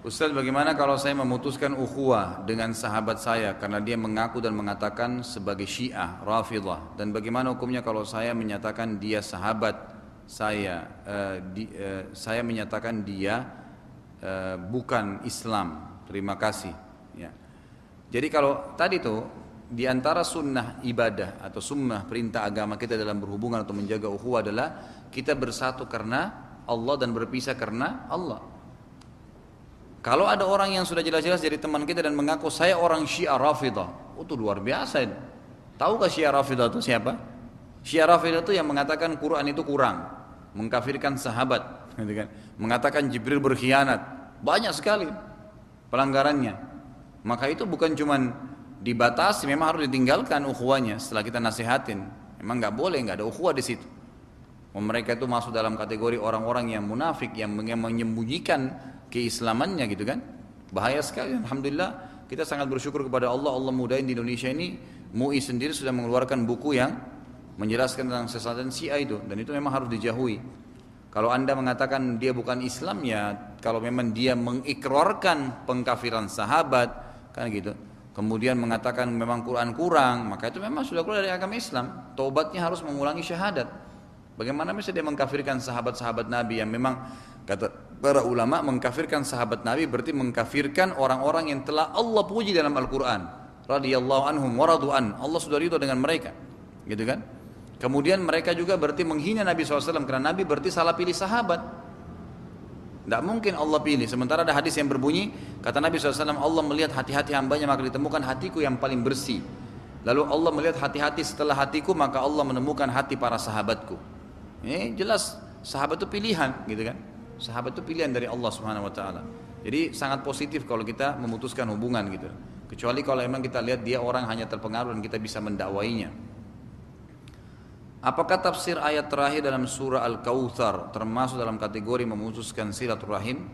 Ustaz, bagaimana kalau saya memutuskan ukhuwah dengan sahabat saya karena dia mengaku dan mengatakan sebagai Syiah, Rafidhah, dan bagaimana hukumnya kalau saya menyatakan dia sahabat saya, saya menyatakan dia bukan Islam. Terima kasih. Ya. Jadi kalau tadi tuh di antara sunnah ibadah atau sunnah perintah agama kita dalam berhubungan atau menjaga ukhuwah adalah kita bersatu karena Allah dan berpisah karena Allah. Kalau ada orang yang sudah jelas-jelas jadi teman kita dan mengaku saya orang Syiah Rafidhah, itu luar biasa ini. Tahukah Syiah Rafidhah itu siapa? Syiah Rafidhah itu yang mengatakan Quran itu kurang, mengkafirkan sahabat, gitu kan? Mengatakan Jibril berkhianat, banyak sekali pelanggarannya. Maka itu bukan cuman dibatasi, memang harus ditinggalkan ukhuwahnya setelah kita nasihatin. Memang nggak boleh, nggak ada ukhuwah di situ. Mereka itu masuk dalam kategori orang-orang yang munafik, yang menyembunyikan keislamannya gitu kan. Bahaya sekali. Alhamdulillah kita sangat bersyukur kepada Allah. Allah mudahin di Indonesia ini MUI sendiri sudah mengeluarkan buku yang menjelaskan tentang sesatan Syiah itu, dan itu memang harus dijauhi. Kalau anda mengatakan dia bukan Islam, ya kalau memang dia mengikrarkan pengkafiran sahabat kan gitu, kemudian mengatakan memang Quran kurang, maka itu memang sudah keluar dari agama Islam. Taubatnya harus mengulangi syahadat. Bagaimana bisa dia mengkafirkan sahabat-sahabat Nabi yang memang kata para ulama mengkafirkan sahabat Nabi berarti mengkafirkan orang-orang yang telah Allah puji dalam Al-Quran. Radiyallahu anhum wa radu'an. Allah sudah ridho dengan mereka. Gitu kan? Kemudian mereka juga berarti menghina Nabi SAW karena Nabi berarti salah pilih sahabat. Tidak mungkin Allah pilih. Sementara ada hadis yang berbunyi, kata Nabi SAW, Allah melihat hati-hati hambanya maka ditemukan hatiku yang paling bersih. Lalu Allah melihat hati-hati setelah hatiku maka Allah menemukan hati para sahabatku. Ini jelas sahabat itu pilihan, gitu kan? Sahabat itu pilihan dari Allah Subhanahu Wa Taala. Jadi sangat positif kalau kita memutuskan hubungan gitu. Kecuali kalau memang kita lihat dia orang hanya terpengaruh dan kita bisa mendakwainya. Apakah tafsir ayat terakhir dalam surah Al-Kautsar termasuk dalam kategori memutuskan silaturahim?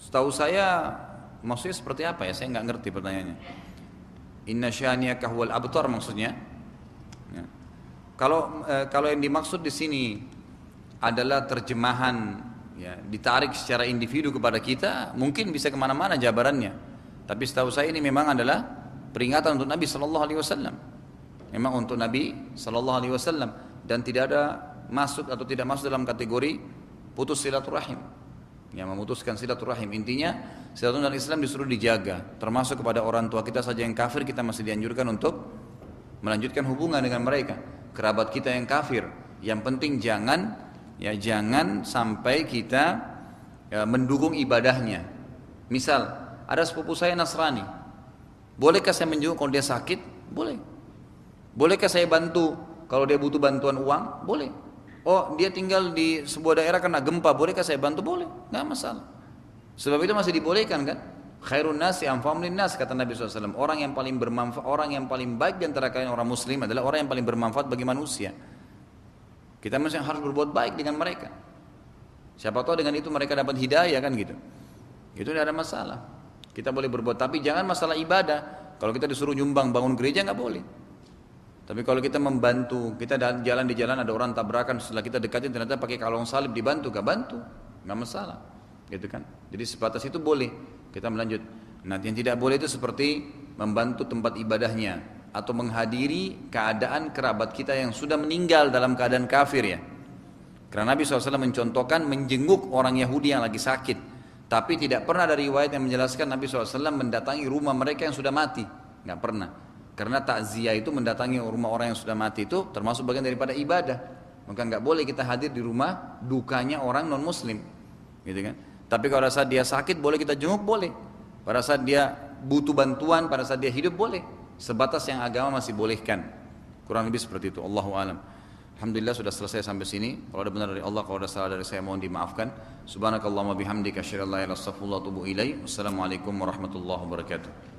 Setahu saya maksudnya seperti apa ya? Saya nggak ngerti pertanyaannya. Inna syani'aka huwal abtar maksudnya. Ya. Kalau yang dimaksud di sini adalah terjemahan, ya, ditarik secara individu kepada kita, mungkin bisa kemana-mana jabarannya. Tapi setahu saya ini memang adalah peringatan untuk Nabi Sallallahu Alaihi Wasallam. Memang untuk Nabi Sallallahu Alaihi Wasallam dan tidak ada masuk atau tidak masuk dalam kategori putus silaturahim. Yang memutuskan silaturahim, intinya silaturahim dalam Islam disuruh dijaga, termasuk kepada orang tua kita saja yang kafir kita masih dianjurkan untuk melanjutkan hubungan dengan mereka, kerabat kita yang kafir. Yang penting jangan sampai kita mendukung ibadahnya. Misal ada sepupu saya Nasrani, bolehkah saya menjenguk kalau dia sakit? Boleh. Bolehkah saya bantu kalau dia butuh bantuan uang? Boleh. Oh, dia tinggal di sebuah daerah kena gempa, bolehkah saya bantu? Boleh, nggak masalah. Sebab itu masih dibolehkan kan? Khairun nasi anfa'uhum linnas, kata Nabi SAW. Orang yang paling bermanfaat, orang yang paling baik di antara kalian orang muslim adalah orang yang paling bermanfaat bagi manusia. Kita masih harus berbuat baik dengan mereka. Siapa tahu dengan itu mereka dapat hidayah kan gitu. Itu tidak ada masalah. Kita boleh berbuat, tapi jangan masalah ibadah. Kalau kita disuruh nyumbang bangun gereja nggak boleh. Tapi kalau kita membantu, kita jalan di jalan ada orang tabrakan, setelah kita dekatin ternyata pakai kalung salib dibantu, gak bantu, nggak masalah, gitu kan? Jadi sebatas itu boleh. Kita melanjut. Nah, yang tidak boleh itu seperti membantu tempat ibadahnya atau menghadiri keadaan kerabat kita yang sudah meninggal dalam keadaan kafir ya. Karena Nabi SAW mencontohkan menjenguk orang Yahudi yang lagi sakit, tapi tidak pernah ada riwayat yang menjelaskan Nabi SAW mendatangi rumah mereka yang sudah mati, nggak pernah. Karena takziah itu mendatangi rumah orang yang sudah mati itu termasuk bagian daripada ibadah. Maka nggak boleh kita hadir di rumah dukanya orang non Muslim, gitu kan? Tapi pada saat dia sakit boleh kita jenguk, boleh. Pada saat dia butuh bantuan, pada saat dia hidup boleh. Sebatas yang agama masih bolehkan. Kurang lebih seperti itu. Allahu a'lam. Alhamdulillah sudah selesai sampai sini. Kalau ada benar dari Allah, kalau ada salah dari saya mohon dimaafkan. Subhanakallahumma bihamdika asyhadu an la ilaha illa anta astaghfiruka wa atubu ilaik. Wassalamualaikum warahmatullahi wabarakatuh.